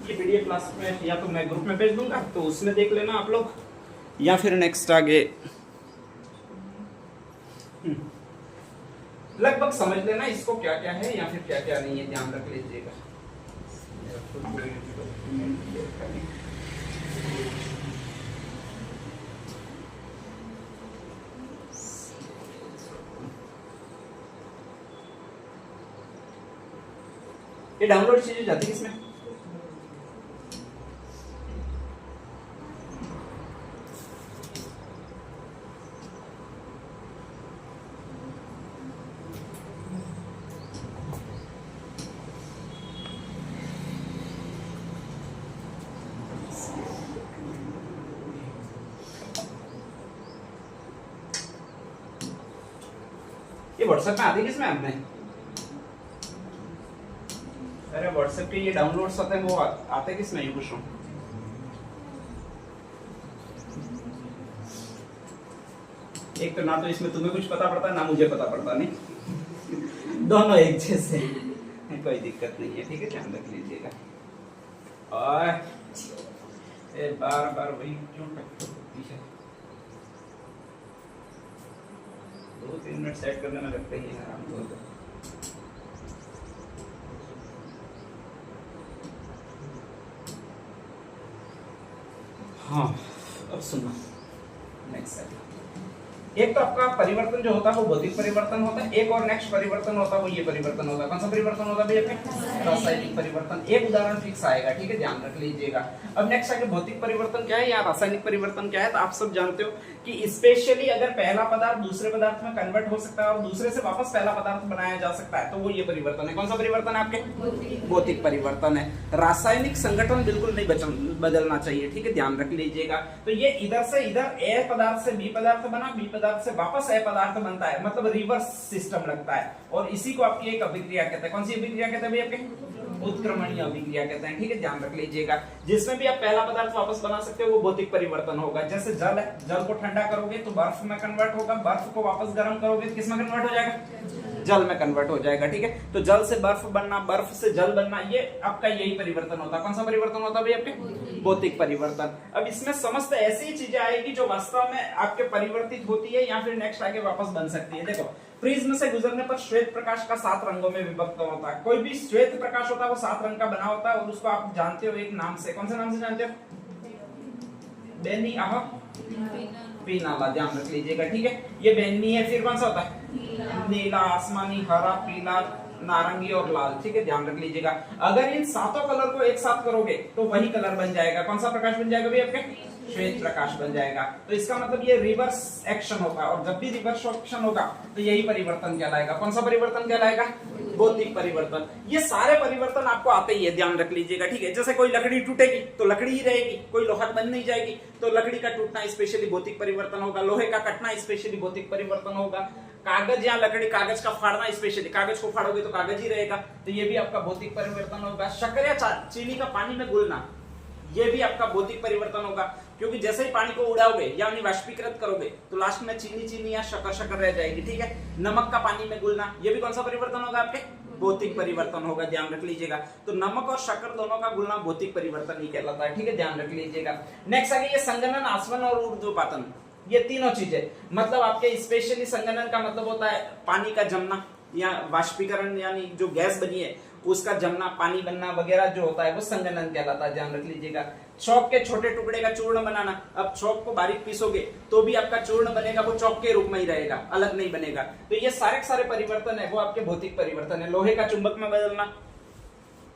ये PDF class में या तो मैं ग्रुप में भेज दूंगा, तो उसमें देख लेना आप लोग, या फिर नेक्स्ट आगे लगभग समझ लेना इसको क्या क्या है या फिर क्या क्या नहीं है, ध्यान रख लीजिएगा। ये डाउनलोड चीजें जाती है इसमें, ये व्हाट्सएप में आती किसमें आपने? अरे व्हाट्सएप के ये डाउनलोड्स आते हैं, वो आते किसमें, ये पूछ रहा हूँ। एक तो ना तो इसमें तुम्हें कुछ पता पड़ता ना मुझे पता पड़ता, नहीं दोनों एक जैसे, कोई दिक्कत नहीं है, ठीक है, ध्यान रख लीजिएगा। और बार बार वही क्यों टक्कर है, 2-3 मिनट सेट करने में लगते ही है आराम से। हाँ अब सुनना, नेक्स्ट सेट। एक तो आपका परिवर्तन जो होता है वो भौतिक परिवर्तन होता है, एक और नेक्स्ट परिवर्तन होता है वो ये परिवर्तन होता है। कौन सा परिवर्तन होता है भैया? रासायनिक परिवर्तन। एक उदाहरण फिक्स आएगा, ठीक है, ध्यान रख लीजिएगा। अब नेक्स्ट आगे भौतिक परिवर्तन क्या है या रासायनिक परिवर्तन क्या है, तो आप सब जानते हो कि स्पेशली अगर पहला पदार्थ दूसरे पदार्थ में कन्वर्ट हो सकता है और दूसरे से वापस पहला पदार्थ बनाया जा सकता है, तो वो ये परिवर्तन है। कौन सा परिवर्तन है आपके? भौतिक परिवर्तन है। रासायनिक संगठन बिल्कुल नहीं बदलना चाहिए, ठीक है, ध्यान रख लीजिएगा। तो ये इधर से इधर ए पदार्थ से बी पदार्थ बना, बी पदार्थ से वापस ए पदार्थ बनता है, मतलब रिवर्स सिस्टम लगता है, और इसी को आपकी एक अभिक्रिया कहते हैं। कौन सी अभिक्रिया कहते हैं आपके? उत्क्रमणीय अभिक्रिया कहते हैं, ठीक है, ध्यान रख लीजिएगा। जिसमें भी आप पहला पदार्थ वापस बना सकते हो वो भौतिक परिवर्तन होगा। जैसे जल है, जल को ठंडा करोगे तो बर्फ में कन्वर्ट होगा, बर्फ को वापस गर्म करोगे तो किसमें कन्वर्ट हो जाएगा? जल में कन्वर्ट हो जाएगा, ठीक है। तो जल से बर्फ बनना, बर्फ से जल बनना, ये आपका यही परिवर्तन होता है। कौन सा परिवर्तन होता है भाई आपके? भौतिक परिवर्तन। अब इसमें समस्त ऐसी चीजें आएगी जो वास्तव में आपके परिवर्तित होती है या फिर नेक्स्ट आगे वापस बन सकती है। देखो, प्रिज्म से गुजरने पर श्वेत प्रकाश का 7 रंगों में विभक्त होता है। कोई भी श्वेत प्रकाश होता है वो 7 रंग का बना होता है, और उसको आप जानते हो एक नाम से। कौन से नाम से जानते हो? बेनी आह पीनाला, ध्यान रख लीजिएगा, ठीक है। ये बैंगनी है, फिर कौन सा होता है? नीला, आसमानी, हरा, पीला, नारंगी और लाल, ठीक है, ध्यान रख लीजिएगा। अगर इन सातों कलर को एक साथ करोगे तो वही कलर बन जाएगा। कौन सा प्रकाश बन जाएगा भी आपके? श्वेत प्रकाश बन जाएगा। तो इसका मतलब ये रिवर्स एक्शन होगा, और जब भी रिवर्स एक्शन होगा तो यही परिवर्तन कहलाएगा। कौन सा परिवर्तन कहलाएगा? भौतिक परिवर्तन। ये सारे परिवर्तन आपको आते ही है, ध्यान रख लीजिएगा, ठीक है। जैसे कोई लकड़ी टूटेगी तो लकड़ी ही रहेगी, कोई लोहा बन नहीं जाएगी, तो लकड़ी का टूटना स्पेशली भौतिक परिवर्तन होगा, लोहे का कटना स्पेशली भौतिक परिवर्तन होगा, कागज या लकड़ी, कागज का फाड़ना स्पेशली, कागज को फाड़ोगे तो कागज ही रहेगा, तो ये भी आपका भौतिक परिवर्तन होगा। शक्कर या चीनी का पानी में घुलना, ये भी आपका भौतिक परिवर्तन होगा, क्योंकि जैसे ही पानी को उड़ाओगे या वाष्पीकृत करोगे तो लास्ट में चीनी चीनी या शक्कर शक्कर रह जाएगी, ठीक है। नमक का पानी में घुलना, ये भी कौन सा परिवर्तन होगा आपके? भौतिक परिवर्तन होगा, ध्यान रख लीजिएगा। तो नमक और शक्कर दोनों का घुलना भौतिक परिवर्तन ही कहलाता है, ठीक है, ध्यान रख लीजिएगा। नेक्स्ट आगे ये संघनन, आसवन और ऊर्ध्वपातन, ये तीनों चीजें, मतलब आपके स्पेशली संघनन का मतलब होता है पानी का जमना या वाष्पीकरण, यानी जो गैस बनी है उसका जमना, पानी बनना वगैरह जो होता है वो संघनन कहलाता है, ध्यान रख लीजिएगा। चौक के छोटे टुकड़े का चूर्ण बनाना, अब चौक को बारीक पीसोगे तो भी आपका चूर्ण बनेगा, वो चौक के रूप में ही रहेगा, अलग नहीं बनेगा। तो ये सारे परिवर्तन है वो आपके भौतिक परिवर्तन है। लोहे का चुंबक में बदलना,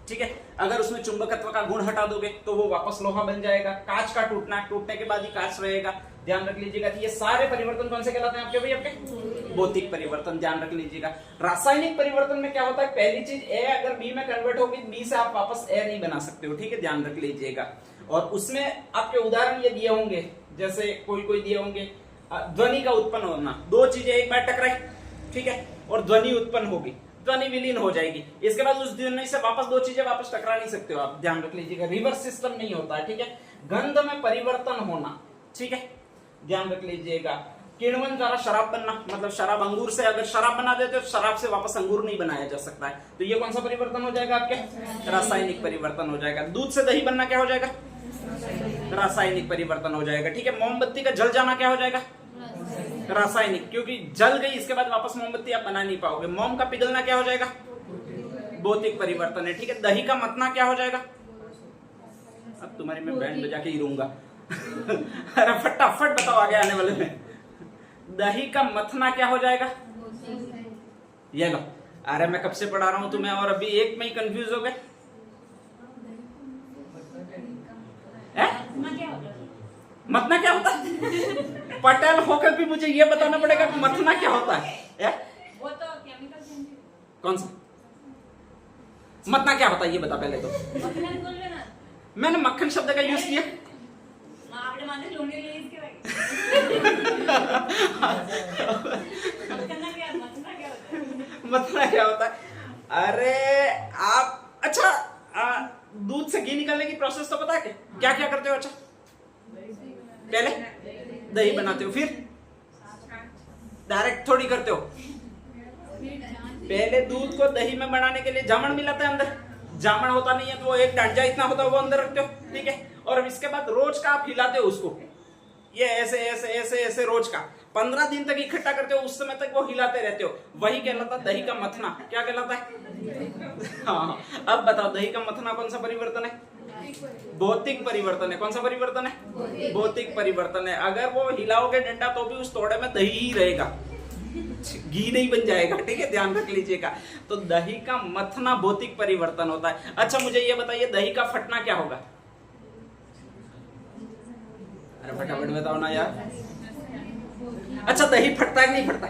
ठीक है, अगर उसमें चुंबकत्व का गुण हटा दोगे तो वो वापस लोहा बन जाएगा। कांच का टूटना, टूटने के बाद ही कांच रहेगा, ध्यान रख लीजिएगा। ये सारे परिवर्तन कौन से कहलाते हैं आपके भाई? आपके भौतिक परिवर्तन, ध्यान रख लीजिएगा। रासायनिक परिवर्तन में क्या होता है? पहली चीज, ए अगर बी में कन्वर्ट होगी, बी से आप वापस ए नहीं बना सकते हो, ठीक है, ध्यान रख लीजिएगा। और उसमें आपके उदाहरण ये दिए होंगे, जैसे कोई दिए होंगे, ध्वनि का उत्पन्न होना, दो चीजें एक बार टकराई, ठीक है, और ध्वनि उत्पन्न होगी, ध्वनि विलीन हो जाएगी, इसके बाद उस ध्वनि से वापस दो चीजें वापस टकरा नहीं सकते हो आप, ध्यान रख लीजिएगा। रिवर्स सिस्टम नहीं होता है, ठीक है। गंध में परिवर्तन होना, ठीक है, ध्यान रख लीजिएगा। किण्वन द्वारा शराब बनना, मतलब शराब अंगूर से अगर शराब बना देते तो शराब से वापस अंगूर नहीं बनाया जा सकता है, तो ये कौन सा परिवर्तन हो जाएगा आपके? रासायनिक परिवर्तन हो जाएगा। दूध से दही बनना क्या हो जाएगा? रासायनिक परिवर्तन हो जाएगा, ठीक है। मोमबत्ती का जल जाना क्या हो जाएगा? रासायनिक, क्योंकि जल गई इसके बाद वापस मोमबत्ती आप बना नहीं पाओगे। मोम का पिघलना क्या हो जाएगा? भौतिक परिवर्तन है, ठीक है। दही का मतना क्या हो जाएगा? अब तुम्हारी मैं बैंड बजा के ही रहूंगा। अरे फटाफट बताओ आगे आने वाले में। दही का मथना क्या हो जाएगा? ये लो, अरे मैं कब से पढ़ा रहा हूं तुम्हें और अभी एक में ही कंफ्यूज हो गए। मथना क्या होता है? पटेल होकर भी मुझे ये बताना पड़ेगा कि मथना क्या होता है? वो तो केमिकल कौन सा मथना क्या होता है ये बता पहले तो। मक्खन बोल रहे ना, मैंने मक्खन शब्द का यूज किया। आपने माने लोने ले इसके भाई। मथना क्या होता है? अरे आप अच्छा दूध से घी निकालने की प्रोसेस तो पता है क्या क्या करते हो? अच्छा पहले दही बनाते हो, फिर डायरेक्ट थोड़ी करते हो। पहले दूध को दही में बनाने के लिए जामन मिलाता है अंदर। जामन होता नहीं है तो वो एक डांजा इतना होता है वो अंदर रखते हो, ठीक है। और इसके बाद रोज का आप हिलाते हो उसको, ये ऐसे ऐसे ऐसे ऐसे रोज का 15 दिन तक इकट्ठा करते हो, उस समय तक वो हिलाते रहते हो। वही कहलाता है दही का मथना। क्या कहलाता है? हाँ, अब बताओ दही का मथना कौन सा परिवर्तन है? भौतिक परिवर्तन है। कौन सा परिवर्तन है? भौतिक परिवर्तन है। अगर वो हिलाओगे डंडा तो भी उस तोड़े में दही ही रहेगा, घी नहीं बन जाएगा, ठीक है, ध्यान रख लीजिएगा। तो दही का मथना भौतिक परिवर्तन होता है। अच्छा मुझे ये बताइए दही का फटना क्या होगा? अरे फटाफट बताओ ना यार। अच्छा दही फटता है कि नहीं फटता?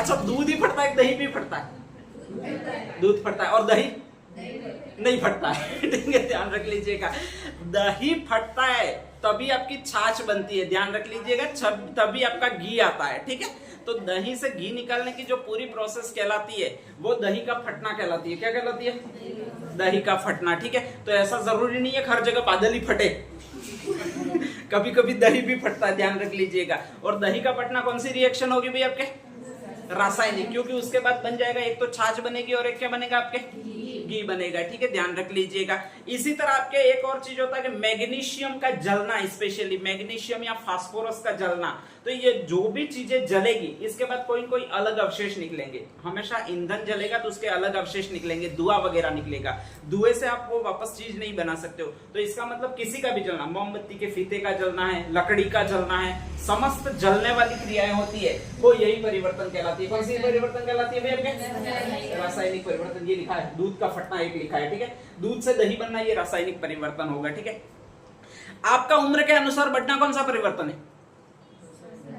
अच्छा दूध ही फटता है, दही भी फटता है? दूध फटता है और दही नहीं फटता है, ठीक है, ध्यान रख लीजिएगा। दही फटता है तभी आपकी छाछ बनती है, ध्यान रख लीजिएगा, तभी आपका घी आता है, ठीक है। तो दही से घी निकालने की जो पूरी प्रोसेस कहलाती है वो दही का फटना कहलाती है। क्या कहलाती है? दही का फटना, ठीक है। तो ऐसा जरूरी नहीं है हर जगह बादल ही फटे, कभी कभी दही भी फटता है, ध्यान रख लीजिएगा। और दही का फटना कौन सी रिएक्शन होगी भाई आपके? रासायनिक, क्योंकि उसके बाद बन जाएगा एक तो छाछ बनेगी और एक क्या बनेगा आपके? घी बनेगा, ठीक है, ध्यान रख लीजिएगा। इसी तरह आपके एक और चीज होता है कि मैग्नीशियम का जलना, स्पेशली मैग्नीशियम या फास्फोरस का जलना। तो ये जो भी चीजें जलेगी इसके बाद कोई कोई अलग अवशेष निकलेंगे। हमेशा ईंधन जलेगा तो उसके अलग अवशेष निकलेंगे, धुआं वगैरह निकलेगा। धुएं से आप वो वापस चीज नहीं बना सकते हो। तो इसका मतलब किसी का भी जलना, मोमबत्ती के फीते का जलना है, लकड़ी का जलना है, समस्त जलने वाली क्रियाएं होती है वो यही परिवर्तन कहलाती है। कौन सी परिवर्तन कहलाती है भैया? रासायनिक परिवर्तन। ये लिखा है, दूध का फटना एक लिखा है, ठीक है। दूध से दही बनना ये रासायनिक परिवर्तन होगा, ठीक है। आपका उम्र के अनुसार बढ़ना कौन सा परिवर्तन है?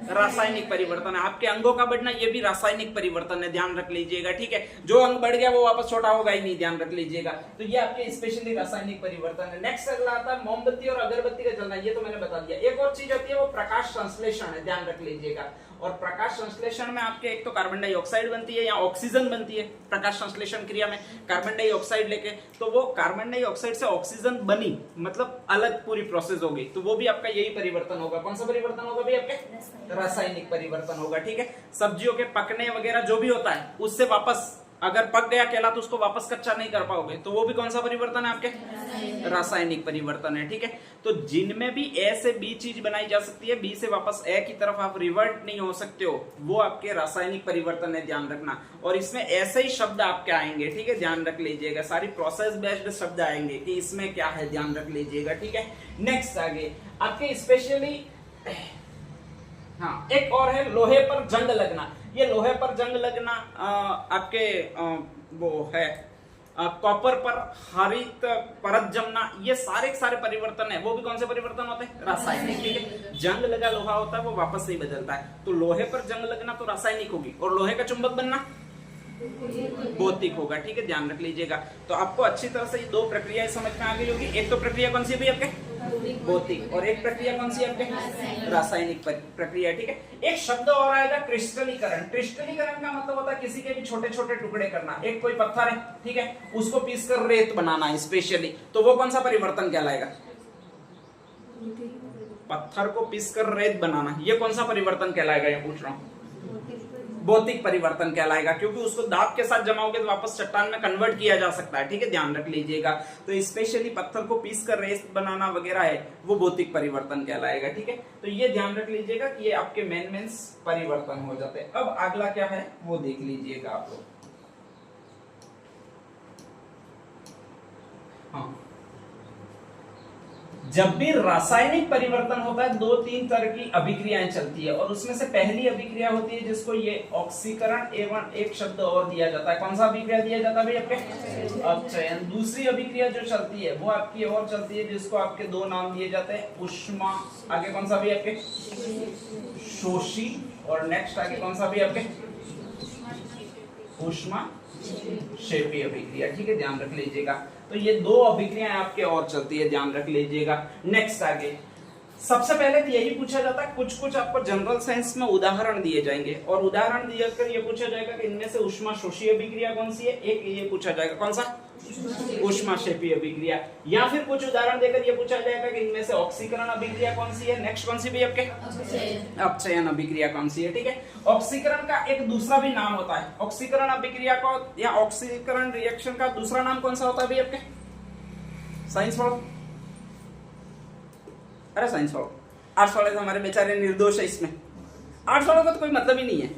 रासायनिक परिवर्तन है। आपके अंगों का बढ़ना ये भी रासायनिक परिवर्तन है, ध्यान रख लीजिएगा, ठीक है। जो अंग बढ़ गया वो वापस छोटा होगा ही नहीं, ध्यान रख लीजिएगा। तो ये आपके स्पेशली रासायनिक परिवर्तन है। नेक्स्ट अगला आता है मोमबत्ती और अगरबत्ती का जलना, ये तो मैंने बता दिया। एक और चीज होती है वो प्रकाश संश्लेषण है, ध्यान रख लीजिएगा। और प्रकाश संश्लेषण में आपके एक तो कार्बन डाइऑक्साइड बनती है या ऑक्सीजन बनती है। प्रकाश संश्लेषण क्रिया में कार्बन डाइऑक्साइड लेके, तो वो कार्बन डाइऑक्साइड से ऑक्सीजन बनी, मतलब अलग पूरी प्रोसेस होगी, तो वो भी आपका यही परिवर्तन होगा। कौन सा परिवर्तन होगा भी आपके? रासायनिक परिवर्तन होगा, ठीक है। सब्जियों के पकने वगैरह जो भी होता है उससे वापस अगर पक गया केला तो उसको वापस कच्चा नहीं कर पाओगे, तो वो भी कौन सा परिवर्तन है आपके? रासायनिक परिवर्तन है, ठीक है। तो जिनमें भी ए से बी चीज बनाई जा सकती है, बी से वापस ए की तरफ आप रिवर्ट नहीं हो सकते हो, वो आपके रासायनिक परिवर्तन है, ध्यान रखना। और इसमें ऐसे ही शब्द आपके आएंगे, ठीक है, ध्यान रख लीजिएगा। सारी प्रोसेस बेस्ड शब्द आएंगे कि इसमें क्या है, ध्यान रख लीजिएगा, ठीक है। नेक्स्ट आगे आपके स्पेशली हाँ एक और है लोहे पर जंग लगना। ये लोहे पर जंग लगना आपके वो है कॉपर पर हरित परत जमना, ये सारे परिवर्तन है, वो भी कौन से परिवर्तन होते हैं? रासायनिक, ठीक है। जंग लगा लोहा होता है वो वापस नहीं बदलता है, तो लोहे पर जंग लगना तो रासायनिक होगी, और लोहे का चुंबक बनना भौतिक होगा, ठीक है, ध्यान रख लीजिएगा। तो आपको अच्छी तरह से दो प्रक्रियाएं समझ में आ गई होगी। एक तो प्रक्रिया कौन सी है आपके? भौतिक, और एक प्रक्रिया कौन सी है आपके? रासायनिक प्रक्रिया, ठीक है। एक शब्द और आएगा क्रिस्टलीकरण। क्रिस्टलीकरण का मतलब होता है किसी के भी छोटे छोटे टुकड़े करना। एक कोई पत्थर है, ठीक है, उसको पीस कर रेत बनाना स्पेशली, तो वो कौन सा परिवर्तन कहलाएगा? पत्थर को पीसकर रेत बनाना, ये कौन सा परिवर्तन कहलाएगा, ये पूछ रहा हूँ। भौतिक परिवर्तन कहलाएगा, क्योंकि उसको दाब के साथ जमाओगे तो वापस चट्टान में कन्वर्ट किया जा सकता है, ठीक है, ध्यान रख लीजिएगा। तो स्पेशली पत्थर को पीस कर रेत बनाना वगैरह है वो भौतिक परिवर्तन कहलाएगा, ठीक है। तो ये ध्यान रख लीजिएगा कि ये आपके मेन परिवर्तन हो जाते हैं। अब अगला क्या है वो देख लीजिएगा आप लोग। हाँ, जब भी रासायनिक परिवर्तन होता है 2-3 तरह की अभिक्रियाएं चलती है, और उसमें से पहली अभिक्रिया होती है जिसको ये ऑक्सीकरण एवं एक शब्द और दिया जाता है। कौन सा अभिक्रिया दिया जाता है भाई आपके? अपचयन। दूसरी अभिक्रिया जो चलती है वो आपकी और चलती है जिसको आपके 2 नाम दिए जाते हैं, उष्मा, आगे कौन सा भी आपके? शोषी, और नेक्स्ट आगे कौन सा भी आपके? उष्मा क्षेपी अभिक्रिया, ठीक है, ध्यान रख लीजिएगा। तो ये 2 अभिक्रियाएं आपके और चलती है, ध्यान रख लीजिएगा। नेक्स्ट आगे सबसे पहले तो यही पूछा जाता है, कुछ आपको जनरल साइंस में उदाहरण दिए जाएंगे, और उदाहरण दिए ये पूछा जाएगा कि इनमें से उष्मा शोषी अभिक्रिया कौन सी है। एक ये पूछा जाएगा, कौन सा? उष्मा क्षेपी अभिक्रिया। या फिर कुछ उदाहरण देकर ये पूछा जाएगा कि इनमें से ऑक्सीकरण अभिक्रिया कौन सी है। नेक्स्ट कौन सी भी आपके? अपचयन अभिक्रिया कौन सी है, ठीक है। ऑक्सीकरण का एक दूसरा भी नाम होता है, ऑक्सीकरण अभिक्रिया को या ऑक्सीकरण रिएक्शन का दूसरा नाम कौन सा होता है भी आपके? साइंस पढ़ो, अरे साइंस पढ़ो। आर्ट्स वाले तो हमारे बेचारे निर्दोष है इसमें, आर्ट्स वालों का तो कोई मतलब ही नहीं है,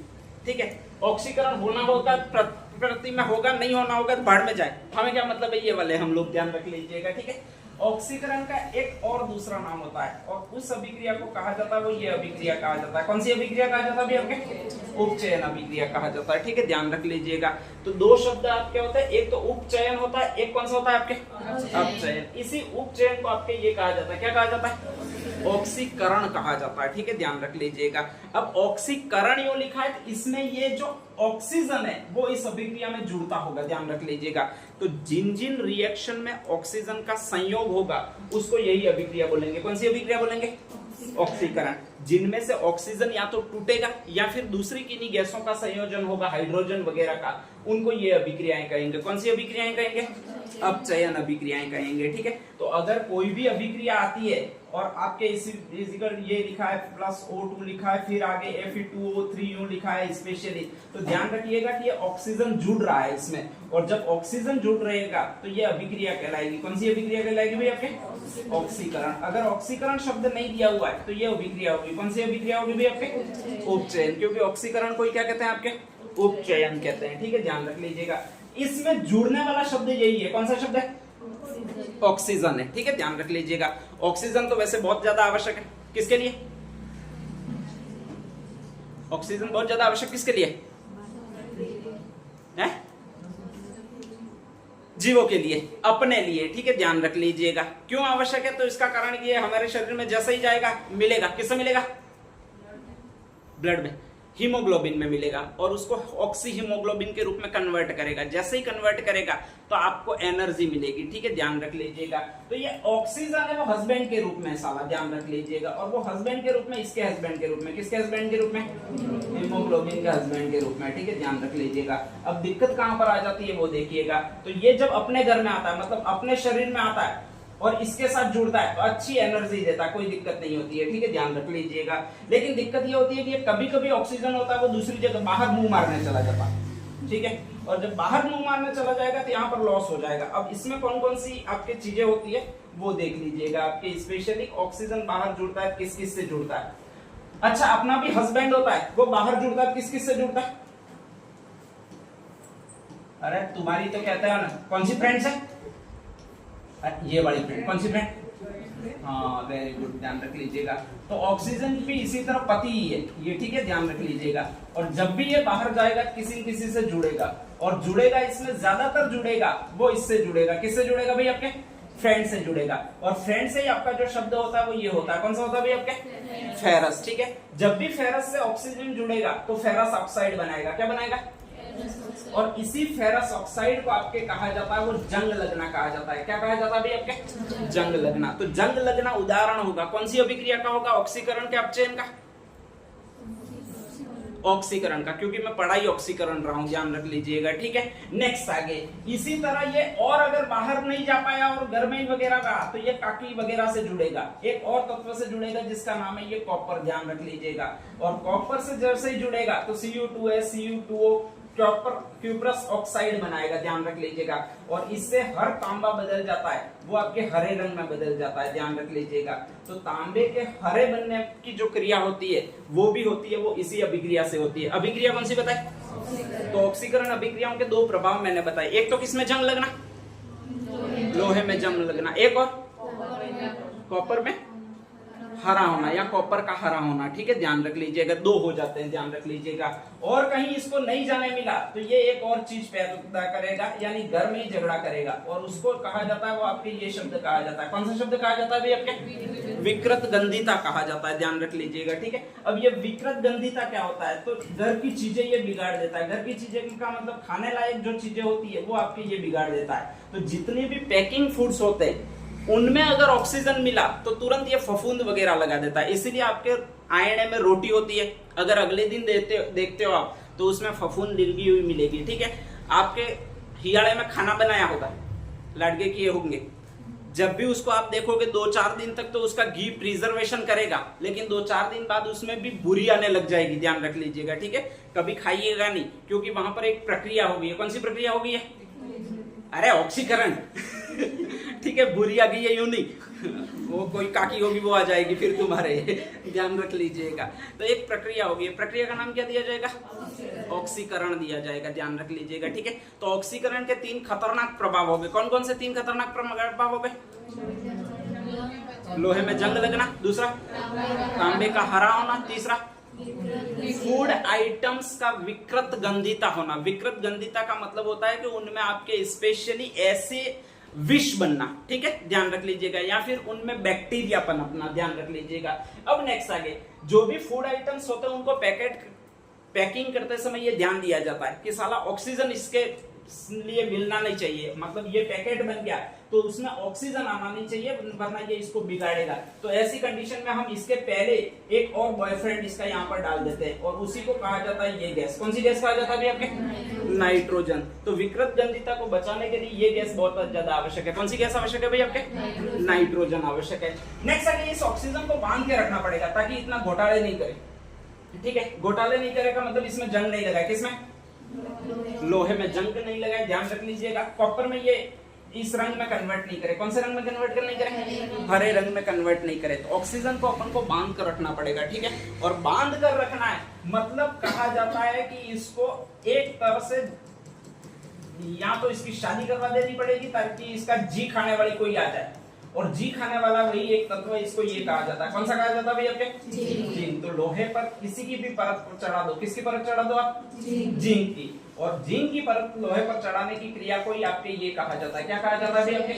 ठीक है। ऑक्सीकरण होना होगा प्रकृति में, होगा नहीं होना होगा तो बाढ़ में जाए, हमें क्या मतलब है, ये वाले हम लोग ध्यान रख लीजिएगा, ठीक है। ऑक्सीकरण का एक और दूसरा नाम होता है, और उस अभिक्रिया को कहा जाता है वो ये अभिक्रिया कहा जाता है। कौन सी अभिक्रिया कहा जाता है भी आपके? उपचयन अभिक्रिया कहा जाता है, ठीक है, ध्यान रख लीजिएगा। तो 2 शब्द आपके होते हैं, एक तो उपचयन होता है, एक कौन सा होता है आपके? अपचयन। इसी उपचयन को आपके ये कहा जाता है, क्या कहा जाता है? ऑक्सीकरण कहा जाता है, ठीक है, ध्यान रख लीजिएगा। अब ऑक्सीकरण यो लिखा है, इसमें ये जो ऑक्सीजन है वो इस अभिक्रिया में जुड़ता होगा, ध्यान रख लीजिएगा। तो जिन जिन रिएक्शन में ऑक्सीजन का संयोग होगा उसको यही अभिक्रिया बोलेंगे। कौन सी अभिक्रिया बोलेंगे? ऑक्सीकरण। जिनमें से ऑक्सीजन या तो टूटेगा या फिर दूसरी किन्हीं गैसों का संयोजन होगा, हाइड्रोजन वगैरह का, उनको ये अभिक्रियाएं कहेंगे। कौन सी अभिक्रियाएं कहेंगे? अपचयन अभिक्रियाएं कहेंगे, ठीक है। तो अगर कोई भी अभिक्रिया आती है और आपके ये लिखा है +O2 लिखा है, फिर आगे Fe2O3 लिखा है स्पेशली, तो ध्यान रखिएगा कि ये ऑक्सीजन जुड़ रहा है इसमें, और जब ऑक्सीजन जुड़ रहेगा तो ये अभिक्रिया कहलाएगी। कौन सी अभिक्रिया कहलाएगी भाई आपके? ऑक्सीकरण। अगर ऑक्सीकरण शब्द नहीं दिया हुआ है तो ये अभिक्रिया होगी। कौन सी अभिक्रिया होगी भाई आपके? उपचयन, क्योंकि ऑक्सीकरण को क्या कहते हैं आपके? उपचयन कहते हैं, ठीक है, ध्यान रख लीजिएगा। इसमें जुड़ने वाला शब्द यही है, कौन सा शब्द है? ऑक्सीजन है, ठीक है, ध्यान रख लीजिएगा। ऑक्सीजन तो वैसे बहुत ज्यादा आवश्यक है, किसके लिए? ऑक्सीजन बहुत ज्यादा आवश्यक किसके लिए है? जीवों के लिए, अपने लिए, ठीक है, ध्यान रख लीजिएगा। क्यों आवश्यक है? तो इसका कारण ये हमारे शरीर में जैसे ही जाएगा मिलेगा, किससे मिलेगा? ब्लड में, हीमोग्लोबिन में मिलेगा, और उसको ऑक्सी हीमोग्लोबिन के रूप में कन्वर्ट करेगा। जैसे ही कन्वर्ट करेगा तो आपको एनर्जी मिलेगी, ठीक है, ध्यान रख लीजिएगा। तो ये ऑक्सीजन है वो हस्बैंड के रूप में, साला ध्यान रख लीजिएगा, और वो हस्बैंड के रूप में, इसके हस्बैंड के रूप में, किसके हस्बैंड के रूप में? हीमोग्लोबिन के हस्बैंड के रूप में, ठीक है, ध्यान रख लीजिएगा। अब दिक्कत कहां पर आ जाती है वो देखिएगा। तो ये जब अपने घर में आता है, मतलब अपने शरीर में आता है और इसके साथ जुड़ता है तो अच्छी एनर्जी देता है, कोई दिक्कत नहीं होती है, ठीक है, ध्यान रख लीजिएगा। लेकिन दिक्कत ये होती है कि कभी कभी ऑक्सीजन होता है वो दूसरी जगह बाहर मुंह मारने चला जाता है, ठीक है, और जब बाहर मुंह मारने चला जाएगा तो यहाँ पर लॉस हो जाएगा। अब इसमें कौन कौन सी आपकी चीजें होती है वो देख लीजिएगा। आपके स्पेशली ऑक्सीजन बाहर जुड़ता है, किस किस से जुड़ता है? अच्छा, अपना भी हस्बैंड होता है, वो बाहर जुड़ता है, किस किस से जुड़ता है? अरे तुम्हारी तो कहता है ना, कौन सी फ्रेंड्स है? ये वाली फ्रेंड, कौन सी फ्रेंड? हाँ, वेरी गुड, ध्यान रख लीजिएगा। तो ऑक्सीजन भी इसी तरह पति ही है ये, ठीक है, ध्यान रख लीजिएगा। और जब भी ये बाहर जाएगा किसी किसी से जुड़ेगा, और जुड़ेगा इसमें ज्यादातर जुड़ेगा वो इससे जुड़ेगा, किससे जुड़ेगा भाई? आपके फ्रेंड से जुड़ेगा। और फ्रेंड से ही आपका जो शब्द होता है वो ये होता है, कौन सा होता है भाई आपके? फेरस, ठीक है। जब भी फेरस से ऑक्सीजन जुड़ेगा तो फेरस ऑक्साइड बनाएगा, क्या बनाएगा? और इसी फेरस ऑक्साइड को आपके कहा जाता है वो जंग लगना कहा जाता है। क्या कहा जाता है भाई आपके? जंग लगना। तो जंग लगना उदाहरण होगा कौन सी अभिक्रिया का? होगा ऑक्सीकरण के अपचयन का? ऑक्सीकरण का, क्योंकि मैं पढ़ा ही ऑक्सीकरण रहा हूं, ध्यान रख लीजिएगा, ठीक है। नेक्स्ट आगे इसी तरह ये और अगर बाहर नहीं जा पाया और घर में ही वगैरह का, तो ये काकी वगैरह से जुड़ेगा, एक और तत्व से जुड़ेगा जिसका नाम है ये कॉपर, ध्यान रख लीजिएगा। और कॉपर से जैसे ही जुड़ेगा तो Cu2S Cu2O क्यूप्रस ऑक्साइड बनाएगा, ध्यान रख लीजिएगा। और इससे हर तांबा बदल जाता है, वो आपके हरे रंग में बदल जाता है, ध्यान रख लीजिएगा। तो तांबे के हरे बनने की जो क्रिया होती है वो भी होती है, वो इसी अभिक्रिया से होती है। अभिक्रिया कौन सी बताए? तो ऑक्सीकरण अभिक्रियाओं के दो प्रभाव मैंने बताए, एक तो किसमें जंग लगना, लोहे में जंग लगना, एक और कॉपर में हरा होना या कॉपर का हरा होना, ठीक है, ध्यान रख लीजिएगा। दो हो जाते हैं, ध्यान रख लीजिएगा। और कहीं इसको नहीं जाने मिला तो ये एक और चीज पैदा करेगा, यानी घर में ही झगड़ा करेगा, और उसको कहा जाता है, वो आपके ये शब्द कहा जाता है, कौन सा शब्द कहा जाता है भाई आपके? विकृत गंधिता कहा जाता है, ध्यान रख लीजिएगा, ठीक है। अब ये विकृत गंधिता क्या होता है? तो घर की चीजें ये बिगाड़ देता है, घर की चीजें का मतलब खाने लायक जो चीजें होती है वो आपके ये बिगाड़ देता है। तो जितने भी पैकिंग फूड्स होते हैं उनमें अगर ऑक्सीजन मिला तो तुरंत ये फफूंद वगैरह लगा देता है। इसीलिए आपके आयने में रोटी होती है, अगर अगले दिन देखते हो आप तो उसमें फफूंद लगी हुई मिलेगी, ठीक है। आपके हियाड़े में खाना बनाया होगा, लाडगे किए होंगे, जब भी उसको आप देखोगे 2-4 दिन तक तो उसका घी प्रिजर्वेशन करेगा, लेकिन 2-4 दिन बाद उसमें भी बुरी आने लग जाएगी, ध्यान रख लीजिएगा, ठीक है। कभी खाइएगा नहीं, क्योंकि वहां पर एक प्रक्रिया होगी है। कौन सी प्रक्रिया होगी है? अरे ऑक्सीकरण ठीक है, बुरी आ गई है यूं नहीं, वो कोई काकी होगी वो आ जाएगी फिर तुम्हारे ध्यान रख लीजिएगा। तो एक प्रक्रिया होगी, प्रक्रिया का नाम क्या दिया जाएगा? ऑक्सीकरण दिया जाएगा, ध्यान रख लीजिएगा, ठीक है। तो ऑक्सीकरण के 3 खतरनाक प्रभाव हो गए। कौन कौन से 3 खतरनाक प्रभाव हो गए? लोहे में जंग लगना, दूसरा तांबे का हरा होना, तीसरा फूड आइटम्स का विकृत गंधिता होना। विकृत गंधिता का मतलब होता है कि उनमें आपके स्पेशली ऐसे विष बनना, ठीक है, ध्यान रख लीजिएगा, या फिर उनमें बैक्टीरिया पनपना, ध्यान रख लीजिएगा। अब नेक्स्ट आगे जो भी फूड आइटम्स होते हैं उनको पैकिंग करते समय ये ध्यान दिया जाता है कि साला ऑक्सीजन इसके लिए मिलना नहीं चाहिए, मतलब ये पैकेट बन गया तो उसमें ऑक्सीजन आना नहीं चाहिए, वरना ये इसको बिगाड़ेगा। तो ऐसी कंडीशन में हम इसके पहले एक और बॉयफ्रेंड इसका यहाँ पर डाल देते हैं, और उसी को कहा जाता है ये गैस। कौन सी गैस कहा जाता है आपके? नाइट्रोजन। तो विकृत गंधिता को बचाने के लिए ये गैस बहुत ज्यादा आवश्यक है। कौन सी गैस आवश्यक है भाई आपके? नाइट्रोजन आवश्यक है। नेक्स्ट आगे इस ऑक्सीजन को बांध के रखना पड़ेगा ताकि इतना घोटाले नहीं करे, ठीक है। घोटाले नहीं करेगा मतलब इसमें जंग नहीं लगाए, किसमें? लोहे में जंग नहीं लगाए, ध्यान रख लीजिएगा। कॉपर में ये इस रंग में कन्वर्ट नहीं करे, कौन से रंग में कन्वर्ट नहीं करे? हरे रंग में कन्वर्ट नहीं करे। तो ऑक्सीजन को अपन को बांध कर रखना पड़ेगा, ठीक है। और बांध कर रखना है मतलब कहा जाता है कि इसको एक तरह से या तो इसकी शादी करवा देनी पड़ेगी ताकि इसका जी खाने वाली कोई आ जाए, और जी खाने वाला वही एक तत्व है, इसको ये कहा जाता है। कौन सा कहा जाता है भाई आपके? जिंक। तो लोहे पर किसी की भी परत चढ़ा दो, किसकी परत चढ़ा दो आप? जिंक की। और जिंक की परत लोहे पर चढ़ाने की क्रिया को ही आपके ये कहा जाता है, क्या कहा जाता है भाई आपके?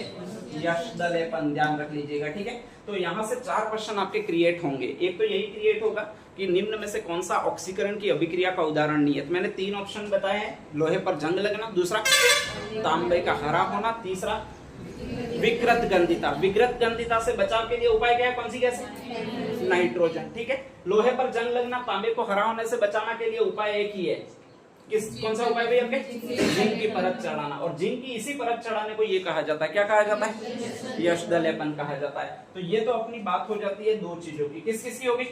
यशदलेपन, ध्यान रख लीजिएगा, ठीक है। तो यहाँ से 4 क्वेश्चन आपके क्रिएट होंगे। एक तो यही क्रिएट होगा कि निम्न में से कौन सा ऑक्सीकरण की अभिक्रिया का उदाहरण नहीं है। तो मैंने 3 ऑप्शन बताए हैं, लोहे पर जंग लगना, दूसरा तांबे का हरा होना, तीसरा विकृत गंधिता। विकृत गंधिता से बचाव के लिए उपाय क्या है? कौन सी गैस? नाइट्रोजन, ठीक है। लोहे पर जंग लगना, तांबे को हरा होने से बचाने के लिए उपाय एक ही है, कौन सा उपाय भाई आपके? जिंक की परत चढ़ाना। और जिंक की इसी परत चढ़ाने को ये कहा जाता है, क्या कहा जाता है? यशदलेपन कहा जाता है। तो ये तो अपनी बात हो जाती है 2 चीजों की, किस किस की होगी?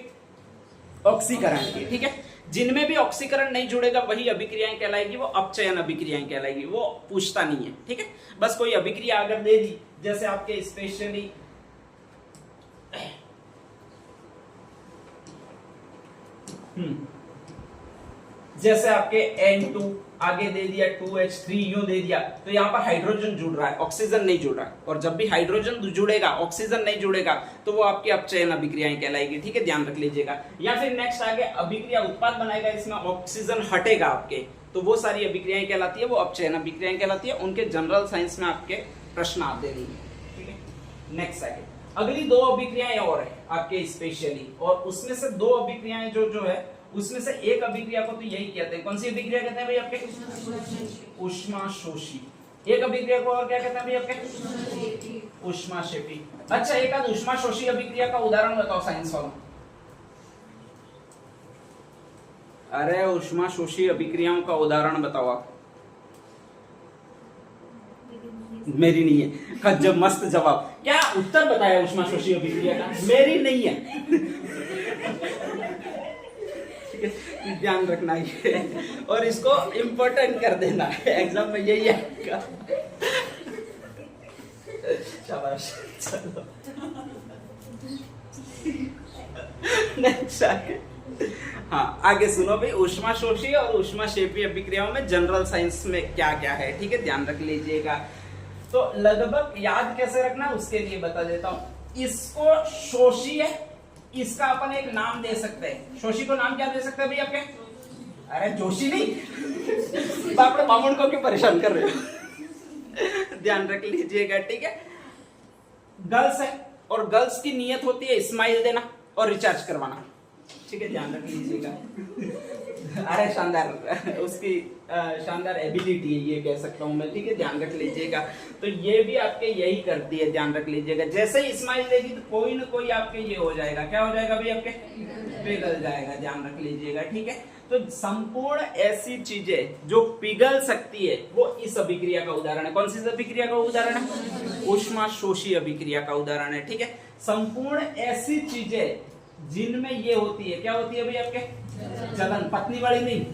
ऑक्सीकरण की, ठीक है। जिनमें भी ऑक्सीकरण नहीं जुड़ेगा वही अभिक्रियाएं कहलाएगी, वो अपचयन अभिक्रियाएं कहलाएगी, वो पूछता नहीं है, ठीक है। बस कोई अभिक्रिया अगर दे दी, जैसे आपके स्पेशली जैसे आपके N2 आगे दे दिया, 2H3 यूं दे दिया, तो यहाँ पर हाइड्रोजन जुड़ रहा है, ऑक्सीजन नहीं जुड़ रहा है। और जब भी हाइड्रोजन जुड़ेगा, ऑक्सीजन नहीं जुड़ेगा, तो वो आपकी अपचयन अभिक्रियाएं कहलाएगी, ठीक है, ध्यान रख लीजिएगा। या फिर नेक्स्ट आगे अभिक्रिया उत्पाद बनाएगा, इसमें ऑक्सीजन हटेगा आपके, तो वो सारी अभिक्रियाएं कहलाती है, वो अपचयन अभिक्रियाएं कहलाती है। उनके जनरल साइंस में आपके प्रश्न आते नहीं है, ठीक है। नेक्स्ट आगे अगली 2 अभिक्रियाएं और है आपके स्पेशली, और उसमें से 2 अभिक्रियाएं जो है उसमें से एक अभिक्रिया को तो यही कहते हैं, कौन सी अभिक्रिया कहते हैं भाई आपके? ऊष्माशोषी। एक अभिक्रिया को और क्या कहते हैं भाई आपके? ऊष्माक्षेपी। अच्छा, एक आध ऊष्माशोषी अभिक्रिया का उदाहरण बताओ साइंस वालों। अरे ऊष्मा शोषी अभिक्रियाओं का उदाहरण बताओ आप। मेरी नहीं है का जब मस्त जवाब, क्या उत्तर बताया ऊष्मा शोषी अभिक्रिया का? मेरी नहीं है। ठीक है, ध्यान रखना ये, और इसको इम्पोर्टेंट कर देना है, एग्जाम में यही आएगा। शाबाश, चलो नेक्स्ट आगे। हाँ आगे सुनो भाई, ऊष्मा शोषी और ऊष्मा शेपी अभिक्रियाओं में जनरल साइंस में क्या क्या है, ठीक है, ध्यान रख लीजिएगा। तो लगभग याद कैसे रखना उसके लिए बता देता हूं। इसको शोषी है, इसका अपन एक नाम दे सकते हैं। शोषी को नाम क्या दे सकते हैं भाई आपके? अरे जोशी नहीं, बापड़े बामण को क्यों परेशान कर रहे हो? ध्यान रख लीजिएगा, ठीक है। गर्ल्स है और गर्ल्स की नियत होती है स्माइल देना और रिचार्ज करवाना, ठीक है, ध्यान रख लीजिएगा। अरे शानदार, उसकी शानदार एबिलिटी है ये कह सकता हूं मैं, ठीक है, ध्यान रख लीजिएगा। तो ये भी आपके यही करती है, ध्यान रख लीजिएगा। जैसे ही स्माइल देगी तो कोई ना कोई आपके ये हो जाएगा, क्या हो जाएगा भाई आपके? पिघल जाएगा, ध्यान रख लीजिएगा, ठीक है। तो संपूर्ण ऐसी चीजें जो पिघल सकती है वो इस अभिक्रिया का उदाहरण है। कौन सी अभिक्रिया का उदाहरण है? ऊष्मा शोषी अभिक्रिया का उदाहरण है, ठीक है। संपूर्ण ऐसी चीजें जिनमें ये होती है, क्या होती है भाई आपके? जलन, पतनी वाली नहीं,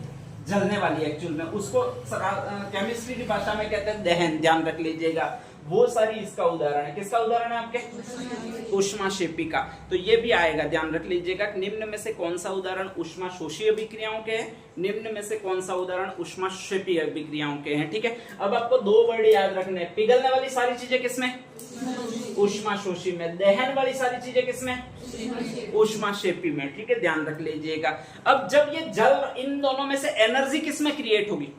जलने वाली एक्चुअल में, उसको केमिस्ट्री की भाषा में कहते हैं दहन, ध्यान रख लीजिएगा। वो सारी इसका उदाहरण है। किसका उदाहरण है आपके? ऊष्मा शेपी का। तो ये भी आएगा, ध्यान रख लीजिएगा। निम्न में से कौन सा उदाहरण ऊष्मा शोषी अभिक्रियाओं के है? निम्न में से कौन सा उदाहरण ऊष्मा शेपी अभिक्रियाओं के हैं, ठीक है। अब आपको दो वर्ड याद रखने हैं। पिघलने वाली सारी चीजें किसमें? ऊष्मा शोषी में। दहन वाली सारी चीजें किसमें? ऊष्मा शेपी में, ठीक है, ध्यान रख लीजिएगा। अब जब ये जल, इन दोनों में से एनर्जी किसमें क्रिएट होगी?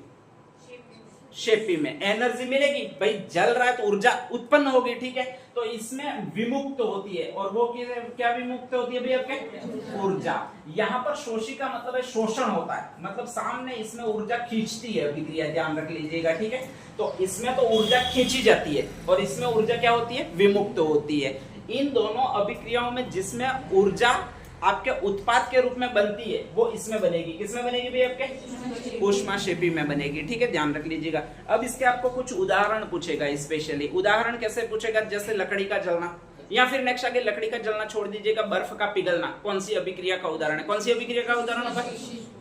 शेपी में एनर्जी मिलेगी भाई, जल रहा है तो ऊर्जा उत्पन्न होगी, ठीक है। तो इसमें विमुक्त होती है, और वो क्या विमुक्त होती है भाई आपके? ऊर्जा। यहाँ पर शोषी का मतलब है शोषण होता है, मतलब सामने इसमें ऊर्जा खींचती है अभिक्रिया, ध्यान रख लीजिएगा, ठीक है। तो इसमें तो ऊर्जा खींची जाती है और इसमें ऊर्जा क्या होती है? विमुक्त होती है। इन दोनों अभिक्रियाओं में जिसमें ऊर्जा आपके उत्पाद के रूप में बनती है वो इसमें बनेगी। किसमें बनेगी भाई आपके? ऊष्मा शेपी में बनेगी, ठीक है, ध्यान रख लीजिएगा। अब इसके आपको कुछ उदाहरण पूछेगा, स्पेशली उदाहरण कैसे पूछेगा? जैसे लकड़ी का जलना, या फिर नेक्स्ट आगे लकड़ी का जलना छोड़ दीजिएगा, बर्फ का पिघलना, कौन सी अभिक्रिया का उदाहरण है? कौन सी अभिक्रिया का उदाहरण होगा?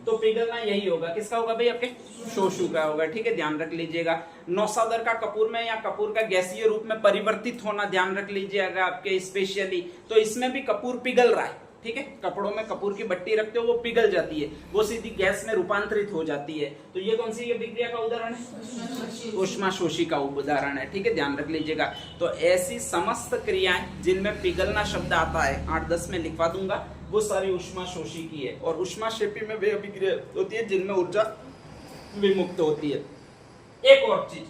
तो पिघलना यही होगा। किसका होगा भाई आपके? शोषु का होगा, ठीक है, ध्यान रख लीजिएगा। नौसादर का कपूर में या कपूर का गैसीय रूप में परिवर्तित होना, ध्यान रख लीजिएगा आपके स्पेशली। तो इसमें भी कपूर पिघल रहा है, ठीक है। कपड़ों में कपूर की बट्टी रखते हो, वो पिघल जाती है, वो सीधी गैस में रूपांतरित हो जाती है। तो ये कौन सी अभिक्रिया का उदाहरण है? ऊष्मा शोषी का उदाहरण है, ठीक है, ध्यान रख लीजिएगा। तो ऐसी समस्त क्रियाएं जिनमें पिघलना शब्द आता है, 8-10 में लिखवा दूंगा, वो सारी ऊष्मा शोषी की है। और ऊष्मा शेपी में वे अभिक्रिया होती है जिनमें ऊर्जा विमुक्त होती है। एक और चीज,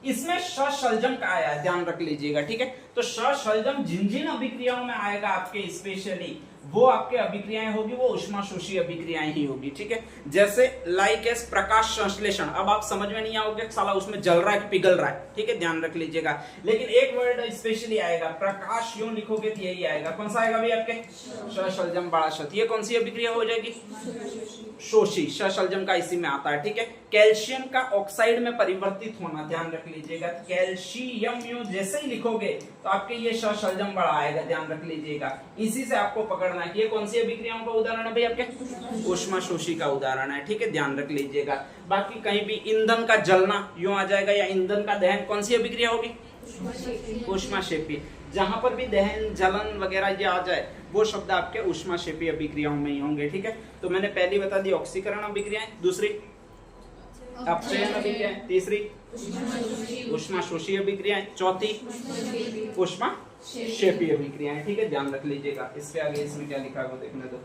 इसमें सशलजम का आया है, ध्यान रख लीजिएगा, ठीक है। तो सशलजम जिन जिन अभिक्रियाओं में आएगा आपके स्पेशली, वो आपके अभिक्रियाएं होगी वो ऊष्मा शोषी अभिक्रियाएं ही होगी, ठीक है। जैसे लाइक एस प्रकाश संश्लेषण, अब आप समझ में नहीं आओगे साला उसमें जल रहा है कि पिघल रहा है, ठीक है, ध्यान रख लीजिएगा। लेकिन एक वर्ड स्पेशली आएगा, प्रकाश यूं लिखोगे तो यही आएगा। कौन सा आएगा भाई आपके? सशलजम बड़ा शत। ये कौन सी अभिक्रिया हो जाएगी? शोषी। सशलजम का इसी में आता है, ठीक है। कैल्शियम का ऑक्साइड में परिवर्तित होना, ध्यान रख लीजिएगा। कैल्शियम यूं जैसे ही लिखोगे तो आपके ये सशलजम बड़ा आएगा, ध्यान रख लीजिएगा। इसी से आपको पकड़ना है कि ये कौन सी अभिक्रियाओं का उदाहरण है भाई आपके? ऊष्मा शोषी का उदाहरण है, ठीक है, ध्यान रख लीजिएगा। बाकी कहीं भी ईंधन का जलना यूं आ जाएगा, या ईंधन का दहन, कौन सी अभिक्रिया होगी? ऊष्मा शेपी। जहां पर भी दहन, जलन वगैरह ये आ जाए, वो शब्द आपके ऊष्मा शेपी अभिक्रियाओं में ही होंगे, ठीक है। तो मैंने पहली बता दी ऑक्सीकरण अभिक्रियाएं, दूसरी अपचयन अभिक्रियाएं, तीसरी ऊष्मा शोषी अभिक्रियाएं, चौथी ऊष्मा शेपी अभिक्रियाएं, ठीक है, ध्यान रख लीजिएगा। इसके आगे इसमें क्या लिखा है वो देखने दो।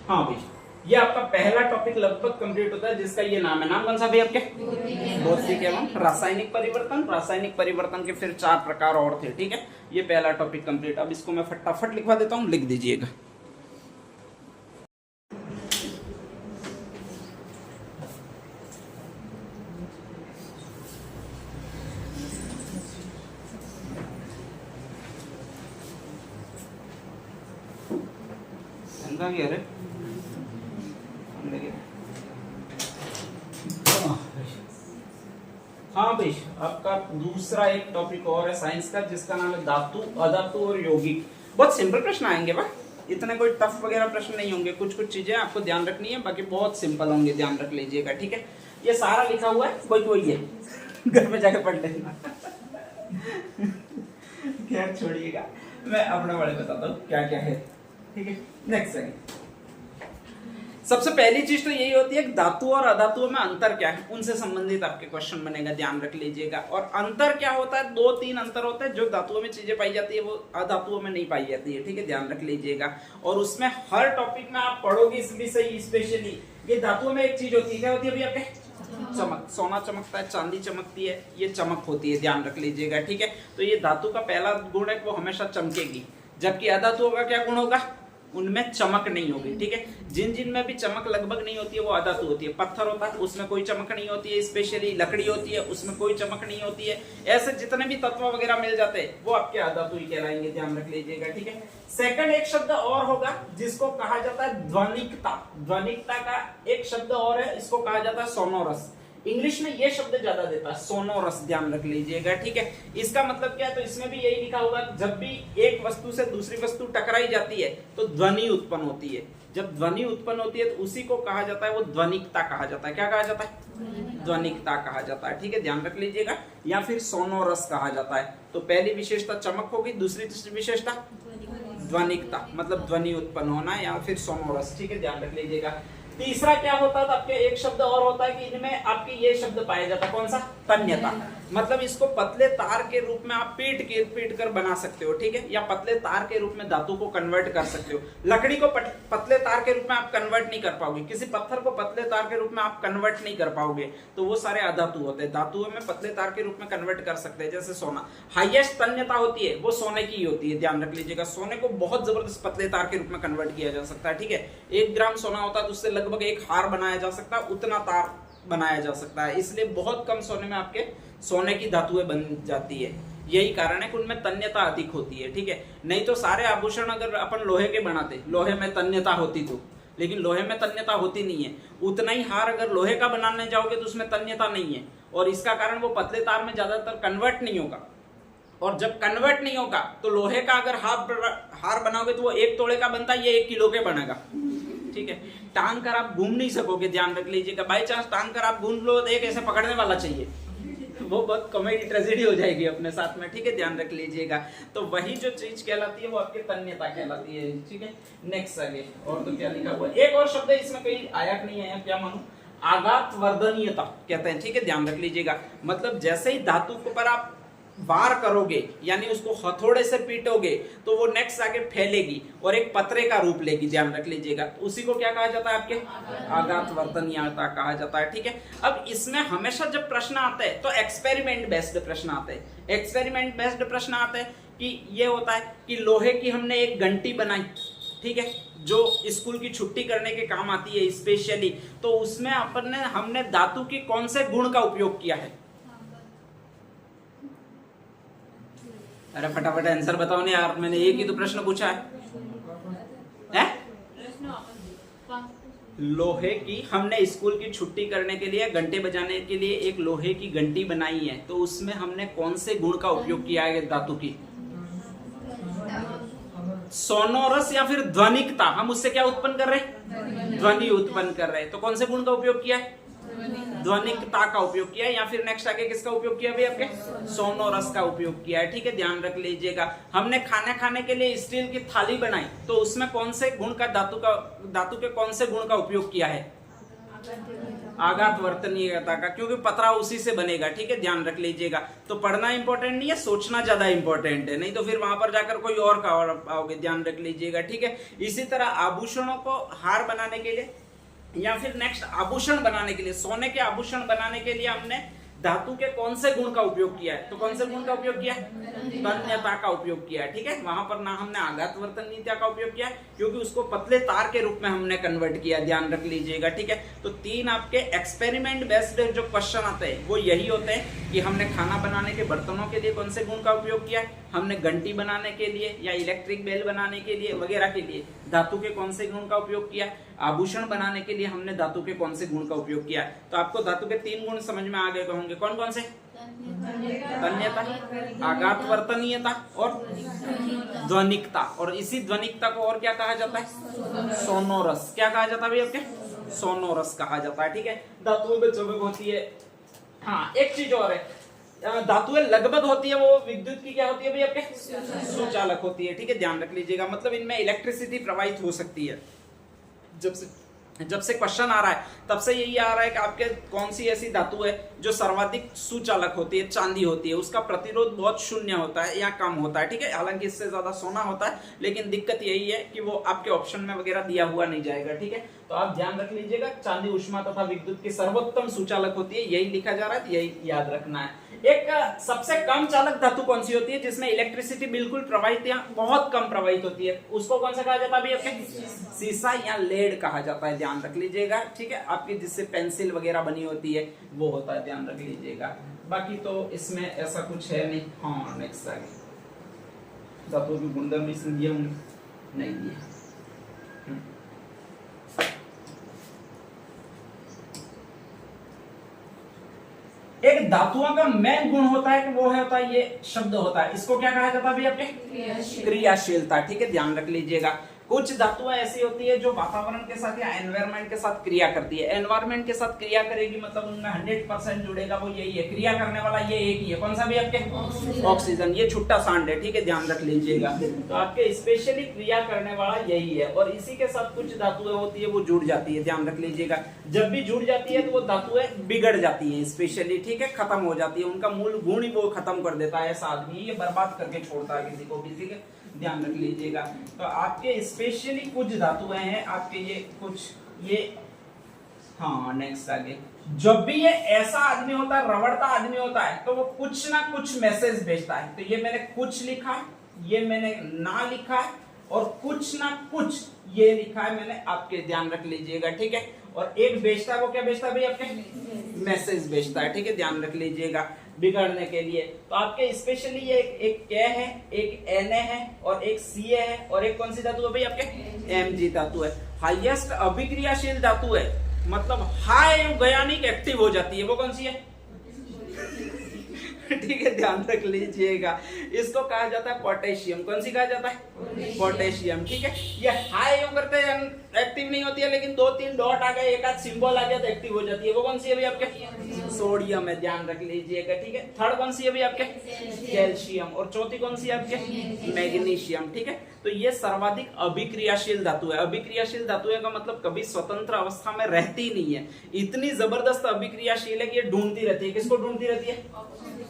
हाँ भाई, ये आपका पहला टॉपिक लगभग कंप्लीट होता है, जिसका ये नाम है। नाम कौन सा भाई आपके? भौतिक एवं रासायनिक परिवर्तन। रासायनिक परिवर्तन के फिर 4 प्रकार और थे, ठीक है। ये पहला टॉपिक कंप्लीट। अब इसको मैं फटाफट लिखवा देता हूँ, लिख दीजिएगा। समझा गया रे? हाँ भाई, आपका दूसरा एक टॉपिक और है साइंस का, जिसका नाम है धातु, अधातु और यौगिक। बहुत सिंपल प्रश्न आएंगे बा, इतने कोई टफ वगैरह प्रश्न नहीं होंगे। कुछ कुछ चीजें आपको ध्यान रखनी है, बाकी बहुत सिंपल होंगे, ध्यान रख लीजिएगा, ठीक है। ये सारा लिखा हुआ है, कोई कोई है, घर में जाकर पढ़ लेना। खैर छोड़िएगा, मैं अपने वाले बताता हूँ क्या क्या है, ठीक है। नेक्स्ट सेकंड, सबसे पहली चीज तो यही होती है कि धातु और अधातुओं में अंतर क्या है, उनसे संबंधित आपके क्वेश्चन बनेगा, ध्यान रख लीजिएगा। और अंतर क्या होता है, 2-3 अंतर होता है। जो धातुओं में चीजें पाई जाती है वो अधातुओं में नहीं पाई जाती है, ठीक है, ध्यान रख लीजिएगा। और उसमें हर टॉपिक में आप पढ़ोगे इसलिए सही, स्पेशली ये धातुओं में एक चीज होती है, क्या होती है भैया आपके, चमक। सोना चमकता है, चांदी चमकती है, ये चमक होती है, ध्यान रख लीजिएगा, ठीक है। तो ये धातु का पहला गुण है, वो हमेशा चमकेगी। जबकि अधातुओं का क्या गुण होगा, उनमें चमक नहीं होगी, ठीक है। जिन जिन में भी चमक लगभग नहीं होती है वो अधातु होती है। पत्थर होता है उसमें कोई चमक नहीं होती है, स्पेशली लकड़ी होती है उसमें कोई चमक नहीं होती है। ऐसे जितने भी तत्व वगैरह मिल जाते हैं वो आपके अधातु ही कहलाएंगे, ध्यान रख लीजिएगा, ठीक है। सेकंड एक शब्द और होगा जिसको कहा जाता है ध्वनिकता। ध्वनिकता का एक शब्द और है, इसको कहा जाता है सोनोरस। इंग्लिश में ये शब्द ज्यादा देता है, सोनोरस, ध्यान रख लीजिएगा, ठीक है। इसका मतलब क्या है, तो इसमें भी यही लिखा होगा, जब भी एक वस्तु से दूसरी वस्तु टकराई जाती है तो ध्वनि उत्पन्न होती है। जब ध्वनि उत्पन्न होती है तो उसी को कहा जाता है, वो ध्वनिकता कहा जाता है। क्या कहा जाता है, ध्वनिकता कहा जाता है, ठीक है, ध्यान रख लीजिएगा। या फिर सोनोरस कहा जाता है। तो पहली विशेषता चमक होगी, दूसरी विशेषता ध्वनिकता, मतलब ध्वनि उत्पन्न होना, या फिर सोनोरस, ठीक है, ध्यान रख लीजिएगा। तीसरा क्या होता है, तो आपके एक शब्द और होता है कि इनमें आपके ये शब्द पाया जाता है, कौन सा, तन्यता। मतलब इसको पतले तार के रूप में आप पीट कर बना सकते हो, ठीक है, या पतले तार के रूप में धातु को कन्वर्ट कर सकते हो। लकड़ी को पतले तार के रूप में आप कन्वर्ट नहीं कर पाओगे, किसी पत्थर को पतले तार के रूप में आप कन्वर्ट नहीं कर पाओगे, तो वो सारे अधातु होते हैं। धातुओं में पतले तार के रूप में कन्वर्ट कर सकते हैं, जैसे सोना। हाईएस्ट तन्यता होती है वो सोने की होती है, ध्यान रख लीजिएगा। सोने को बहुत जबरदस्त पतले तार के रूप में कन्वर्ट किया जा सकता है, ठीक है। 1 ग्राम सोना होता है तो उससे लगभग एक हार बनाया जा सकता है, उतना तार बनाया जा सकता है। इसलिए बहुत कम सोने में आपके सोने की धातुएं बन जाती है। यही कारण है कि उनमें तन्यता अधिक होती है, ठीक है। नहीं तो सारे आभूषण अगर अपन लोहे के बनाते, लोहे में तन्यता होती तो, लेकिन लोहे में तन्यता होती नहीं है। उतना ही हार अगर लोहे का बनाने जाओगे तो उसमें तन्यता नहीं है, और इसका कारण वो पतले तार में ज्यादातर कन्वर्ट नहीं होगा। और जब कन्वर्ट नहीं होगा तो लोहे का अगर हार बनाओगे तो वो 1 तोड़े का बनता है, ये 1 किलो के बनेगा, ठीक है। टांग कर आप घूम नहीं सकोगे, ध्यान रख लीजिएगा। बाई चांस टांग कर आप घूम लो तो एक ऐसे पकड़ने वाला चाहिए, वो बहुत कॉमेडी ट्रेजेडी हो जाएगी अपने साथ में, ठीक है, ध्यान रख लीजिएगा। तो वही जो चीज कहलाती है वो आपकी तन्यता कहलाती है, ठीक है। नेक्स्ट आगे और तो क्या लिखा हुआ है, एक और शब्द है, इसमें कहीं आया नहीं आया क्या मानू, आघात वर्धनीयता कहते हैं, ठीक है, ध्यान रख लीजिएगा। मतलब जैसे ही धातु के ऊपर आप वार करोगे, यानी उसको हथौड़े से पीटोगे, तो वो नेक्स्ट आगे फैलेगी और एक पतरे का रूप लेगी, ध्यान रख लीजिएगा। उसी को क्या कहा जाता है, आपके आघात वर्तनीयता कहा जाता है, ठीक है। अब इसमें हमेशा जब प्रश्न आते हैं तो एक्सपेरिमेंट बेस्ड प्रश्न आते हैं। एक्सपेरिमेंट बेस्ड प्रश्न आते हैं कि ये होता है कि लोहे की हमने एक घंटी बनाई, ठीक है, जो स्कूल की छुट्टी करने के काम आती है स्पेशली, तो उसमें हमने धातु की कौन से गुण का उपयोग किया है। अरे फटाफट आंसर बताओ ना यार, मैंने एक ही तो प्रश्न पूछा है? लोहे की हमने स्कूल की छुट्टी करने के लिए, घंटे बजाने के लिए एक लोहे की घंटी बनाई है, तो उसमें हमने कौन से गुण का उपयोग किया है धातु की, सोनोरस या फिर ध्वनिकता। हम उससे क्या उत्पन्न कर रहे हैं, ध्वनि उत्पन्न कर रहे हैं, तो कौन से गुण का उपयोग किया है, ध्वनिकता का उपयोग किया है। या फिर नेक्स्ट आगे किसका उपयोग किया भाई, आपके सोनोरस का उपयोग किया है, ठीक है, ध्यान रख लीजिएगा। हमने खाना खाने के लिए स्टील की थाली बनाई, तो उसमें कौन से गुण का धातु के कौन से गुण का उपयोग किया है, आघात वर्तनीयता का, क्योंकि पतरा उसी से बनेगा, ठीक है, ध्यान रख लीजिएगा। तो पढ़ना इंपॉर्टेंट नहीं है, सोचना ज्यादा इंपॉर्टेंट है, नहीं तो फिर वहां पर जाकर कोई और का पाओगे, ध्यान रख लीजिएगा, ठीक है। इसी तरह आभूषणों को हार बनाने के लिए या फिर नेक्स्ट आभूषण बनाने के लिए, सोने के आभूषण बनाने के लिए हमने धातु के कौन से गुण का उपयोग किया है, तो कौन से गुण का उपयोग किया है, तन्यता का उपयोग किया है, ठीक है। वहां पर ना हमने आघात वर्तनीयता का उपयोग किया है, क्योंकि उसको पतले तार के रूप में हमने कन्वर्ट किया, ध्यान रख लीजिएगा, ठीक है। तो 3 आपके एक्सपेरिमेंट बेस्ड जो क्वेश्चन आते हैं वो यही होते हैं कि हमने खाना बनाने के बर्तनों के लिए कौन से गुण का उपयोग किया है, हमने घंटी बनाने के लिए या इलेक्ट्रिक बेल बनाने के लिए वगैरह के लिए धातु के कौन से गुण का उपयोग किया। आभूषण बनाने के लिए हमने धातु के कौन से गुण का उपयोग किया है। तो आपको धातु के 3 गुण समझ में आ गए होंगे, कौन कौन से? तन्यता, आघात वर्तनीयता और ध्वनिकता। और इसी ध्वनिकता को और क्या कहा जाता है? सोनोरस। क्या कहा जाता है भाई आपके? सोनोरस कहा जाता है। ठीक है, धातुओं में चौबक होती है। हाँ, एक चीज और है, धातुएं लगभग होती है, वो विद्युत की क्या होती है भाई आपके? सुचालक होती है। ठीक है, ध्यान रख लीजिएगा, मतलब इनमें इलेक्ट्रिसिटी प्रवाहित हो सकती है। जब से क्वेश्चन आ रहा है तब से यही आ रहा है कि आपके कौन सी ऐसी धातु है जो सर्वाधिक सुचालक होती है? चांदी होती है, उसका प्रतिरोध बहुत शून्य होता है या कम होता है। ठीक है, हालांकि इससे ज्यादा सोना होता है, लेकिन दिक्कत यही है कि वो आपके ऑप्शन में वगैरह दिया हुआ नहीं जाएगा। ठीक है, तो आप ध्यान रख लीजिएगा, चांदी ऊष्मा तथा विद्युत की सर्वोत्तम सुचालक होती है, यही लिखा जा रहा है, यही याद रखना है। एक सबसे कम चालक धातु कौन सी होती है जिसमें इलेक्ट्रिसिटी बिल्कुल प्रवाहित या बहुत कम प्रवाहित होती है? उसको कौन सा कहा जाता है अभी आपके? सीसा या लेड कहा जाता है, ध्यान रख लीजिएगा। ठीक है, आपकी जिससे पेंसिल वगैरह बनी होती है वो होता है, ध्यान रख लीजिएगा। बाकी तो इसमें ऐसा कुछ है नहीं। हाँ, नेक्स्ट आगे धातु की गुणधर्म इसमें दिए होंगे, नहीं दिए। एक धातुओं का मेन गुण होता है कि वो है होता है ये शब्द होता है, इसको क्या कहा जाता है अभी आपके? क्रियाशीलता। ठीक है, ध्यान रख लीजिएगा। कुछ धातुएं ऐसी होती है जो वातावरण के साथ या एनवायरनमेंट के साथ क्रिया करती है। एनवायरनमेंट के साथ क्रिया करेगी मतलब उनमें 100% जुड़ेगा, वो यही है, क्रिया करने वाला ये एक ही है। कौन सा भी आपके? ऑक्सीजन। ये छुट्टा सांड है। ठीक है, ध्यान रख लीजिएगा। तो आपके स्पेशली क्रिया करने वाला यही है, और इसी के साथ कुछ धातुएं होती है वो जुड़ जाती है, ध्यान रख लीजिएगा। जब भी जुड़ जाती है तो वो धातुएं बिगड़ जाती है स्पेशली। ठीक है, खत्म हो जाती है, उनका मूल गुण ही वो खत्म कर देता है ऐसा आदमी, ये बर्बाद करके छोड़ता है किसी को भी। ठीक है, ध्यान रख लीजिएगा। तो आपके स्पेशली कुछ धातुएं हैं आपके, ये कुछ ये। हाँ, नेक्स्ट आगे, जब भी ये ऐसा आदमी होता है, रबड़ता आदमी होता है, तो वो कुछ ना कुछ मैसेज भेजता है। तो ये मैंने कुछ लिखा, ये मैंने ना लिखा है, और कुछ ना कुछ ये लिखा है मैंने आपके, ध्यान रख लीजिएगा। ठीक है, और एक भेजता है, वो क्या भेजता है भाई आपके? मैसेज भेजता है। ठीक है, ध्यान रख लीजिएगा, बिगड़ने के लिए। तो आपके स्पेशली ये एक के है, एक Na है, और एक Ca है, और एक कौन सी धातु है भाई आपके? Mg धातु है। हाईएस्ट अभिक्रियाशील धातु है, मतलब हाई गयानिक एक्टिव हो जाती है, वो कौन सी है? ठीक है, ध्यान रख लीजिएगा, इसको कहा जाता है पोटेशियम। कौन सी कहा जाता है? पोटेशियम। ठीक है, ये हाई करते एक्टिव नहीं होती है, लेकिन 2-3 डॉट आ गए, एक आध सिंबल आ गया तो एक्टिव हो जाती है, वो कौन सी है अभी आपके? सोडियम है, ध्यान रख लीजिएगा। ठीक है, थर्ड कौन सी है अभी आपके? कैल्शियम। और चौथी कौन सी है आपके? मैग्नीशियम। ठीक है, तो ये सर्वाधिक अभिक्रियाशील धातु है। अभिक्रियाशील धातु का मतलब कभी स्वतंत्र अवस्था में रहती नहीं है, इतनी जबरदस्त अभिक्रियाशील है कि ये ढूंढती रहती है। किसको ढूंढती रहती है?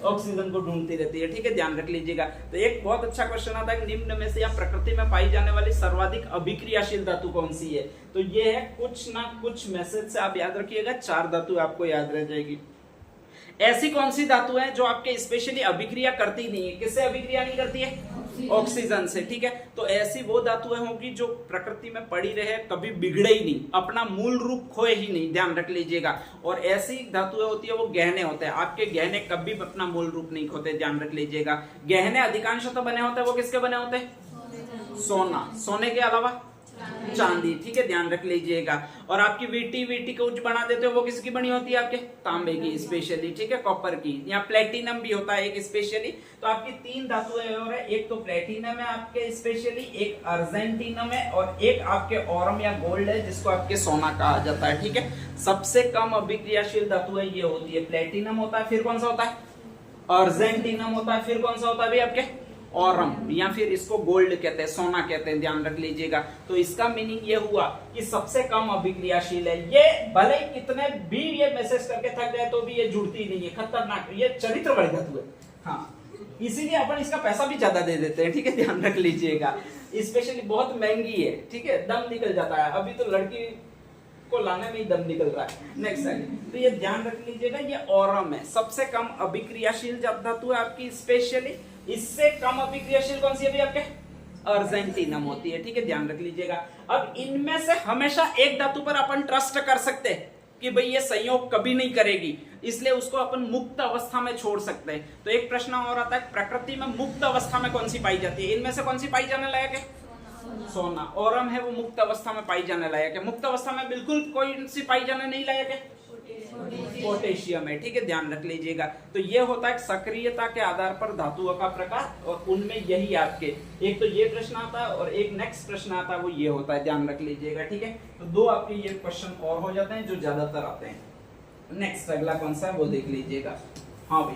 ऑक्सीजन को ढूंढती रहती है। ठीक है, ध्यान रख लीजिएगा। तो एक बहुत अच्छा क्वेश्चन आता है, निम्न में से या प्रकृति में पाई जाने वाली सर्वाधिक अभिक्रियाशील धातु कौन सी है? तो ये है कुछ ना कुछ मैसेज से आप याद रखिएगा, 4 धातु आपको याद रह जाएगी। ऐसी कौन सी धातु है जो आपके स्पेशली अभिक्रिया करती नहीं है? किससे अभिक्रिया नहीं करती है? ऑक्सीजन से। ठीक है, तो ऐसी वो धातुएं होंगी जो प्रकृति में पड़ी रहे, कभी बिगड़े ही नहीं, अपना मूल रूप खोए ही नहीं, ध्यान रख लीजिएगा। और ऐसी धातुएं होती है वो गहने होते हैं, आपके गहने कभी अपना मूल रूप नहीं खोते, ध्यान रख लीजिएगा। गहने अधिकांशतः बने होते हैं, वो किसके बने होते हैं? सोना। सोने के अलावा चांदी। ठीक है, ध्यान रख लीजिएगा। और आपकी वीटी कुछ बना देते हो, वो किसकी बनी होती है? आपके तांबे की स्पेशली। ठीक है, कॉपर की, या प्लेटिनम भी होता है एक स्पेशली। तो आपकी 3 धातुएं और है, एक तो प्लेटिनम है आपके स्पेशली, एक अर्जेंटिनम है, और एक आपके औरम या गोल्ड है जिसको आपके सोना कहा जाता है। ठीक है, सबसे कम अभिक्रियाशील धातु है ये होती है, प्लेटिनम होता है, फिर कौन सा होता है? अर्जेंटिनम होता है, फिर कौन सा होता है भाई आपके? औरम, या फिर इसको गोल्ड कहते हैं, सोना कहते हैं, ध्यान रख लीजिएगा। तो इसका मीनिंग ये हुआ कि सबसे कम अभिक्रियाशील है ये, भले ही कितने भी ये मैसेज करके थक जाए तो भी ये जुड़ती नहीं है, खतरनाक, ये चरित्र वाली धातु है। हाँ, इसीलिए अपन इसका पैसा भी ज्यादा दे देते हैं। ठीक है, ध्यान रख लीजिएगा, स्पेशली बहुत महंगी है। ठीक है, दम निकल जाता है, अभी तो लड़की को लाने में ही दम निकल रहा है। नेक्स्ट आइए, तो ये ध्यान रख लीजिएगा, ये औरम है, सबसे कम अभिक्रियाशील धातु है आपकी स्पेशली। इससे कम अभिक्रियाशील कौन सी है आपके? अर्जेंटिनम होती है। ठीक है, ध्यान रख लीजिएगा। अब इनमें से हमेशा एक धातु पर अपन ट्रस्ट कर सकते हैं कि भाई ये संयोग कभी नहीं करेगी, इसलिए उसको अपन मुक्त अवस्था में छोड़ सकते हैं। तो एक प्रश्न और आता है, प्रकृति में मुक्त अवस्था में कौन सी पाई जाती है? इनमें से कौन सी पाई जाने लायक है? सोना। ओरम है वो मुक्त अवस्था में पाई जाने लायक है। मुक्त अवस्था में बिल्कुल कोई सी पाई जाने नहीं लायक है, पोटेशियम है, ठीक है, ध्यान रख लीजिएगा। तो ये होता है सक्रियता के आधार पर धातुओं का प्रकार, और उनमें यही आपके एक तो ये प्रश्न आता है और एक नेक्स्ट प्रश्न आता है वो ये होता है, ध्यान रख लीजिएगा, ठीक है। तो दो आपके ये क्वेश्चन और हो जाते हैं जो ज्यादातर आते हैं। नेक्स्ट अगला कौन सा है वो देख लीजिएगा। हाँ भाई,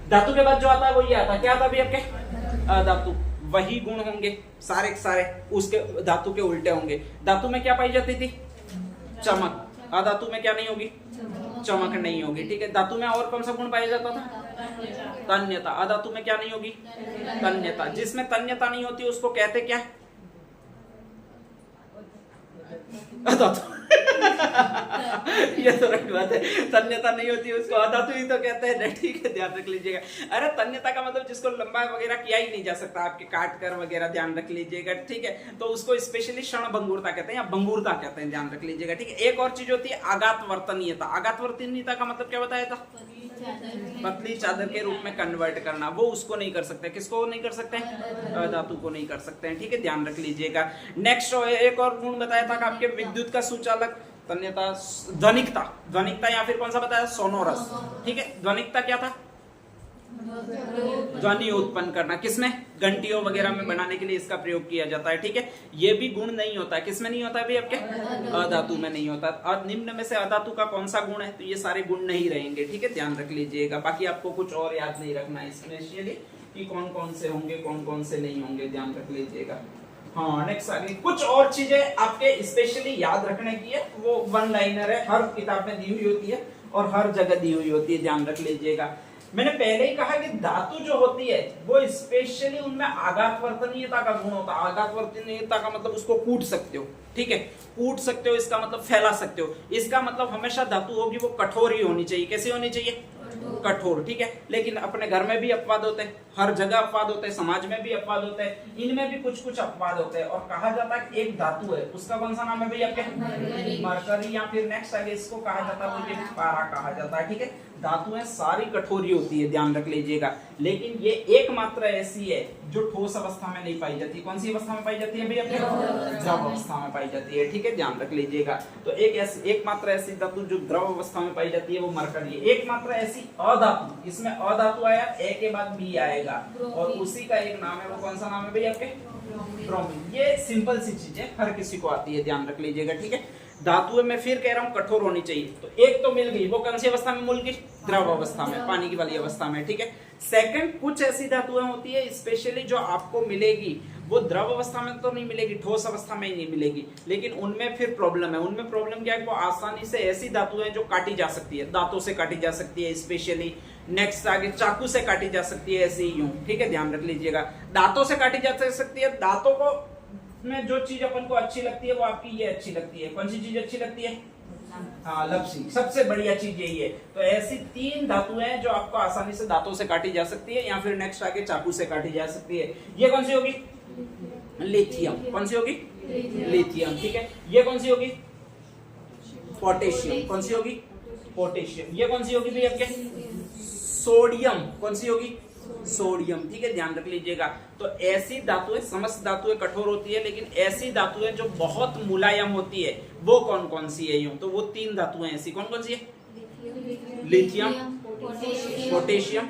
धातु के बाद जो आता है वो ये आता है, क्या आता है अभी आपके? अधातु। वही गुण होंगे सारे के सारे उसके धातु के उल्टे होंगे। धातु में क्या पाई जाती थी? चमक। अधातु में क्या नहीं होगी? चमक नहीं होगी, ठीक है। धातु में और कौन सा गुण पाया जाता था? तन्यता। अधातु में क्या नहीं होगी? तन्यता। जिसमें तन्यता नहीं होती उसको कहते क्या? अधातु। ये तो रही बात है, तन्यता नहीं होती उसको अधातु ही तो कहते हैं, ठीक है, ध्यान रख लीजिएगा। अरे तन्यता का मतलब जिसको लंबा वगैरह किया ही नहीं जा सकता आपके काट कर वगैरह, ध्यान रख लीजिएगा, ठीक है। तो उसको स्पेशली क्षण भंगुरता कहते हैं या भंगुरता कहते हैं, ध्यान रख लीजिएगा, ठीक है। एक और चीज होती है आघात वर्तनीयता। आघात वर्तनीयता का मतलब क्या बताया था? पतली चादर के रूप में कन्वर्ट करना। वो उसको नहीं कर सकते। किसको नहीं कर सकते? धातु को नहीं कर सकते हैं, ठीक है, ध्यान रख लीजिएगा। नेक्स्ट एक और गुण बताया था कि आपके विद्युत का सुचालक तन्यता, ध्वनिकता। ध्वनिकता या फिर कौन सा बताया? सोनोरस, ठीक है। ध्वनिकता क्या था? ध्वनि उत्पन्न करना। किसमें? घंटियों वगैरह में बनाने के लिए इसका प्रयोग किया जाता है, ठीक है। ये भी गुण नहीं होता है। किसमें नहीं होता है भाई आपके? अधातु में नहीं होता। और निम्न में से अधातु का कौन सा गुण है? तो ये सारे गुण नहीं रहेंगे, ठीक है, ध्यान रख लीजिएगा। बाकी आपको कुछ और याद नहीं रखना है स्पेशली कि कौन कौन से होंगे, कौन कौन से नहीं होंगे, ध्यान रख लीजिएगा। हाँ, नेक्स्ट आगे कुछ और चीजें आपके स्पेशली याद रखने की है, वो वन लाइनर है, हर किताब में दी हुई होती है और हर जगह दी हुई होती है, ध्यान रख लीजिएगा। मैंने पहले ही कहा कि धातु जो होती है वो स्पेशली उनमें आघात वर्तनीयता का गुण होता है। आघात वर्तनीयता का मतलब उसको कूट सकते हो, ठीक है, कूट सकते हो, इसका मतलब फैला सकते हो। इसका मतलब हमेशा धातु होगी वो कठोर ही होनी चाहिए। कैसी होनी चाहिए? कठोर, ठीक है। लेकिन अपने घर में भी अपवाद होते हैं, हर जगह अपवाद होते हैं, समाज में भी अपवाद होते हैं, इनमें भी कुछ कुछ अपवाद होते हैं। और कहा जाता है कि एक धातु है, उसका कौन सा नाम है भाई आपके? मरकरी। या फिर नेक्स्ट आगे इसको कहा जाता है, वो पारा कहा जाता है, ठीक है। धातुएं सारी कठोरी होती है, ध्यान रख लीजिएगा। लेकिन ये एकमात्र ऐसी है जो ठोस अवस्था में नहीं पाई जाती। कौन सी अवस्था में पाई जाती है भाई आपके? द्रव अवस्था में पाई जाती है, ठीक है, ध्यान रख लीजिएगा। तो एकमात्र ऐसी धातु जो द्रव अवस्था में पाई जाती है वो मरकरी है। एकमात्र ऐसी अधातु, इसमें अधातु आया, ए के बाद बी आएगा और उसी का एक नाम है, वो कौन सा नाम है भाई आपके? ब्रोमीन। ये सिंपल सी चीज है, हर किसी को आती है, ध्यान रख लीजिएगा, ठीक है। धातुएं मैं फिर कह रहा हूं कठोर होनी चाहिए। तो एक तो मिल गई, वो कौन सी अवस्था में मिल गई? द्रव अवस्था में, पानी की वाली अवस्था में, ठीक है। सेकंड, कुछ ऐसी धातुएं होती है स्पेशली जो आपको मिलेगी वो द्रव अवस्था में तो नहीं मिलेगी, ठोस अवस्था में ही नहीं मिलेगी, लेकिन उनमें फिर प्रॉब्लम है। उनमें प्रॉब्लम क्या है? वो आसानी से ऐसी धातुएं जो काटी जा सकती है, दांतों से काटी जा सकती है स्पेशली। नेक्स्ट आगे चाकू से काटी जा सकती है, ऐसे ही यूं, ठीक है, ध्यान रख लीजिएगा। दांतों से काटी जा सकती है। दांतों को में जो चीज अपन को अच्छी लगती है वो आपकी ये अच्छी लगती है। कौन सी चीज अच्छी लगती है? हाँ, लपसी, सबसे बढ़िया चीज यही है। तो ऐसी 3 धातुएं हैं जो आपको आसानी से दांतों से काटी जा सकती है या फिर नेक्स्ट आगे चाकू से काटी जा सकती है। ये कौन सी होगी? लिथियम। कौन सी होगी? लिथियम, ठीक है। ये कौन सी होगी? पोटेशियम। कौन सी होगी? पोटेशियम। ये कौन सी होगी भाई आपके? सोडियम। कौन सी होगी? सोडियम, ठीक है, ध्यान रख लीजिएगा। तो ऐसी धातुएं, समस्त धातुएं कठोर होती है, लेकिन ऐसी धातुएं जो बहुत मुलायम होती है वो कौन कौन सी है? यूं तो वो 3 धातुएं ऐसी कौन कौन सी है? लिथियम, पोटेशियम,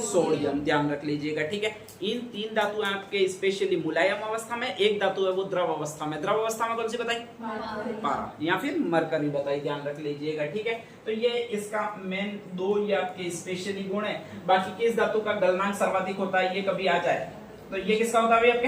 सोडियम, ध्यान रख लीजिएगा, ठीक है। इन 3 धातुएं आपके स्पेशली मुलायम अवस्था में, एक धातु है वो द्रव अवस्था में। द्रव अवस्था में कौन सी बताई? पारा या फिर मरकरी बताई, ध्यान रख लीजिएगा, ठीक है। तो ये इसका मेन 2 ये आपके स्पेशली गुण है। बाकी किस धातु का गलनांक सर्वाधिक होता है ये कभी आ जाए तो ये किसका होता है आपके?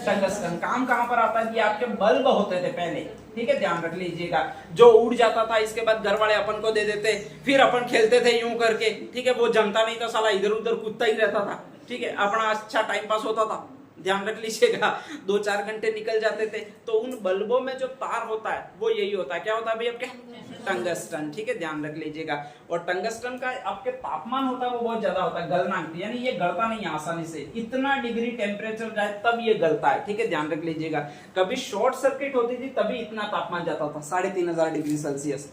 टंगस्टन। काम कहां पर आता है? ये आपके बल्ब होते थे पहले, ठीक है, ध्यान रख लीजिएगा। जो उड़ जाता था इसके बाद घर वाले अपन को दे देते, फिर अपन खेलते थे यूं करके, ठीक है। वो जमता नहीं था, साला इधर उधर कूदता ही रहता था, ठीक है, अपना अच्छा टाइम पास होता था, ध्यान रख लीजिएगा। 2-4 घंटे निकल जाते थे। तो उन बल्बों में जो तार होता है वो यही होता है, क्या होता है भाई आपके? टंगस्टन, ठीक है, ध्यान रख लीजिएगा। और टंगस्टन का आपके तापमान होता है वो बहुत ज्यादा होता है, गलनांक, यानी ये गलता नहीं आसानी से। इतना डिग्री टेम्परेचर जाए तब ये गलता है, ठीक है, ध्यान रख लीजिएगा। कभी शॉर्ट सर्किट होती थी तभी इतना तापमान जाता था, 3500 डिग्री सेल्सियस।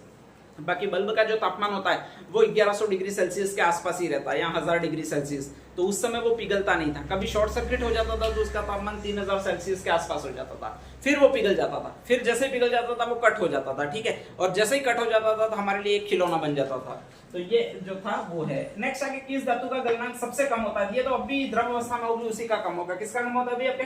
बाकी बल्ब का जो तापमान होता है वो 1100 डिग्री सेल्सियस के आसपास ही रहता है, या 1000 डिग्री सेल्सियस। तो उस समय वो पिघलता नहीं था। कभी शॉर्ट सर्किट हो जाता था तो उसका तापमान 3000 सेल्सियस के आसपास हो जाता था, फिर वो पिघल जाता था। फिर जैसे ही पिघल जाता था वो कट हो जाता था, ठीक है। और जैसे ही कट हो जाता था तो हमारे लिए एक खिलौना बन जाता था। तो ये जो था वो है। नेक्स्ट आगे, किस धातु का गलनांक सबसे कम होता है? ये तो अभी द्रव अवस्था में होगी उसी का कम होगा। किसका कम होता है अभी आपके?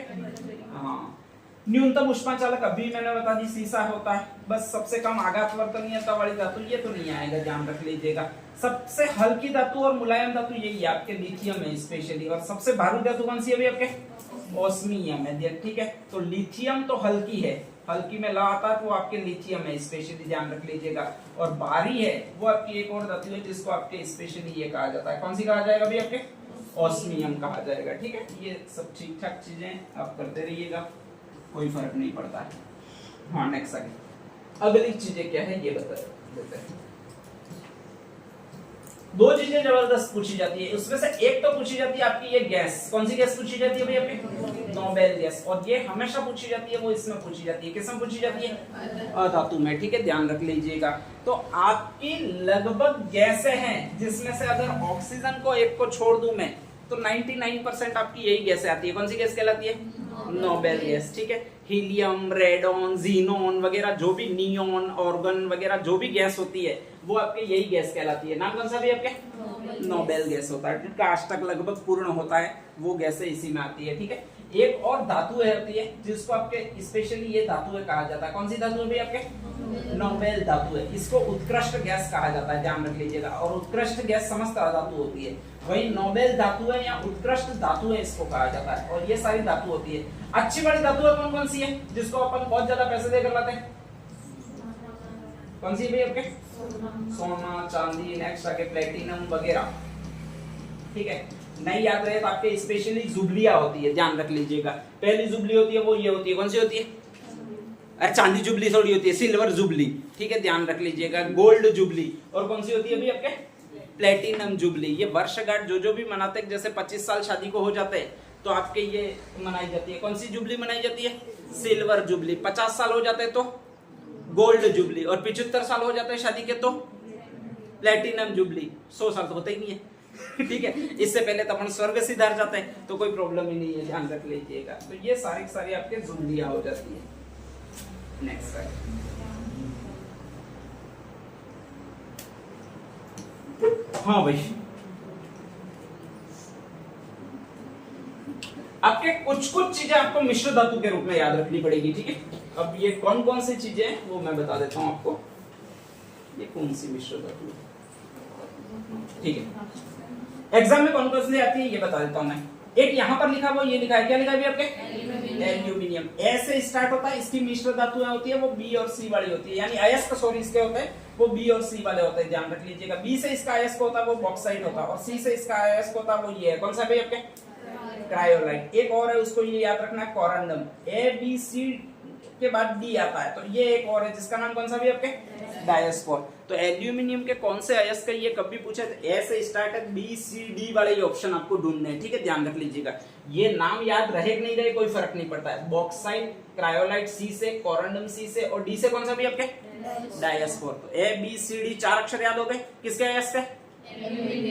हाँ, न्यूनतम ऊष्माचालक अभी मैंने बता दी सीसा होता है। बस सबसे कम आघात वर्तनीयता वाली धातु ये तो नहीं आएगा, ध्यान रख लीजिएगा। सबसे हल्की धातु और मुलायम धातु यही है आपके, लिथियम है स्पेशली। और सबसे भारी धातु कौन सी है अभी आपके? ऑस्मियम है, ठीक है। तो लिथियम तो हल्की है, हल्की में ला आता है तो वो आपके लिथियम है स्पेशली, ध्यान रख लीजिएगा। और भारी है वो आपकी एक और धातु है जिसको आपके स्पेशली ये कहा जाता है। कौन सी कहा जाएगा अभी आपके? ऑस्मियम कहा जाएगा, ठीक है। ये सब ठीक ठाक चीजें आप करते रहिएगा, कोई फर्क नहीं पड़ता है। हाँ, नेक्स्ट आगे अगली चीजें क्या है ये बता देते हैं। दो चीजें जबरदस्त पूछी जाती है, उसमें से एक तो पूछी जाती है आपकी ये गैस। कौन सी गैस पूछी जाती है भाई आपकी? Noble gas. और ये हमेशा पूछी जाती है, वो इसमें पूछी जाती है। किसमें पूछी जाती है? अधातु में, ठीक है, ध्यान रख लीजिएगा। तो आपकी लगभग गैसें हैं जिसमें से अगर ऑक्सीजन को एक को छोड़ दूं मैं तो 99% आपकी यही गैसें आती है। कौन सी गैस कहलाती है? नोबेल गैस, ठीक है। हीलियम, रेडॉन, जीनोन वगैरह जो भी, नियोन, ऑर्गन वगैरह जो भी गैस होती है वो आपके यही गैस कहलाती है। नाम कौन सा भी आपके? नोबेल गैस होता है, जिनका अष्टक लगभग पूर्ण होता है वो गैसें इसी में आती है, ठीक है। एक और धातु है होती है जिसको आपके स्पेशली ये धातु है कहा जाता है। कौन सी धातु है भाई आपके? नोबेल धातु है। इसको उत्कृष्ट गैस कहा जाता है, ध्यान रख लीजिएगा। और उत्कृष्ट गैस समस्त धातु होती है, वही नोबेल धातु है या उत्कृष्ट धातु है इसको कहा जाता है। और ये सारी धातु होती है। अच्छी वाली धातु है कौन कौन सी है जिसको अपन बहुत ज्यादा पैसे देकर लाते हैं? कौन सी भाई आपके? सोना, चांदी, नेक्स्ट आके प्लेटिनम वगैरह, ठीक है। नहीं याद रहे तो आपके स्पेशली जुबलियां होती है, ध्यान रख लीजिएगा। पहली जुबली होती है वो ये होती है, कौन सी होती है? अरे चांदी जुबली थोड़ी होती है, सिल्वर जुबली, ठीक है, ध्यान रख लीजिएगा। Gold jubilee. और कौन सी होती है अभी आपके? Platinum jubilee. ये वर्षगांठ जो जो भी मनाते हैं, जैसे 25 साल शादी को हो जाते हैं तो आपके ये मनाई जाती है। कौन सी जुबली मनाई जाती है? Silver jubilee. 50 साल हो जाते हैं तो गोल्ड जुबली। और 75 साल हो जाते हैं शादी के तो प्लेटिनम जुबली। 100 साल तो होता ही नहीं है ठीक है। इससे पहले तो अपन स्वर्ग सिधार जाते हैं तो कोई प्रॉब्लम ही नहीं है, ध्यान रख लीजिएगा। तो ये सारी सारी आपके जुबलियां हो जाती है। नेक्स्ट हाँ भाई, आपके कुछ कुछ चीजें आपको मिश्र धातु के रूप में याद रखनी पड़ेगी, ठीक है। अब ये कौन कौन सी चीजें हैं वो मैं बता देता हूं आपको। ये कौन सी मिश्र धातु है, ठीक है। एग्जाम में कौन कौन सी आती है ये बता देता हूं मैं। एक यहाँ पर लिखा हुआ, ये लिखा है, क्या लिखा है भी आपके? एल्यूमिनियम। ऐसे स्टार्ट होता है, इसकी मिश्र धातुएं होती है वो बी और सी वाली होती है, यानी अयस्क सॉरी इसके होते हैं वो बी और सी वाले होते हैं, ध्यान रख लीजिएगा। बी से इसका अयस्क होता है वो बॉक्साइट होता है, और सी से इसका अयस्क होता है वो ये है, कौन सा भाई आपके? क्रायोलाइट। एक और है, उसको ये याद रखना है, कोरंडम। ए बी सी के बाद डी आता है, तो ये एक और है जिसका नाम कौन सा भी आपके? डायस्पोर। तो एल्यूमिनियम के कौन से अयस्क ये कभी पूछे तो ए से स्टार्ट है, बी सी डी वाले ये ऑप्शन आपको ढूंढने हैं, ठीक है, ध्यान रख लीजिएगा। ये नाम याद रहे कि नहीं रहे कोई फर्क नहीं पड़ता है। बॉक्साइट, क्रायोलाइट सी से, कोरंडम सी से, और डी से कौन सा भी आपके? डायस्पोर। तो ए बी सी डी 4 अक्षर याद हो गए, किसके अयस्क है?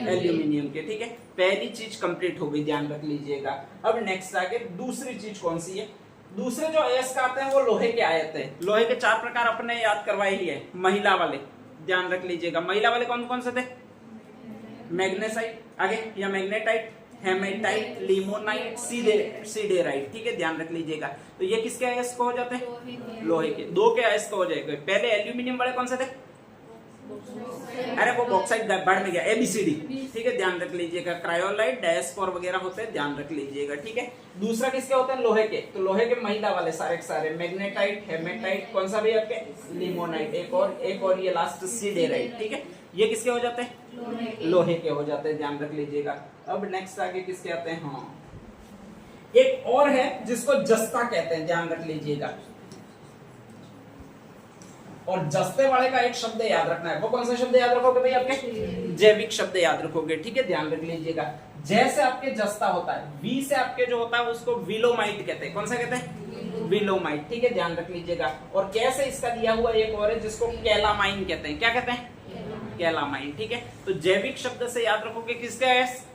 एल्यूमिनियम के, ठीक है। पहली चीज कंप्लीट हो गई, ध्यान रख लीजिएगा। अब नेक्स्ट आगे दूसरी चीज कौन सी है? दूसरे जो अयस्क आते हैं वो लोहे के आते हैं। लोहे के 4 प्रकार अपने याद करवाए ही है। महिला वाले ध्यान रख लीजिएगा। महिला वाले कौन कौन से थे? मैग्नेसाइट आगे या मैग्नेटाइट, हेमेटाइट, लिमोनाइट, सीडेराइट, ठीक है, ध्यान रख लीजिएगा। तो ये किसके अयस्क हो जाते हैं? लोहे के। 2 के अयस्क हो जाएंगे। पहले एल्यूमिनियम वाले कौन से थे? अरे वो बॉक्साइट बढ़ में गया, एबीसीडी, ठीक है, ध्यान रख लीजिएगा। क्रायोलाइट, डायस्पोर वगैरह होते हैं, ध्यान रख लीजिएगा, ठीक है। दूसरा किसके होते हैं? लोहे के। तो लोहे के महिला वाले सारे के सारे, मैग्नेटाइट, हेमेटाइट, कौन सा भी आपके? लिमोनाइट। एक और ये लास्ट सीडेराइट, ठीक है। ये किसके हो जाते हैं? लोहे के हो जाते हैं, ध्यान रख लीजिएगा। अब नेक्स्ट आगे किसके आते हैं? हाँ, एक और है जिसको जस्ता कहते हैं, ध्यान रख लीजिएगा। और जस्ते वाले का एक शब्द याद रखना है। वो कौन सा शब्द याद रखोगे भाई आपके? जैविक शब्द याद रखोगे, ठीक है, ध्यान रख लीजिएगा। जैसे आपके जस्ता होता है, वी से आपके जो होता है उसको विलोमाइट कहते हैं। कौन सा कहते हैं? विलोमाइट, ठीक है, ध्यान रख लीजिएगा। और कैसे इसका दिया हुआ एक और है जिसको कैलामाइन कहते हैं। क्या कहते हैं? कैलामाइन। ठीक है, तो जैविक शब्द से याद रखोगे किसके अयस्क,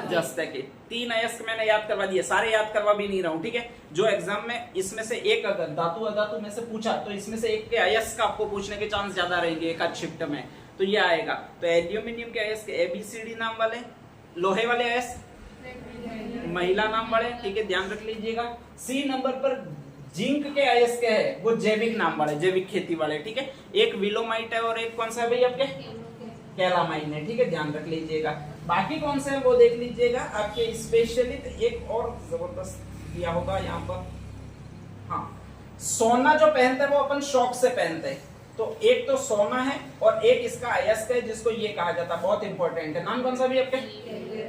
जस्त के। 3 अयस्क मैंने याद करवा दिए, सारे याद करवा भी नहीं रहा हूं। ठीक है, जो एग्जाम में इसमें से एक अगर धातु अधातु में से पूछा तो इसमें से एक के अयस्क आपको पूछने के चांस ज्यादा रहेंगे एक आध शिफ्ट में, तो ये आएगा। तो एल्यूमिनियम के अयस्क ABCD नाम वाले, लोहे वाले अयस्क महिला नाम वाले। ठीक है, ध्यान रख लीजिएगा। C नंबर पर जिंक के अयस्क है वो जैविक नाम वाले, जैविक खेती वाले। ठीक है, एक विलोमाइट है और एक कौन सा है भाई आपके, कैलामाइन है। ठीक है, ध्यान रख लीजिएगा। बाकी कौन से है वो देख लीजिएगा आपके स्पेशली। एक और जबरदस्त दिया होगा यहाँ पर, हाँ, सोना जो पहनते हैं वो अपन शौक से पहनते हैं, तो एक तो सोना है और एक इसका अयस्क है जिसको ये कहा जाता है, बहुत इंपॉर्टेंट है। नाम कौन सा भी आपके,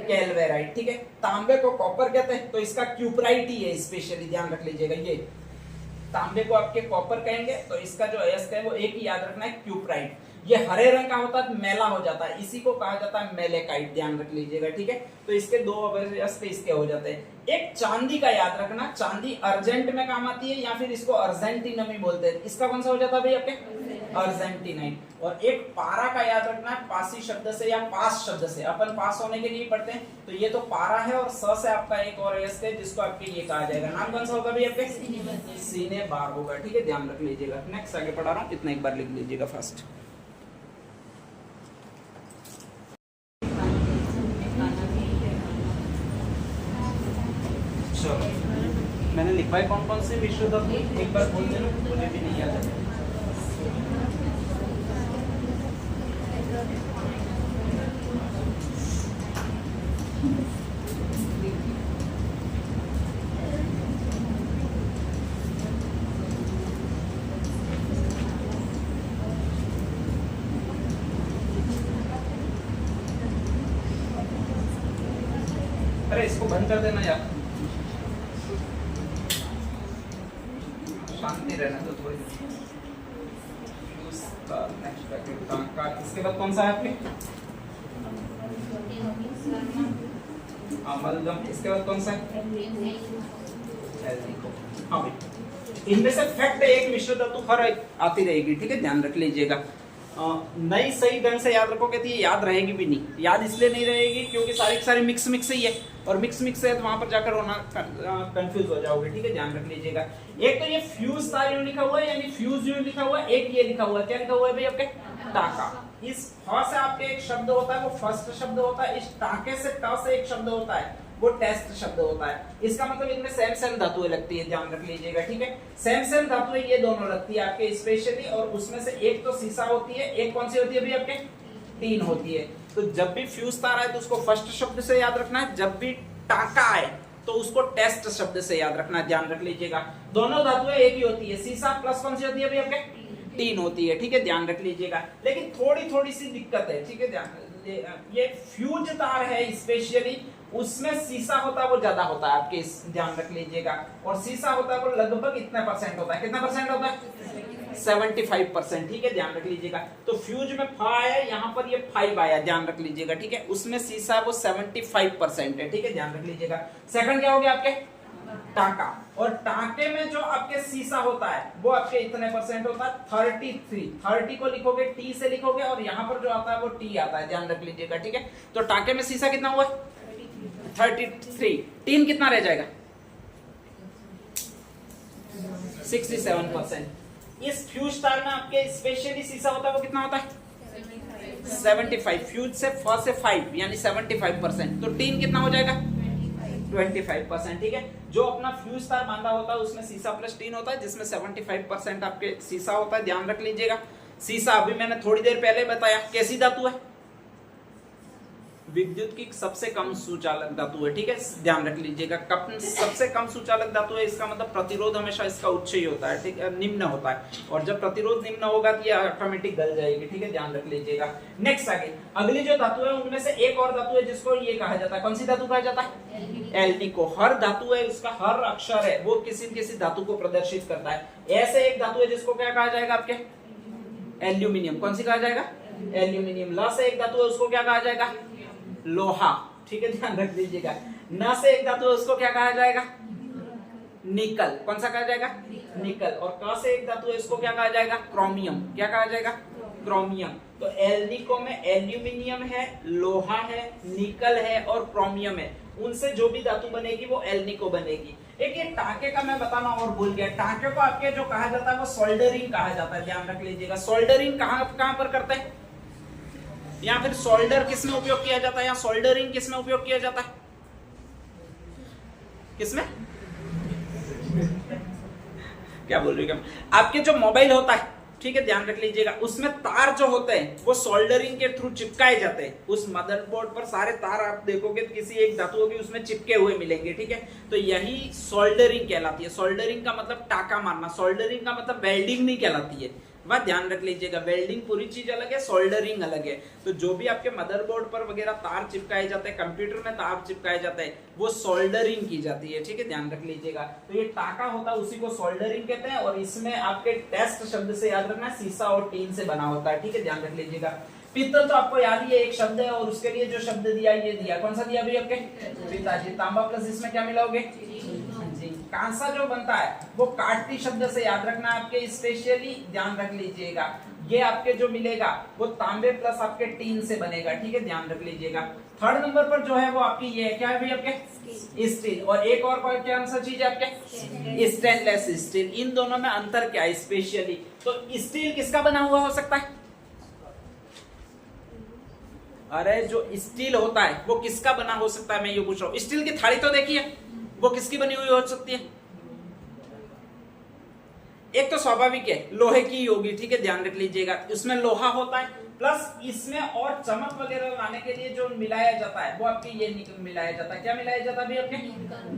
कैलवेराइट। ठीक है, तांबे को कॉपर कहते हैं तो इसका क्यूपराइट ही है, स्पेशली ध्यान रख लीजिएगा। ये तांबे को आपके कॉपर कहेंगे तो इसका जो अयस्क है वो एक ही याद रखना है, क्यूपराइट। ये हरे रंग का होता है, मैला हो जाता है, इसी को कहा जाता है मेलेकाइट, ध्यान रख लीजिएगा। ठीक है, तो इसके 2 अयस्क इसके हो जाते हैं। एक चांदी का याद रखना, चांदी अर्जेंट में काम आती है या फिर इसको अर्जेंटीनम ही बोलते हैं, इसका कौन सा हो जाता है भाई आपके, अर्जेंटीनाइन। और एक पारा का याद रखना है, पासी शब्द से या पास शब्द से, अपन पास होने के लिए पढ़ते हैं, तो ये तो पारा है और स से आपका एक और अयस्क है जिसको आपके ये कहा जाएगा। नाम कौन सा होगा भाई आपके, सीने बार होगा। ठीक है, ध्यान रख लीजिएगा। नेक्स्ट आगे पढ़ा रहा हूँ, इतना एक बार लिख लीजिएगा फर्स्ट। मैंने लिखवाए कौन कौन से विश्व धातु, एक बार बोल देना, मुझे भी नहीं याद है। अरे इसको बंद कर देना यार, शांति रहना तो थोड़ी। इसके बाद कौन सा है आपके, अमलगम। इसके बाद कौन सा है, हाँ भाई, इनमें से फैक्ट एक मिश्र धातु हर आती रहेगी। ठीक है, ध्यान रख लीजिएगा। नहीं सही ढंग से याद रखोगे तो ये याद रहेगी भी नहीं। याद इसलिए नहीं रहेगी क्योंकि सारी सारी मिक्स ही है, और मिक्स है तो वहां पर जाकर होना कंफ्यूज हो जाओगे। ठीक है, ध्यान रख लीजिएगा। एक तो ये फ्यूज तार यूं लिखा हुआ है, यानी फ्यूज यूं लिखा हुआ है, एक ये लिखा हुआ है, क्या लिखा हुआ है भाई आपके, टाका। इस फ से आपके एक शब्द होता है वो फर्स्ट शब्द होता है, इस टाके से ट से एक शब्द होता है वो टेस्ट शब्द होता है। इसका मतलब इनमें सेम सेम धातुएं लगती है, ध्यान रख लीजिएगा। ठीक है, सेम सेम धातुएं ये दोनों लगती है आपके स्पेशली, और उसमें से एक तो सीसा होती है, एक कौन सी होती है भाई आपके, टीन होती है। तो जब भी फ्यूज तार आए तो उसको फर्स्ट शब्द से याद रखना है, जब भी टाका आए तो उसको टेस्ट शब्द से याद रखना है, ध्यान रख लीजिएगा। दोनों धातुएं एक ही होती है, सीसा प्लस कौन सी होती है भाई आपके, टीन होती है। ठीक है, ध्यान रख लीजिएगा। लेकिन थोड़ी सी दिक्कत है। ठीक है, ध्यान, ये फ्यूज तार है स्पेशली, उसमें सीसा होता है वो ज्यादा होता है आपके, ध्यान रख लीजिएगा। और सीसा होता है वो लगभग इतना परसेंट होता है, कितना परसेंट होता है, 75%। ठीक है, ध्यान रख लीजिएगा। तो फ्यूज में फ आया, यहाँ पर ये 5 आया, ध्यान रख लीजिएगा। ठीक है, उसमें सीसा वो 75% है। ठीक है, ध्यान रख लीजिएगा। सेकंड क्या हो गया आपके, टाका। और टाके में जो आपके सीसा होता है वो आपके इतने परसेंट होता है, 33। 30 को लिखोगे टी से लिखोगे, और यहाँ पर जो आता है वो टी आता है, ध्यान रख लीजिएगा। ठीक है, तो टाके में सीसा कितना हुआ, 33। टीन कितना रह जाएगा, 67%। इस फ्यूज तार में आपके स्पेशली सीसा होता है वो कितना होता है, 75। फ्यूज से फ से 5 यानी 75%। तो टीन कितना हो जाएगा, 25%। ठीक है, जो अपना फ्यूज तार बांधा होता है उसमें सीसा प्लस टीन होता है, जिसमें 75% आपके सीसा होता है, ध्यान रख लीजिएगा। सीसा अभी मैंने थोड़ी देर पहले बताया कैसी धातु है, विद्युत की सबसे कम सुचालक धातु है। ठीक है, ध्यान रख लीजिएगा। सबसे कम सुचालक धातु है, इसका मतलब प्रतिरोध हमेशा इसका उच्च ही होता है, ठीक है, निम्न होता है। और जब प्रतिरोध निम्न होगा तो ये ऑटोमेटिक गल जाएगी। ठीक है, ध्यान रख लीजिएगा। नेक्स्ट आगे अगली जो धातु है उनमें से एक और धातु है जिसको ये कहा जाता है, कौन सी धातु कहा जाता है, एल्डिको। हर धातु है उसका हर अक्षर है वो किसी न किसी धातु को प्रदर्शित करता है। ऐसे एक धातु है जिसको क्या कहा जाएगा आपके, एल्यूमिनियम। कौन सी कहा जाएगा, एल्यूमिनियम। ला से एक धातु है उसको क्या कहा जाएगा, लोहा। ठीक है, ध्यान रख लीजिएगा। न से एक धातु है उसको क्या कहा जाएगा, निकल। कौन सा कहा जाएगा, निकल। और क से एक धातु है इसको क्या कहा जाएगा, क्रोमियम। क्या कहा जाएगा, क्रोमियम। तो एल्निको में एल्यूमिनियम है, लोहा है, निकल है और क्रोमियम है। उनसे जो भी धातु बनेगी वो एल्निको बनेगी। एक ये टांके का मैं बताना और भूल गया, टांके को आपके जो कहा जाता है वो सोल्डरिंग कहा जाता है, ध्यान रख लीजिएगा। सोल्डरिंग कहां पर करते हैं, या फिर सोल्डर किसमें उपयोग किया जाता है, या सोल्डरिंग किसमें उपयोग किया जाता है, किसमें क्या बोल रही है आपके जो मोबाइल होता है, ठीक है ध्यान रख लीजिएगा, उसमें तार जो होते हैं वो सोल्डरिंग के थ्रू चिपकाए जाते हैं। उस मदरबोर्ड पर सारे तार आप देखोगे तो किसी एक धातु होगी उसमें चिपके हुए मिलेंगे, ठीक है। तो यही सोल्डरिंग कहलाती है। सोल्डरिंग का मतलब टाका मारना, सोल्डरिंग का मतलब वेल्डिंग नहीं कहलाती है, वह ध्यान रख लीजिएगा। वेल्डिंग पूरी चीज अलग है, सोल्डरिंग अलग है। तो जो भी आपके मदरबोर्ड पर वगैरह तार चिपकाए जाते हैं, कंप्यूटर में तार चिपकाए जाते हैं, वो सोल्डरिंग की जाती है, ठीक है ध्यान रख लीजिएगा। तो ये टाका होता है उसी को सोल्डरिंग कहते हैं। और इसमें आपके टेस्ट शब्द से याद रखना, शीशा और टीन से बना होता है, ठीक है ध्यान रख लीजिएगा। पित्तल तो आपको याद ही है, एक शब्द है और उसके लिए जो शब्द दिया ये दिया, कौन सा दिया भाई आपके, पिताजी। तांबा प्लस इसमें क्या मिलाओगे, कांसा जो बनता है वो काटती शब्द से याद रखना आपके, स्पेशली ध्यान रख लीजिएगा। ये आपके जो मिलेगा वो तांबे प्लस आपके टीन से बनेगा, ठीक है ध्यान रख लीजिएगा। थर्ड नंबर पर जो है वो आपकी ये है, क्या है भाई आपके, स्टील। और एक और कोई क्या आंसर चीज है आपके, स्टेनलेस स्टील। इन दोनों में अंतर क्या है स्पेशली, तो स्टील किसका बना हुआ हो सकता है, अरे जो स्टील होता है वो किसका बना हो सकता है, मैं ये पूछ रहा हूँ। स्टील की थाली तो देखिए, वो किसकी बनी हुई हो सकती है, एक तो स्वाभाविक है लोहे की ही होगी, ठीक है ध्यान रख लीजिएगा। उसमें लोहा होता है प्लस इसमें और चमक वगैरह लाने के लिए जो मिलाया जाता है वो आपके ये निकल मिलाया जाता है, क्या मिलाया जाता है भाई आपके,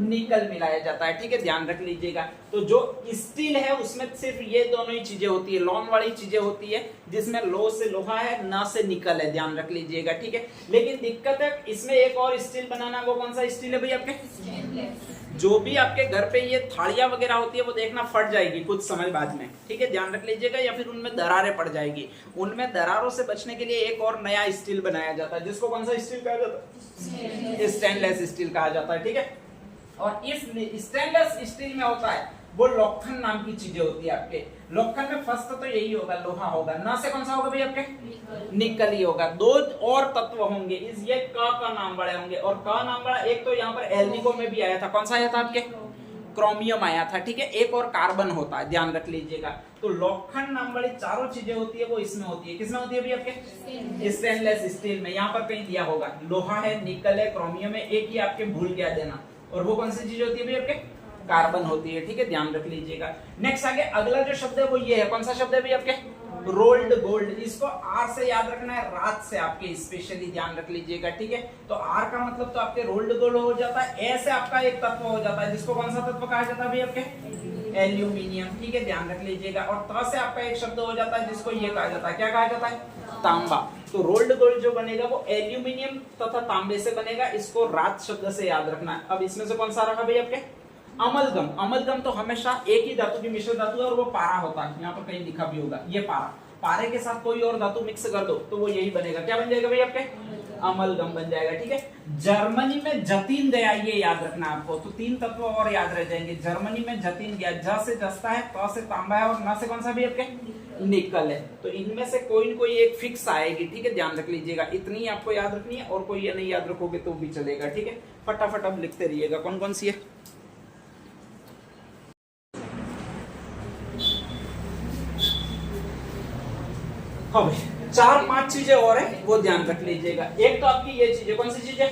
निकल मिलाया जाता है, ठीक है ध्यान रख लीजिएगा। तो जो स्टील है उसमें सिर्फ ये दोनों ही चीजें होती है, लॉन वाली चीजें होती है, जिसमें लो से लोहा है, ना से निकल है, ध्यान रख लीजिएगा, ठीक है। लेकिन दिक्कत है इसमें एक और स्टील बनाना, वो कौन सा स्टील है भाई आपके, जो भी आपके घर पे ये थालियां वगैरह होती है वो देखना फट जाएगी कुछ समय बाद में, ठीक है ध्यान रख लीजिएगा, या फिर उनमें दरारें पड़ जाएगी। उनमें दरारों से बचने के लिए एक और नया स्टील बनाया जाता है, जिसको कौन सा स्टील कहा जाता है, स्टेनलेस स्टील कहा जाता है, ठीक है। और इस स्टेनलेस स्टील में होता है वो लोखंड नाम की चीजें होती है आपके। लोखंड में फर्स्ट तो यही होगा, लोहा होगा, ना से कौन सा होगा भाई आपके, निकल ही होगा। दो और तत्व होंगे, इस ये का नाम बड़े होंगे, और का नाम बड़ा, एक तो यहाँ पर एल्निको में भी आया था, कौन सा आया था आपके, क्रोमियम आया था, ठीक है। एक और कार्बन होता है, ध्यान रख लीजिएगा। तो लोखंड नाम वाली चारों चीजें होती है वो इसमें होती है, किसमें होती है भाई आपके, स्टेनलेस स्टील में। यहाँ पर कहीं दिया होगा, लोहा है, निकल है, क्रोमियम है, एक ही आपके भूल गया देना। और वो कौन सी चीज होती है भाई आपके, कार्बन होती है, ठीक है ध्यान रख लीजिएगा। नेक्स्ट आगे अगला जो शब्द है वो ये है, कौन सा शब्द है भाई आपके, रोल्ड गोल्ड। इसको आर से याद रखना है, रात से आपके स्पेशली ध्यान रख लीजिएगा, ठीक है। तो आर का मतलब तो आपके रोल्ड गोल्ड हो जाता है, ए से आपका एक तत्व हो जाता है जिसको कौन सा तत्व कहा जाता है भाई आपके, एल्यूमिनियम, ठीक है ध्यान रख लीजिएगा। और त से आपका एक शब्द हो जाता है जिसको ये कहा जाता है, क्या कहा जाता है, तांबा। तो रोल्ड गोल्ड जो बनेगा वो एल्यूमिनियम तथा तांबे से बनेगा, इसको रात शब्द से याद रखना है। अब इसमें से कौन सा रखा भाई आपके, अमलगम। अमलगम तो हमेशा एक ही धातु की मिश्र धातु है और वो पारा होता है, यहाँ पर कहीं लिखा भी होगा ये पारा। पारे के साथ कोई और धातु मिक्स कर दो तो वो यही बनेगा, क्या बन जाएगा भाई आपके, अमलगम बन जाएगा, ठीक है। जर्मनी में जतीन गया, ये याद रखना आपको। तो तीन तत्व और याद रह जाएंगे। जर्मनी में जतीन गया, ज से जस्ता है, त से तांबा है और न से कौन सा भी आपके, निकल है। तो इनमें से कोई न कोई एक फिक्स आएगी, ठीक है ध्यान रख लीजिएगा। इतनी आपको याद रखनी है, और कोई ये नहीं याद रखोगे तो भी चलेगा, ठीक है। फटाफट अब लिखते रहिएगा कौन कौन सी है। हाँ भाई, 4-5 चीजें और है वो ध्यान रख लीजिएगा। एक तो आपकी ये चीज है, कौन सी चीज है,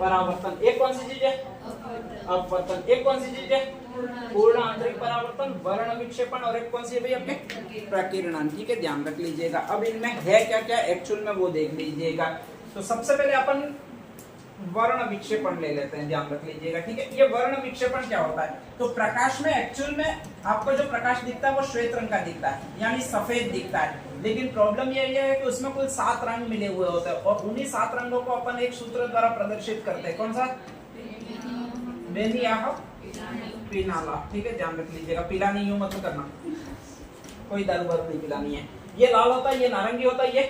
परावर्तन। एक कौन सी चीज है, अपवर्तन। एक कौन सी चीज है, पूर्ण आंतरिक परावर्तन, वर्ण विक्षेपण। और एक कौन सी है भाई आपके, प्रकीर्णन, ठीक है ध्यान रख लीजिएगा। अब इनमें है क्या क्या एक्चुअल में वो देख लीजिएगा। तो सबसे पहले अपन वर्ण विक्षेपण ले लेते हैं, ध्यान रख लीजिएगा, ठीक है। ये वर्ण विक्षेपण क्या होता है, तो प्रकाश में एक्चुअल में आपको जो प्रकाश दिखता है वो श्वेत रंग का दिखता है, यानी सफेद दिखता है। लेकिन प्रॉब्लम ये है कि उसमें कुल 7 रंग मिले हुए होते हैं, और उन्हीं 7 रंगों को अपन एक सूत्र द्वारा प्रदर्शित करते हैं। कौन सा, बेनियाह पीनाला, ठीक है ध्यान रख लीजिएगा। पिलानी यूं मत करना, कोई दारू बारू नहीं पिलानी है। ये लाल होता है, ये नारंगी होता है, ये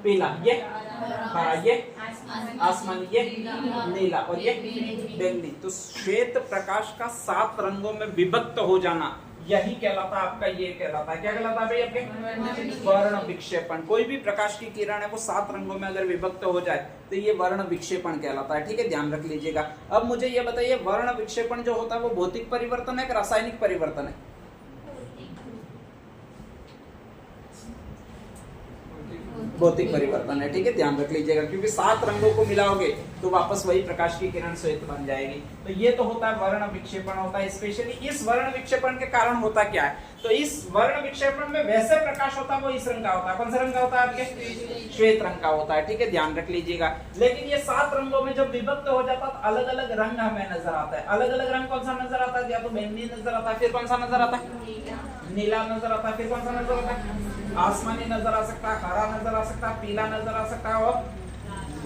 पीला, ये हरा, ये आसमानी, ये नीला और ये बैंगनी। तो श्वेत प्रकाश का 7 रंगों में विभक्त हो जाना, यही कहलाता है आपका, ये कहलाता है, क्या कहलाता है भाई आपके? वर्ण विक्षेपण। कोई भी प्रकाश की किरण है वो 7 रंगों में अगर विभक्त हो जाए तो ये वर्ण विक्षेपण कहलाता है, ठीक है, ध्यान रख लीजिएगा। अब मुझे ये बताइए, वर्ण विक्षेपण जो होता है वो भौतिक परिवर्तन है कि रासायनिक परिवर्तन है? भौतिक परिवर्तन है, ठीक है, ध्यान रख लीजिएगा, क्योंकि 7 रंगों को मिलाओगे तो वापस वही प्रकाश की किरण श्वेत बन जाएगी। तो ये तो होता है वर्ण विक्षेपण होता है। स्पेशली इस वर्ण विक्षेपण के कारण होता क्या है? तो इस वर्ण विक्षेपण में वैसे प्रकाश होता है वो इस रंग का होता है। कौन सा रंग का होता है आपके? श्वेत रंग का होता है, ठीक है, ध्यान रख लीजिएगा। लेकिन ये 7 रंगों में जब विभक्त हो जाता है तो अलग अलग रंग हमें नजर आता है। अलग अलग रंग कौन सा नजर आता है? या तो बैंगनी नजर आता है, फिर कौन सा नजर आता है? नीला नजर आता है, फिर कौन सा नजर आता है? आसमानी नजर आ सकता है, हरा नजर आ सकता है, पीला नजर आ सकता है, और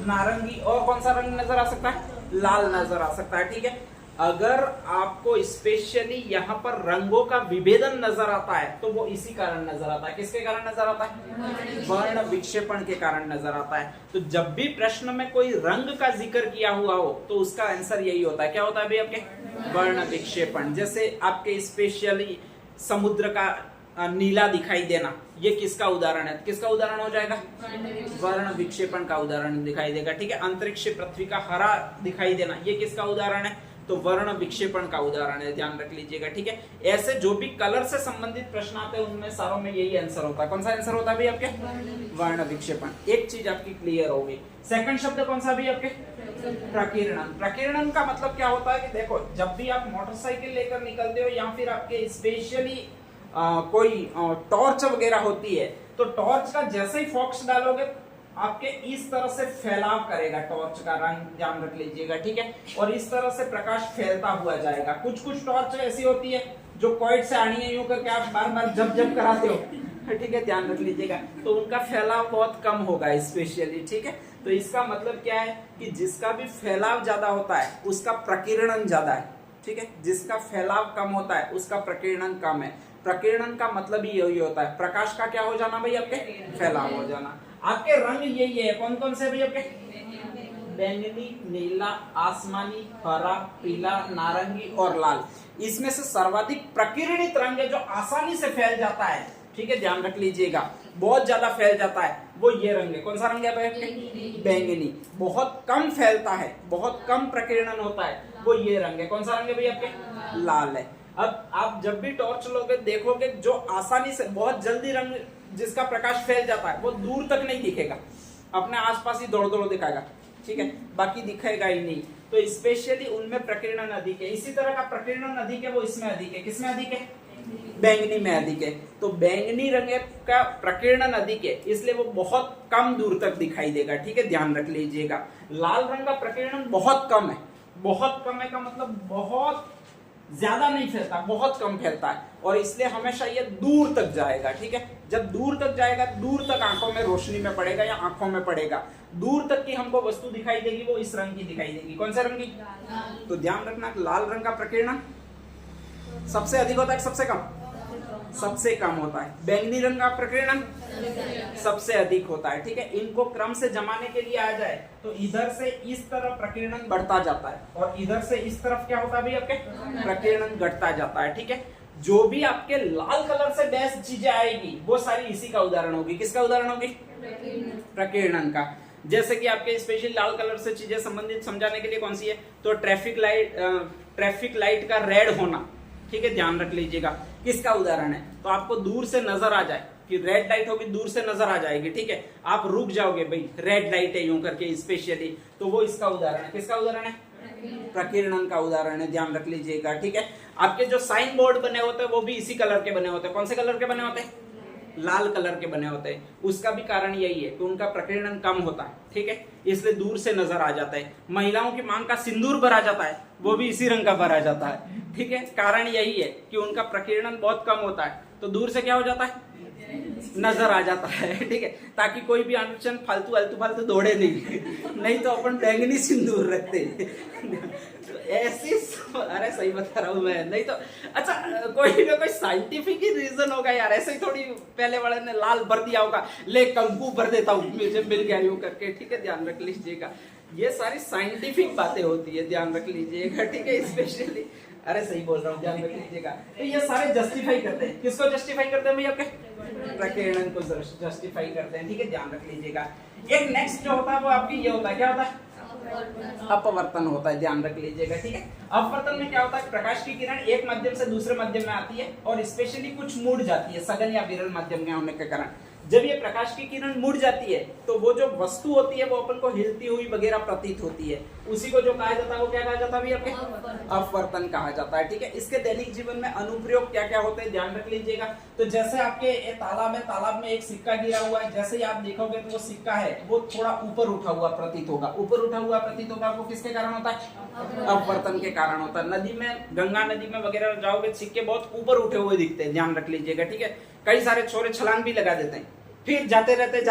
नारंगी, और कौन सा रंग नजर आ सकता है? लाल नजर आ सकता है, ठीक है। अगर आपको स्पेशली यहाँ पर रंगों का विभेदन नजर आता है तो वो इसी कारण नजर आता है। किसके कारण नजर आता है? वर्ण विक्षेपण के कारण नजर आता है। तो जब भी प्रश्न में कोई रंग का जिक्र किया हुआ हो तो उसका आंसर यही होता है। क्या होता है भाई आपके? वर्ण विक्षेपण। जैसे आपके स्पेशली समुद्र का नीला दिखाई देना, ये किसका उदाहरण है? किसका उदाहरण हो जाएगा? वर्ण विक्षेपण का उदाहरण दिखाई देगा, ठीक है। अंतरिक्ष पृथ्वी का हरा दिखाई देना, ये किसका उदाहरण है? तो वर्ण विक्षेपण का उदाहरण है, ध्यान रख लीजिएगा, ठीक है। ऐसे जो भी कलर से संबंधित प्रश्न आते हैं उनमें सारों में यही आंसर होता है। कौन सा आंसर होता है भाई आपके? वर्ण विक्षेपण। एक चीज आपकी क्लियर होगी। सेकंड शब्द कौन सा भी आपके? प्रकीर्णन। प्रकीर्णन का मतलब क्या होता है कि देखो, जब भी आप मोटरसाइकिल लेकर निकलते हो या फिर आपके स्पेशली कोई टॉर्च वगैरह होती है, तो टॉर्च का जैसे ही फोकस डालोगे आपके इस तरह से फैलाव करेगा टॉर्च का रंग, ध्यान रख लीजिएगा, ठीक है। और इस तरह से प्रकाश फैलता हुआ जाएगा। कुछ कुछ टॉर्च ऐसी होती है जो कॉइड से आनी है यूं करके आप बार बार जब जब कराते हो, ठीक है, ध्यान रख लीजिएगा, तो उनका फैलाव बहुत कम होगा स्पेशली, ठीक है। तो इसका मतलब क्या है कि जिसका भी फैलाव ज्यादा होता है उसका प्रकीर्णन ज्यादा है, ठीक है। जिसका फैलाव कम होता है उसका प्रकीर्णन कम है। प्रकीर्णन का मतलब ही यही होता है, प्रकाश का क्या हो जाना भाई आपके? फैलाव हो जाना। आपके रंग यही है, कौन कौन से भाई आपके? बैंगनी, नीला, आसमानी, हरा, पीला, नारंगी और लाल। इसमें से सर्वाधिक प्रकीर्णित रंग है जो आसानी से फैल जाता है, ठीक है, ध्यान रख लीजिएगा, बहुत ज्यादा फैल जाता है, वो ये रंग है। कौन सा रंग है भाई आपके? बैंगनी। बहुत कम फैलता है, बहुत कम प्रकीर्णन होता है, वो ये रंग है। कौन सा रंग है भाई आपके? लाल है। अब आप जब भी टॉर्च लोगे देखोगे जो आसानी से बहुत जल्दी रंग जिसका प्रकाश फैल जाता है वो दूर तक नहीं दिखेगा, अपने आसपास ही दौड़ दौड़ दिखाएगा, ठीक है, बाकी दिखेगा ही नहीं। तो स्पेशली उनमें प्रकीर्णन अधिक है। इसी तरह का प्रकीर्णन अधिक है वो इसमें अधिक है। किसमें अधिक है? बैंगनी में अधिक है। तो बैंगनी रंग का प्रकीर्णन अधिक है, इसलिए वो बहुत कम दूर तक दिखाई देगा, ठीक है, ध्यान रख लीजिएगा। लाल रंग का प्रकीर्णन बहुत कम है। बहुत कम है का मतलब बहुत ज्यादा नहीं फैलता, बहुत कम फैलता है, और इसलिए हमेशा ये दूर तक जाएगा, ठीक है। जब दूर तक जाएगा, दूर तक आंखों में रोशनी में पड़ेगा या आंखों में पड़ेगा, दूर तक की हमको वस्तु दिखाई देगी वो इस रंग की दिखाई देगी। कौन सा रंग की? तो ध्यान रखना, लाल रंग का प्रकीर्णन सबसे अधिक होता है, सबसे कम? सबसे कम होता है। बैंगनी रंग का प्रकीर्णन सबसे अधिक होता है, ठीक है। इनको क्रम से जमाने के लिए आ जाए तो इधर से इस तरफ प्रकीर्णन बढ़ता जाता है और इधर से इस तरफ क्या होता है भाई आपके? प्रकीर्णन घटता जाता है, ठीक है। जो भी आपके लाल कलर से बेस्ट चीजें आएगी वो सारी इसी का उदाहरण होगी। किसका उदाहरण होगी? प्रकीर्णन का। जैसे कि आपके स्पेशल लाल कलर से चीजें संबंधित समझाने के लिए कौन सी है? तो ट्रैफिक लाइट का रेड होना, ठीक है, ध्यान रख लीजिएगा, किसका उदाहरण है? तो आपको दूर से नजर आ जाए कि रेड लाइट होगी, दूर से नजर आ जाएगी, ठीक है, आप रुक जाओगे भाई रेड लाइट है यूं करके स्पेशली, तो वो इसका उदाहरण है। किसका उदाहरण है? प्रकीर्णन का उदाहरण है, ध्यान रख लीजिएगा, ठीक है। आपके जो साइन बोर्ड बने होते हैं वो भी इसी कलर के बने होते हैं। कौन से कलर के बने होते हैं? लाल कलर के बने होते हैं। उसका भी कारण यही है कि उनका प्रकीर्णन कम होता है, ठीक है, इसलिए दूर से नजर आ जाता है। महिलाओं की मांग का सिंदूर भरा जाता है, वो भी इसी रंग का भरा जाता है, ठीक है, कारण यही है कि उनका प्रकीर्णन बहुत कम होता है, तो दूर से क्या हो जाता है? नजर आ जाता है, ठीक है, ताकि कोई भी अनुष्ठान फालतू दौड़े नहीं तो अपन बैंगनी सिंदूर रखते ऐसी। अरे सही बता रहा हूँ मैं, नहीं तो अच्छा कोई ना कोई साइंटिफिक ही रीजन होगा यार, ऐसे ही थोड़ी पहले वाले ने लाल भर दिया होगा, ले कंकु भर देता हूँ मुझे मिल गया यूं करके, ठीक है, ध्यान रख लीजिएगा, ये सारी साइंटिफिक बातें होती है, ध्यान रख लीजिएगा, ठीक है। स्पेशली अरे सही बोल रहा हूँ, ध्यान रख लीजिएगा। तो ये सारे जस्टिफाई करते हैं, किसको जस्टिफाई करते हैं भैया? आपके प्रकीर्णन को जस्टिफाई करते हैं, ठीक है, ध्यान रख लीजिएगा। एक नेक्स्ट जो होता है वो आपकी ये होता है, क्या होता है? अपवर्तन होता है, ध्यान रख लीजिएगा, ठीक है। अपवर्तन में क्या होता है? प्रकाश की किरण एक माध्यम से दूसरे माध्यम में आती है और स्पेशली कुछ मुड़ जाती है सघन या विरल माध्यम में होने के कारण। जब ये प्रकाश की किरण मुड़ जाती है तो वो जो वस्तु होती है वो अपन को हिलती हुई वगैरह प्रतीत होती है, उसी को जो कहा जाता है वो क्या कहा जाता है? आपके अपवर्तन कहा जाता है, ठीक है। इसके दैनिक जीवन में अनुप्रयोग क्या क्या होते हैं, ध्यान रख लीजिएगा। तो जैसे आपके तालाब है, तालाब में एक सिक्का गिरा हुआ है, जैसे ही आप देखोगे तो वो सिक्का है वो थोड़ा ऊपर उठा हुआ प्रतीत होगा। ऊपर उठा हुआ प्रतीत होगा, वो किसके कारण होता है? अपवर्तन के कारण होता है। नदी में, गंगा नदी में वगैरह जाओगे, सिक्के बहुत ऊपर उठे हुए दिखते हैं, ध्यान रख लीजिएगा, ठीक है। कई सारे छोरे छलांग भी लगा देते हैं, फिर जाते रहते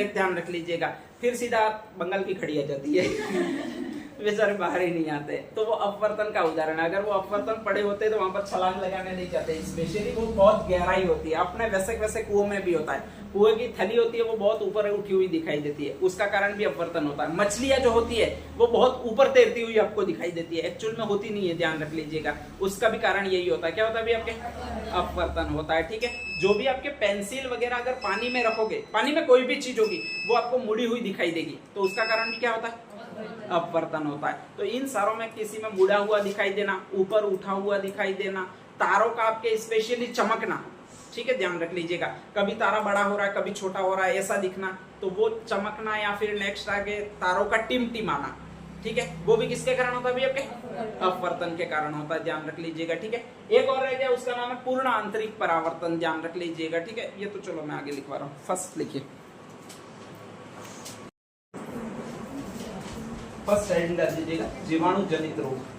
ध्यान रख लीजिएगा, फिर सीधा बंगाल की खड़ी आ जाती है बेचारे बाहर ही नहीं आते। तो वो अपवर्तन का उदाहरण है। अगर वो अपवर्तन पड़े होते तो वहां पर छलांग लगाने नहीं जाते। स्पेशली वो बहुत गहराई होती है, अपने वैसे कुओं में भी होता है, कुएं की थली होती है वो बहुत ऊपर उठी हुई दिखाई देती है, उसका कारण भी अपवर्तन होता है। मछलियां जो होती है वो बहुत ऊपर तैरती हुई आपको दिखाई देती है, एक्चुअल में होती नहीं है, ध्यान रख लीजिएगा। उसका भी कारण यही होता है, क्या होता है? आपके अपवर्तन होता है, ठीक है। जो भी आपके पेंसिल वगैरह अगर पानी में रखोगे, पानी में कोई भी चीज होगी वो आपको मुड़ी हुई दिखाई देगी, तो उसका कारण भी क्या होता है? अपवर्तन होता है। तो इन सारों में किसी में मुड़ा हुआ दिखाई देना, ऊपर उठा हुआ दिखाई देना, तारों का आपके स्पेशली चमकना, ठीक है, ध्यान रख लीजिएगा। कभी तारा बड़ा हो रहा है, कभी छोटा हो रहा है, ऐसा दिखना, तो वो चमकना, या फिर नेक्स्ट आगे तारों का टिमटिमाना, ठीक है, वो भी किसके कारण होता है? आपके अपवर्तन के कारण होता है, ध्यान रख लीजिएगा, ठीक है। एक और रह गया, उसका नाम है पूर्ण आंतरिक परावर्तन, ध्यान रख लीजिएगा, ठीक है। ये तो चलो मैं आगे लिखवा रहा हूँ, फर्स्ट लिखिए, फर्स्ट हेडिंग कर दीजिएगा, जीवाणु जनित रोग।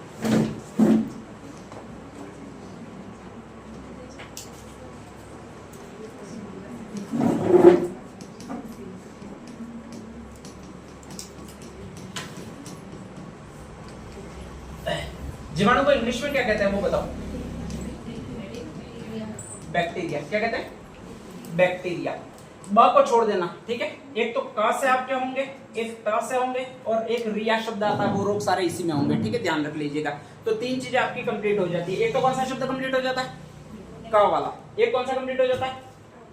जीवाणु को इंग्लिश में क्या कहते हैं वो बताओ? बैक्टीरिया। क्या कहते हैं? बैक्टीरिया। ब को छोड़ देना, ठीक है। एक तो क से आपके होंगे, एक त से होंगे, और एक रिया शब्द आता है, वो रोग सारे इसी में होंगे, ठीक है, ध्यान रख लीजिएगा। तो तीन चीजें आपकी कंप्लीट हो जाती है। एक तो कौन सा शब्द कंप्लीट हो जाता है? क वाला। एक कौन सा कंप्लीट हो जाता है?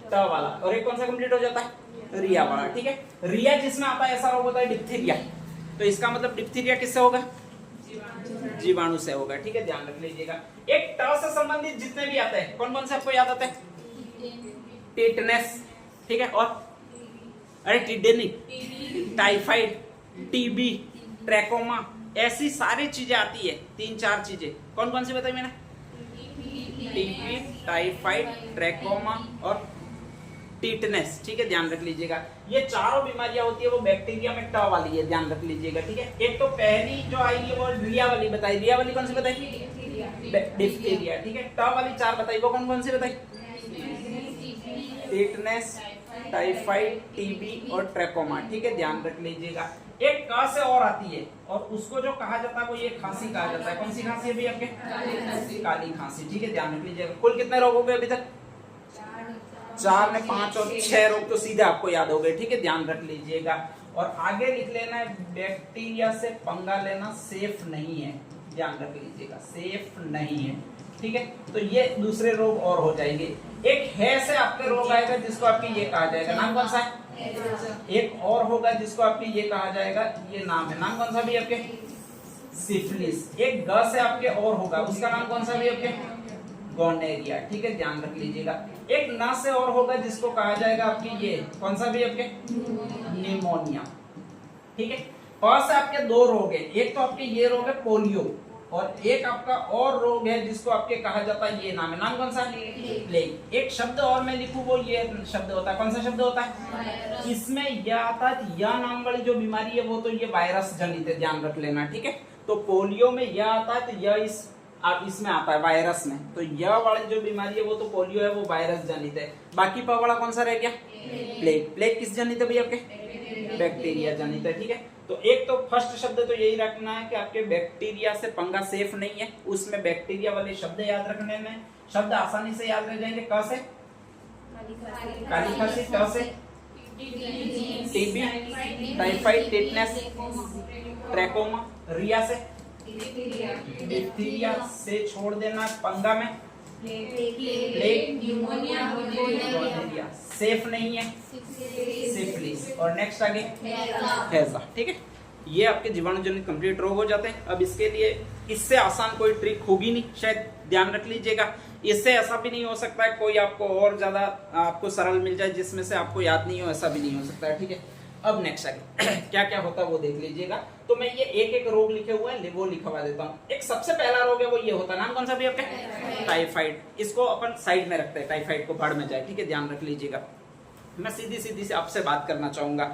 त वाला। और एक कौन सा कंप्लीट हो जाता है? रिया वाला, ठीक है। रिया जिसमें आता है ऐसा रोग होता है डिप्थीरिया। तो इसका मतलब डिप्थीरिया किससे होगा? जीवाणु से होगा, ठीक है, ध्यान रख लीजिएगा। एक ट से संबंधित जितने भी आते हैं, कौन कौन से आपको याद आते हैं? टेटनस, ठीक है, और अरे टिडेनिक, टाइफाइड, टीबी, ट्रैकोमा, ऐसी सारी चीजें आती है, तीन चार चीजें। कौन कौन सी बताई मैंने? टीबी, टाइफाइड, ट्रैकोमा और टिटनेस, ठीक है, ध्यान रख लीजिएगा। ये चारों बीमारियां होती है वो बैक्टीरिया में ट वाली है, ध्यान रख लीजिएगा, ठीक है। एक तो पहली जो आएगी वो रिया वाली बताई। रिया वाली कौन सी बताई? डिप्थीरिया, ठीक है। ट वाली चार बताई, वो कौन कौन सी बताई? टिटनेस, टाइफाइड, टीबी और ट्रैकोमा, ठीक है, ध्यान रख लीजिएगा। एक क से और आती है और उसको जो कहा जाता है वो ये खांसी कहा जाता है। कौन सी खांसी है भाई आपके? काली खांसी, ठीक है, ध्यान रख लीजिएगा। कुल कितने रोग हो गए अभी तक? 4 में 5 और 6 रोग तो सीधे आपको याद हो गए, ठीक है, ध्यान रख लीजिएगा। और आगे लिख लेना है, बैक्टीरिया से पंगा लेना सेफ नहीं है, ध्यान रख लीजिएगा, सेफ नहीं है, ठीक है। तो ये दूसरे रोग और हो जाएंगे। एक है से आपके रोग आएगा जिसको आपकी ये कहा जाएगा, नाम कौन सा है? एक और होगा जिसको आपकी ये कहा जाएगा, ये नाम है, नाम कौन सा भी आपके? सिफिलिस। एक ग से आपके और होगा, उसका नाम कौन सा भी आपके? गोनेरिया, ठीक है, ध्यान रख लीजिएगा। एक न से और होगा जिसको कहा जाएगा आपकी ये कौन सा भी आपके? निमोनिया, ठीक है। प से आपके दो रोग है, एक तो आपके ये रोग है पोलियो, और एक आपका और रोग है जिसको आपके कहा जाता है, ये नाम है, नाम कौन सा? प्लेग। एक शब्द और मैं लिखूं वो ये शब्द होता है, कौन सा शब्द होता है? इसमें यह आता है, यह नाम वाली जो बीमारी है वो तो ये वायरस जनित है, ध्यान रख लेना, ठीक है। तो पोलियो में यह आता है, तो यह इसमें आता है वायरस में, तो यह वाली जो बीमारी है वो तो पोलियो है, वो वायरस जनित है। बाकी प वाला कौन सा रह गया? प्लेग। प्लेग किस जनित है भैया आपके? बैक्टीरिया जनित है, ठीक है। तो एक तो फर्स्ट शब्द तो यही रखना है कि आपके बैक्टीरिया से पंगा सेफ नहीं है, उसमें बैक्टीरिया वाले शब्द याद रखने में शब्द आसानी से याद रह जाएंगे। क से काली खांसी, ट से टीबी, टाइफाइड, टिटनेस, ट्रैकोमा, रिया से डिप्थीरिया से छोड़ देना, पंगा में प्लेग, न्यूमोनिया, गोनोरिया, सेफ नहीं है, सिफिलिस, और नेक्स्ट आगे हैजा। ठीक है, ये आपके जीवाणु जनित कंप्लीट रोग हो जाते हैं। अब इसके लिए इससे आसान कोई ट्रिक होगी नहीं, शायद ध्यान रख लीजिएगा। इससे ऐसा भी नहीं हो सकता है कोई आपको और ज्यादा आपको सरल मिल जाए जिसमें से आपको याद नहीं हो, ऐसा भी नहीं हो सकता है। ठीक है, अब नेक्स्ट आगे क्या क्या होता है वो देख लीजिएगा। तो मैं ये एक एक रोग लिखे हुए हैं वो लिखवा देता हूँ। एक सबसे पहला रोग है वो ये होता है, नाम कौन सा भी आपका? टाइफाइड। इसको अपन साइड में रखते हैं, टाइफाइड को भाड़ में जाए। ठीक है, ध्यान रख लीजिएगा। मैं सीधी सीधी से आपसे बात करना चाहूंगा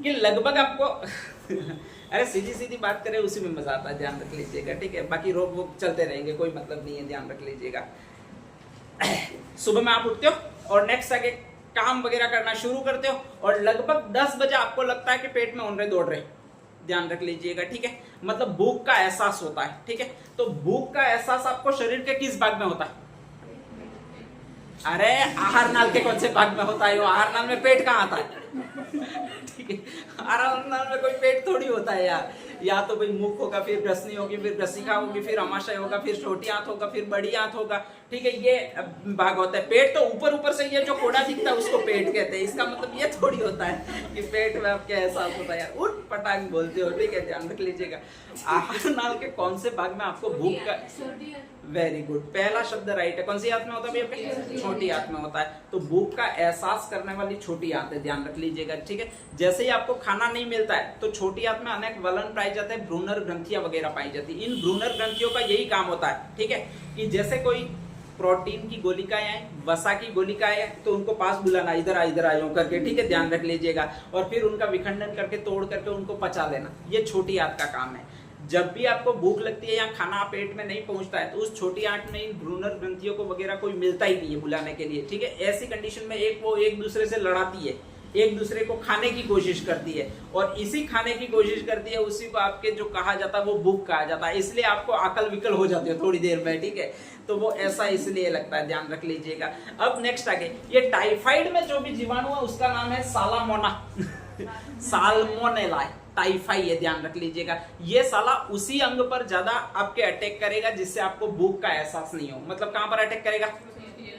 कि लगभग आपको अरे सीधी सीधी बात करें उसी में मजा आता है, ध्यान रख लीजिएगा। ठीक है, बाकी रोग वो चलते रहेंगे, कोई मतलब नहीं है, ध्यान रख लीजिएगा। सुबह में आप उठते हो और नेक्स्ट आगे काम वगैरह करना शुरू करते हो और लगभग 10 बजे आपको लगता है कि पेट में उड़ दौड़ रहे, ध्यान रख लीजिएगा। ठीक है, मतलब भूख का एहसास होता है। ठीक है, तो भूख का एहसास आपको शरीर के किस भाग में होता है? अरे आहार नाल के कौन से भाग में होता है? वो आहार नाल में पेट कहाँ आता है? ठीक है, आहार नाल में कोई पेट थोड़ी होता है यार। या तो भाई मुख होगा, फिर ग्रसनी होगी, फिर ग्रसिका होगी, फिर अमाशय होगा, फिर छोटी आंत होगा, फिर बड़ी आंत होगा। ठीक है, ये भाग होता है। पेट तो ऊपर ऊपर से ये जो कोड़ा दिखता है उसको पेट कहते हैं। इसका मतलब ये थोड़ी होता है कि पेट में आपके एहसास होता है यार, उठ पटांग बोलते हो। ठीक है, ध्यान रख लीजिएगा। आहार नाल के कौन से भाग में आपको भूख का, वेरी गुड, पहला शब्द राइट है। कौन सी आंत में होता है भैया? छोटी आंत में होता है। तो भूख का एहसास करने वाली छोटी आंत है, ध्यान रख लीजिएगा। ठीक है, जैसे ही आपको खाना नहीं मिलता है तो छोटी आंत में अनेक वलन पाए जाते हैं, भ्रूणर ग्रंथियां वगैरह पाई जाती है। इन भ्रूणर ग्रंथियों का यही काम होता है। ठीक है, कि जैसे कोई प्रोटीन की गोलिकाएं हैं, वसा की गोलिकाएं हैं, तो उनको पास बुलाना, इधर आ यूं करके। ठीक है, ध्यान रख लीजिएगा। और फिर उनका विखंडन करके, तोड़ करके उनको पचा लेना, ये छोटी आंत का काम है। जब भी आपको भूख लगती है या खाना पेट में नहीं पहुंचता है तो उस छोटी आंत में इन भ्रूणर ग्रंथियों को वगैरह कोई मिलता ही नहीं है बुलाने के लिए। ठीक है, ऐसी कंडीशन में वो एक दूसरे से लड़ाती है, एक दूसरे को खाने की कोशिश करती है, और इसी खाने की कोशिश करती है उसी को आपके जो कहा जाता है वो भूख कहा जाता है। इसलिए आपको अकल विकल हो जाती है थोड़ी देर में। ठीक है, तो वो ऐसा इसलिए लगता है, ध्यान रख लीजिएगा। अब नेक्स्ट आगे, ये टाइफाइड में जो भी जीवाणु है उसका नाम है सालामोना साल्मोनेला टाइफाई है, ध्यान रख लीजिएगा। ये साला उसी अंग पर ज्यादा आपके अटैक करेगा जिससे आपको भूख का एहसास नहीं हो। मतलब कहां पर अटैक करेगा?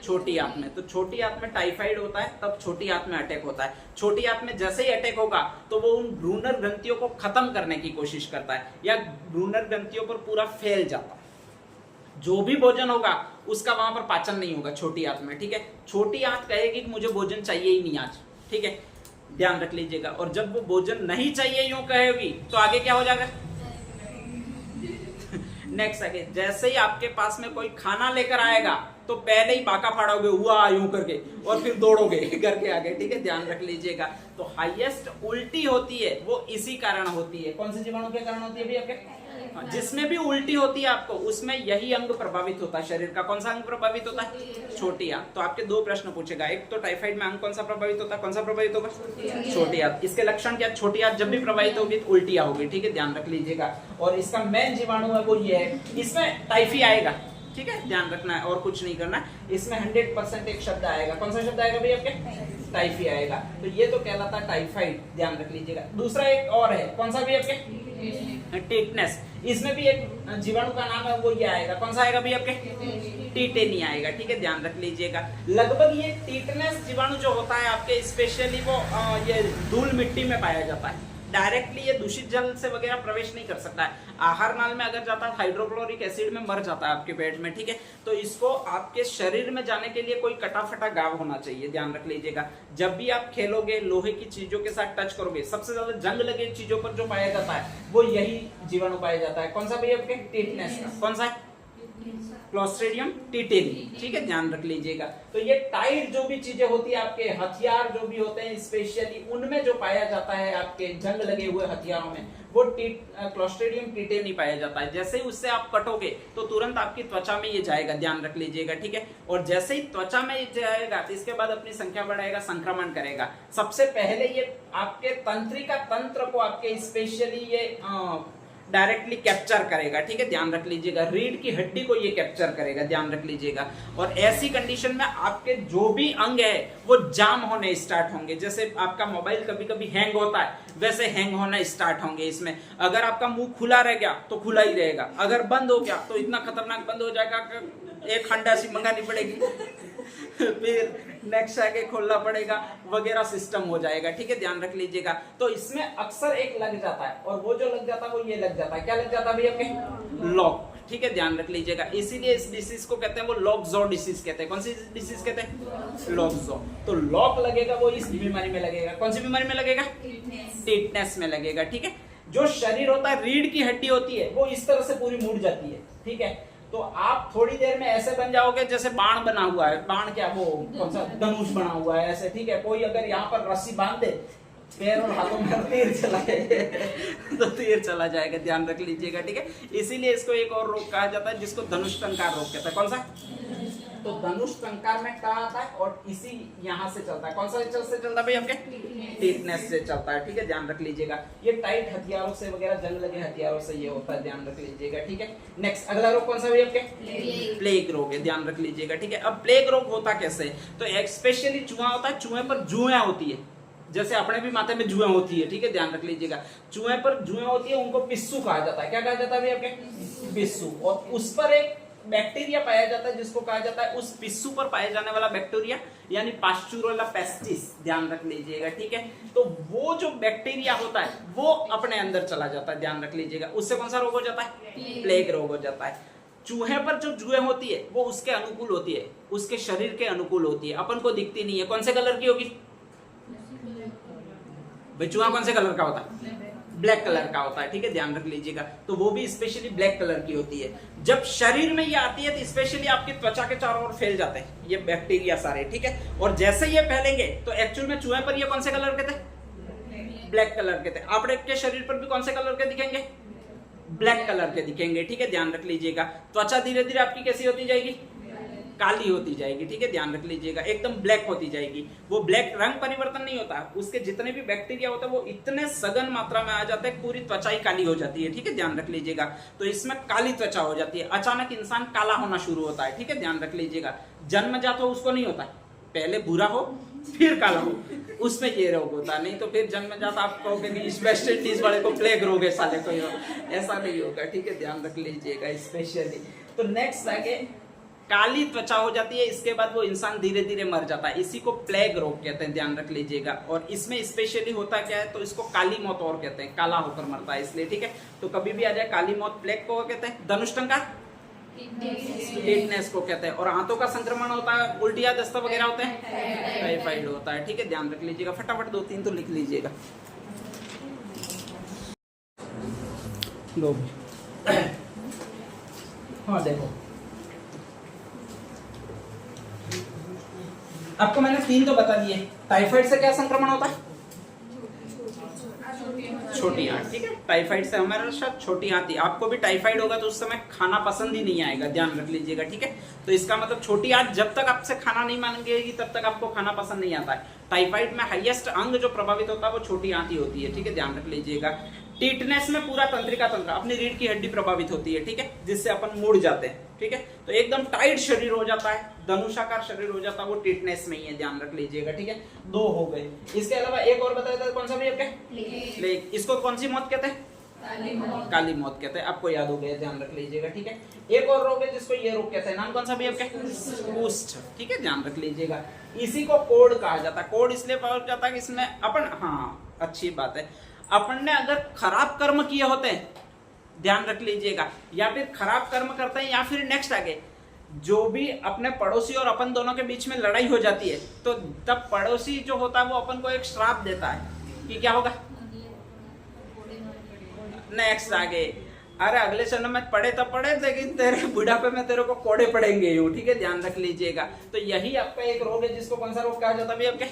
छोटी आंत में। तो छोटी आंत में टाइफाइड होता है तब छोटी आंत में अटैक होता है। छोटी आंत में जैसे ही अटैक होगा तो वो उन भ्रूणर ग्रंथियों को खत्म करने की कोशिश करता है या भ्रूणर ग्रंथियों पर पूरा फैल जाता है। जो भी भोजन होगा उसका वहां पर पाचन नहीं होगा छोटी आंत में। ठीक है, छोटी आंत कहेगी कि मुझे भोजन चाहिए ही नहीं आज। ठीक है, ध्यान रख लीजिएगा। और जब वो भोजन नहीं चाहिए यूं कहेगी तो आगे क्या हो जाएगा? नेक्स्ट आगे, जैसे ही आपके पास में कोई खाना लेकर आएगा तो पहले ही बाका फाड़ोगे हुआ यूं करके और फिर दौड़ोगे करके आगे। ठीक है, ध्यान रख लीजिएगा। तो हाईएस्ट उल्टी होती है वो इसी कारण होती है। कौन से जीवाणु के कारण होती है भी आपके? जिसमें भी उल्टी होती है आपको उसमें यही अंग प्रभावित होता है शरीर का। कौन सा अंग प्रभावित होता है? छोटी आंत। तो आपके दो प्रश्न पूछेगा, एक तो टाइफाइड में अंग कौन सा प्रभावित होता है? कौन सा प्रभावित होगा? छोटी आंत। इसके लक्षण क्या? छोटी आंत जब भी प्रभावित होगी तो उल्टियां होगी। ठीक है, ध्यान रख लीजिएगा। और इसका मेन जीवाणु है वो ये है, इसमें टाइफी आएगा। ठीक है, ध्यान रखना है और कुछ नहीं करना। इसमें 100% एक शब्द आएगा। कौन सा शब्द आएगा भाई आपके? टाइफी आएगा। तो ये तो कहलाता है टाइफाइड, ध्यान रख लीजिएगा। दूसरा एक और है, कौन सा भी आपके? टेटनस। इसमें भी एक जीवाणु का नाम है वो ये आएगा। कौन सा आएगा भी आपके? टीटेनी आएगा। ठीक है, ध्यान रख लीजिएगा। लगभग ये टीटनस जीवाणु जो होता है आपके स्पेशली वो ये धूल मिट्टी में पाया जाता है। डायरेक्टली ये दूषित जल से वगैरह प्रवेश नहीं कर सकता है। आहार नाल में अगर जाता है हाइड्रोक्लोरिक एसिड में मर जाता है आपके पेट में। ठीक है, तो इसको आपके शरीर में जाने के लिए कोई कटा फटा गाव होना चाहिए, ध्यान रख लीजिएगा। जब भी आप खेलोगे, लोहे की चीजों के साथ टच करोगे, सबसे ज्यादा जंग लगे चीजों पर जो पाया जाता है वो यही जीवाणु पाया जाता है। कौन सा भैया आपके? टिटनेस का। कौन सा है? Clostridium tetani. ठीक है, ध्यान रख लीजिएगा। तो ये टाइट जो भी चीजें होती है आपके हथियार जो भी होते हैं स्पेशली उनमें जो पाया जाता है आपके जंग लगे हुए हथियारों में वो क्लोस्ट्रिडियम टिटेनी पाया जाता है। जैसे ही उससे आप कटोगे तो तुरंत आपकी त्वचा में ये जाएगा, ध्यान रख लीजिएगा। ठीक है, और जैसे ही त्वचा में ये जाएगा तो इसके बाद अपनी संख्या बढ़ाएगा, संक्रमण करेगा। सबसे पहले ये आपके तंत्रिका तंत्र को आपके स्पेशली ये डायरेक्टली कैप्चर करेगा, ठीक है, ध्यान रख लीजिएगा। रीढ़ की हड्डी को ये कैप्चर करेगा, ध्यान रख लीजिएगा। और ऐसी कंडीशन में आपके जो भी अंग है वो जाम होने स्टार्ट होंगे। जैसे आपका मोबाइल कभी कभी हैंग होता है, वैसे हैंग होना स्टार्ट होंगे इसमें। अगर आपका मुंह खुला रह गया तो खुला ही रहेगा, अगर बंद हो गया तो इतना खतरनाक बंद हो जाएगा कि एक खंडा सी मंगानी पड़ेगी फिर नेक्स्ट आगे खोलना पड़ेगा वगैरह सिस्टम हो जाएगा, ठीक है, ध्यान रख लीजिएगा। तो इसमें अक्सर एक लग जाता है, और वो जो लग जाता है वो ये लग जाता है। क्या लग जाता है भैया आपके? लॉक, ठीक है, ध्यान रख लीजिएगा। इसीलिए इस डिसीज को कहते हैं वो लॉक जॉ डिसीज कहते हैं। कौन सी डिसीज कहते हैं? Lock jaw. तो लॉक लगेगा वो इस बीमारी में लगेगा। कौन सी बीमारी में लगेगा? टिटनेस में लगेगा, ठीक है। जो शरीर होता है, रीढ़ की हड्डी होती है, वो इस तरह से पूरी मुड़ जाती है, ठीक है। तो आप थोड़ी देर में ऐसे बन जाओगे जैसे बाण बना हुआ है। बाण क्या, वो कौन सा धनुष बना हुआ है ऐसे, ठीक है। कोई अगर यहाँ पर रस्सी बांध दे पैर और हाथों में, तीर चला तो तीर चला जाएगा, ध्यान रख लीजिएगा, ठीक है। इसीलिए इसको एक और रोग कहा जाता है जिसको धनुष टंकार रोग कहता है। कौन सा? तो धनुष टंकार में कहा आता है, और इसी यहाँ से चलता है। कौन सा से चलता है भाई आपके? टिटनेस से चलता है, ठीक है, ध्यान रख लीजिएगा। ये टाइट हथियारों से वगैरह, जंग लगे हथियारों से ये होता है, ध्यान रख लीजिएगा, ठीक है। नेक्स्ट अगला रोग कौन सा भाई आपके? प्लेग रोग है, ध्यान रख लीजिएगा, ठीक है। अब प्लेग रोग होता कैसे? तो स्पेशली चूहा होता है, चूहे पर जुएं होती है, जैसे अपने भी माथे में जुएं होती है, ठीक है, ध्यान रख लीजिएगा। चूहे पर जुएं होती है, उनको पिस्सू कहा जाता है। क्या कहा जाता है भाई आपके? पिस्सू। और उस पर एक बैक्टीरिया पाया जाता है जिसको कहा जाता है, उस पिस्सू पर पाए जाने वाला बैक्टीरिया यानी पास्चुरोला पेस्टिस, ध्यान रख लीजिएगा, ठीक है। तो वो जो बैक्टीरिया होता है वो अपने अंदर चला जाता है, ध्यान रख लीजिएगा। उससे कौन सा रोग हो जाता है? प्लेग रोग हो जाता है। चूहे पर जो जुएं होती है वो उसके अनुकूल होती है, उसके शरीर के अनुकूल होती है, अपन को दिखती नहीं है। कौन से कलर की होगी भाई? चूहा कौन से कलर का होता है? ब्लैक कलर का होता है, ठीक है, ध्यान रख लीजिएगा। तो वो भी स्पेशली ब्लैक कलर की होती है। जब शरीर में ये आती है तो स्पेशली आपकी त्वचा के चारों ओर फैल जाते हैं ये बैक्टीरिया सारे, ठीक है। और जैसे ये फैलेंगे तो एक्चुअल में चूहे पर ये कौन से कलर के थे? ब्लैक कलर के थे। आपके शरीर पर भी कौन से कलर के दिखेंगे? ब्लैक कलर के दिखेंगे, ठीक है, ध्यान रख लीजिएगा। त्वचा धीरे धीरे आपकी कैसी होती जाएगी? काली होती जाएगी, ठीक है, ध्यान रख लीजिएगा, एकदम ब्लैक होती जाएगी। वो ब्लैक रंग परिवर्तन नहीं होता, उसके जितने भी बैक्टीरिया होते हैं वो इतने सघन मात्रा में आ जाते हैं, पूरी त्वचा ही काली हो जाती है, ठीक है, ध्यान रख लीजिएगा। तो इसमें काली त्वचा हो जाती है, अचानक इंसान काला होना शुरू होता है, ठीक है, ध्यान रख लीजिएगा। जन्मजात हो उसको नहीं होता, पहले भूरा हो फिर काला हो, उसमें ये रोग होता है। नहीं तो फिर जन्मजात आप कहोगे कि इस वेस्ट इंडीज वाले को प्लेग रोग है साले को, ऐसा नहीं होगा, ठीक है, ध्यान रख लीजिएगा स्पेशली। तो नेक्स्ट आगे काली त्वचा हो जाती है, इसके बाद वो इंसान धीरे धीरे मर जाता है, इसी को प्लेग रोग कहते हैं, ध्यान रख लीजिएगा। और इसमें स्पेशली होता क्या है, तो इसको काली मौत और कहते हैं, काला होकर मरता है इसलिए, ठीक है। तो कभी भी आ जाए काली मौत, प्लेग को कहते हैं। धनुष टंकार टिटनेस को कहते हैं। और आंतों का संक्रमण होता है, उल्टियां दस्ता वगैरह होते हैं, टाइफाइड होता है, ठीक है, ध्यान रख लीजिएगा। फटाफट 2-3 तो लिख लीजिएगा। लो हाँ देखो, आपको मैंने 3 तो बता दिए। टाइफाइड से क्या संक्रमण होता है? छोटी आंत, ठीक है, टाइफाइड से हमारे साथ छोटी आंत। आपको भी टाइफाइड होगा तो उस समय खाना पसंद ही नहीं आएगा, ध्यान रख लीजिएगा, ठीक है। तो इसका मतलब छोटी आंत जब तक आपसे खाना नहीं मांगेगी तब तक आपको खाना पसंद नहीं आता है। टाइफाइड में हाईएस्ट अंग जो प्रभावित होता है वो छोटी आंत ही होती है, ठीक है, ध्यान रख लीजिएगा। टिटनेस में पूरा तंत्रिका तंत्र, अपनी रीढ़ की हड्डी प्रभावित होती है, ठीक है, जिससे अपन मुड़ जाते हैं, ठीक है। तो एकदम टाइट शरीर हो जाता है, धनुषाकार शरीर हो जाता है, वो टिटनेस में ही है, ध्यान रख लीजिएगा, ठीक है। 2 हो गए। इसके अलावा एक और बताया था, कौन सा भी आपके? प्लेग। इसको कौन सी मौत कहते हैं? काली मौत कहते हैं, आपको याद हो गया, ध्यान रख लीजिएगा, ठीक है। एक और रोग है जिसको ये रोग कहते हैं, नाम कौन सा भी आपके? कुष्ठ, ठीक है, ध्यान रख लीजिएगा। इसी को कोढ़ कहा जाता है। कोढ़ इसलिए कहा जाता है कि इसमें अपन, हाँ अच्छी बात है, अपन ने अगर खराब कर्म किए होते हैं, ध्यान रख लीजिएगा, या फिर खराब कर्म करते हैं, या फिर नेक्स्ट आगे जो भी अपने पड़ोसी और अपन दोनों के बीच में लड़ाई हो जाती है, तो तब पड़ोसी जो होता है वो अपन को एक श्राप देता है कि क्या होगा, नेक्स्ट आगे, अरे अगले जन्म में पड़े तो पड़े, लेकिन तेरे बुढ़ापे में तेरे को कोड़े पड़ेंगे यूं, ठीक है, ध्यान रख लीजिएगा। तो यही आपका एक रोग है जिसको कौन सा रोग कहा जाता है आपके?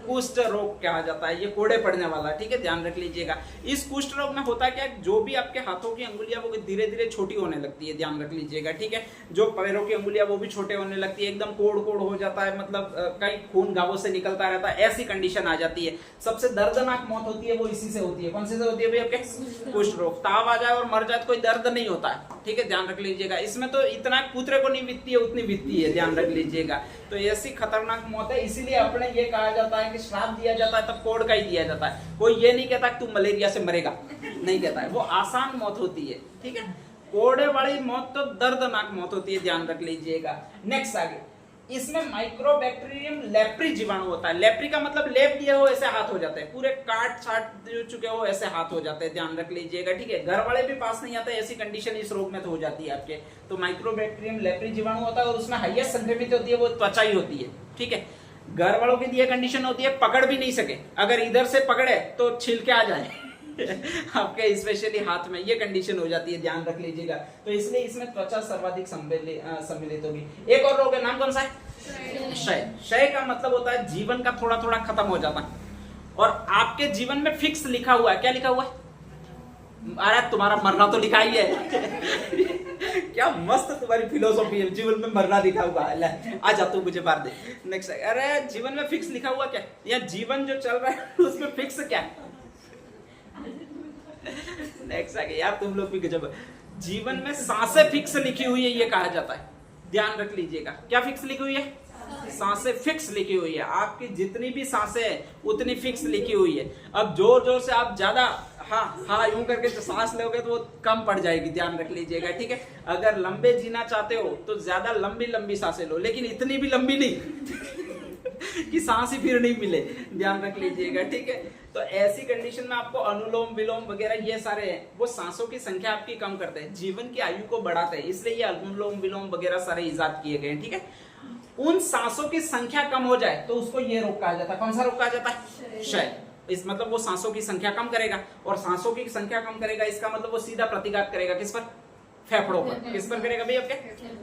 कुष्ठ रोग कहा जाता है, ये कोड़े पड़ने वाला, ठीक है, ध्यान रख लीजिएगा। इस कुष्ठ रोग में होता क्या है, जो भी आपके हाथों की अंगुलियां वो धीरे धीरे छोटी होने लगती है, ध्यान रख लीजिएगा, ठीक है। जो पैरों की अंगुलियां वो भी छोटे होने लगती है, एकदम कोड़ कोड़ हो जाता है, मतलब कई खून घावों से निकलता रहता है, ऐसी कंडीशन आ जाती है। सबसे दर्दनाक मौत होती है वो इसी से होती है। कौन सी से होती है भाई आपके? कुष्ठ रोग। ताव आ जाए और मर जाए तो कोई दर्द नहीं होता है, ठीक है, ध्यान रख लीजिएगा। इसमें तो इतना कुतरे को नहीं बीतती है उतनी बीतती है, ध्यान रख लीजिएगा। तो ऐसी खतरनाक मौत है, इसीलिए अपने ये कहा जाता है कि श्राप दिया जाता है तब कोड़ का ही दिया जाता है। कोई ये नहीं कहता कि तू मलेरिया से मरेगा, नहीं कहता है, वो आसान मौत होती है, ठीक है। कोड़े वाली मौत तो दर्दनाक मौत होती है, ध्यान रख लीजिएगा। नेक्स्ट आगे, इसमें माइक्रोबैक्टीरियम लेप्री जीवाणु होता है। लेप्री का मतलब लेप दिए हो ऐसे हाथ हो जाते हैं, पूरे काट छाट चुके हो ऐसे हाथ हो जाते हैं, ध्यान रख लीजिएगा, ठीक है। घर वाले भी पास नहीं आते, ऐसी कंडीशन इस रोग में तो हो जाती है आपके। तो माइक्रोबैक्टीरियम लेप्री जीवाणु होता है और उसमें हाईएस्ट संक्रमित होती है वो त्वचा ही होती है, ठीक है। घर वालों की ये कंडीशन होती है, पकड़ भी नहीं सके, अगर इधर से पकड़े तो छिलके आ जाए आपके स्पेशली हाथ में, ये कंडीशन हो जाती है, ध्यान रख लीजिएगा। तो इसलिए इसमें त्वचा सर्वाधिक सम्मिलित होगी। एक और रोग है, नाम कौन सा है? क्षय। क्षय का मतलब होता है जीवन का थोड़ा थोड़ा खत्म हो जाता है और आपके जीवन में फिक्स लिखा हुआ है। क्या लिखा हुआ है? अरे तुम्हारा मरना तो लिखा ही है क्या मस्त तुम्हारी फिलोसॉफी है, जीवन में मरना लिखा हुआ है। आ जा तू मुझे मार दे। नेक्स्ट, अरे जीवन में फिक्स लिखा हुआ क्या? या जीवन जो चल रहा है उसमें फिक्स क्या है? नेक्स्ट आगे, यार तुम लोग भी गजब। जीवन में सांसें फिक्स लिखी हुई है, ये कहा जाता है, ध्यान रख लीजिएगा। क्या फिक्स लिखी हुई है? सांसें फिक्स लिखी हुई है। आपकी जितनी भी सांसें हैं उतनी फिक्स लिखी हुई है। अब जोर जोर से आप ज्यादा हाँ हाँ यूं करके तो सांस लोगे तो वो कम पड़ जाएगी, ध्यान रख लीजिएगा, ठीक है। अगर लंबे जीना चाहते हो तो ज्यादा लंबी लंबी सांसें लो, लेकिन इतनी भी लंबी नहीं कि सांस ही फिर नहीं मिले, ध्यान रख लीजिएगा, ठीक है। तो ऐसी कंडीशन में आपको अनुलोम विलोम वगैरह ये सारे हैं, वो सांसों की संख्या आपकी कम करते हैं, जीवन की आयु को बढ़ाते हैं, इसलिए ये अनुलोम विलोम वगैरह सारे इजाद किए गए हैं, ठीक है। उन सांसों की संख्या कम हो जाए तो उसको ये रोग कहा जाता है। कौन सा रोग कहा जाता है? क्षय। इस मतलब वो सांसों की संख्या कम करेगा, और सांसों की संख्या कम करेगा इसका मतलब वो सीधा प्रतिघात करेगा किस पर? फेफड़ों पर। किस पर करेगा भाई आपके?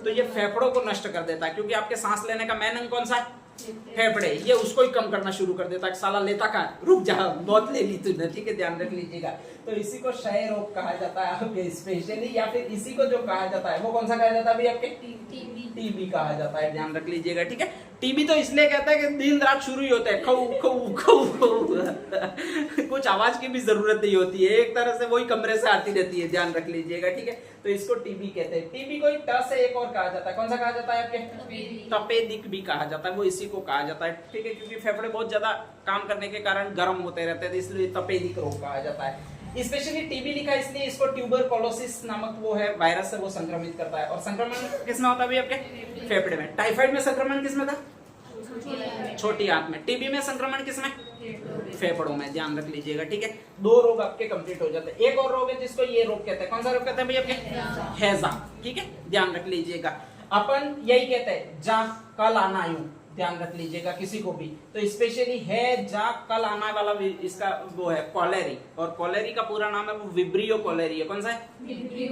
तो ये फेफड़ों को नष्ट कर देता है, क्योंकि आपके सांस लेने का मेन अंग कौन सा है? फेफड़े। ये उसको ही कम करना शुरू कर देता है, साला लेता कहाँ, रुक जा, बहुत ले ली तूने, ठीक है, ध्यान रख लीजिएगा। तो इसी को क्षय रोग कहा जाता है आपके स्पेशली, या फिर इसी को जो कहा जाता है वो कौन सा कहा जाता है भाई आपके? टीबी कहा जाता है, ध्यान रख लीजिएगा, ठीक है। टीबी तो इसलिए कहता है कि दिन रात शुरू ही होता है, खऊ खऊ खऊ कुछ आवाज की भी जरूरत नहीं होती है, एक तरह से वही कमरे से आती रहती है, ध्यान रख लीजिएगा, ठीक है। तो इसको टीबी कहते हैं। टीबी को ट से एक और कहा जाता है, कौन सा कहा जाता है आपके? तपेदिक भी कहा जाता है, वो इसी को कहा जाता है, ठीक है, क्योंकि फेफड़े बहुत ज्यादा काम करने के कारण गर्म होते रहते हैं, इसलिए तपेदिक रोग कहा जाता है। स्पेशली टीबी लिखा है इसलिए इसको ट्यूबरकुलोसिस नामक वो है वायरस से वो संक्रमित करता है। और संक्रमण किसमें होता है भाई आपके? फेफड़े में। टाइफाइड में संक्रमण किसमें था? छोटी आंत में। टीबी में संक्रमण किसमें? फेफड़ों में, ध्यान रख लीजिएगा, ठीक है। 2 रोग आपके कंप्लीट हो जाते हैं। एक और रोग है जिसको ये रोग कहते हैं, कौन सा रोग कहते हैं भाई आपके? हैजा, ठीक है, ध्यान रख लीजिएगा। अपन यही कहते हैं जा कल आना यूं, ध्यान रख लीजिएगा किसी को भी। तो स्पेशली है जा कल आना वाला भी इसका वो है कॉलेरी, और कॉलेरी का पूरा नाम है वो विब्रियो कॉलेरी है। कौन सा है?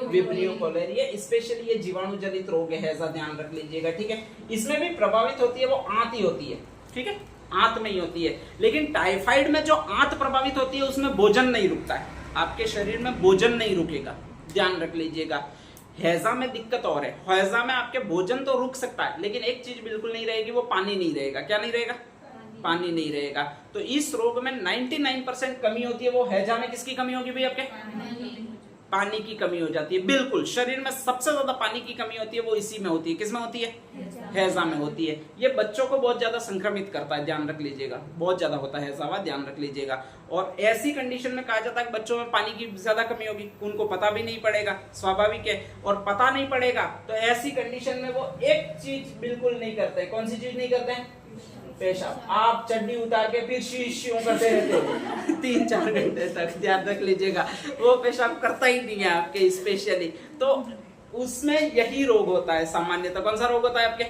विब्रियो कॉलेरी है। स्पेशली ये जीवाणु जनित रोग है, ऐसा ध्यान रख लीजिएगा, ठीक है। इसमें भी प्रभावित होती है वो आंत ही होती है, ठीक है, आंत में ही होती है। लेकिन टाइफाइड में जो आंत प्रभावित होती है उसमें भोजन नहीं रुकता है, आपके शरीर में भोजन नहीं रुकेगा, ध्यान रख लीजिएगा। हैजा में दिक्कत और है, हैजा में आपके भोजन तो रुक सकता है लेकिन एक चीज बिल्कुल नहीं रहेगी, वो पानी नहीं रहेगा। क्या नहीं रहेगा? पानी नहीं रहेगा। तो इस रोग में 99% कमी होती है, वो हैजा में किसकी कमी होगी भाई आपके? पानी की कमी हो जाती है, बिल्कुल। शरीर में सबसे ज्यादा पानी की कमी होती है वो इसी में होती है। किसमें होती है? हैजा में होती है। ये बच्चों को बहुत ज्यादा संक्रमित करता है, ध्यान रख लीजिएगा, बहुत ज्यादा होता है हैजा, ध्यान रख लीजिएगा। और ऐसी कंडीशन में कहा जाता है कि बच्चों में पानी की ज्यादा कमी होगी, उनको पता भी नहीं पड़ेगा, स्वाभाविक है। और पता नहीं पड़ेगा तो ऐसी कंडीशन में वो एक चीज बिल्कुल नहीं करते। कौन सी चीज नहीं करते हैं? पेशाब। आप चड्डी उतार के फिर शीशियों करते रहते हो 3-4 घंटे तक, ध्यान रख लीजिएगा, वो पेशाब करता ही नहीं है आपके स्पेशली। तो उसमें यही रोग होता है सामान्यतः। कौन सा रोग होता है आपके?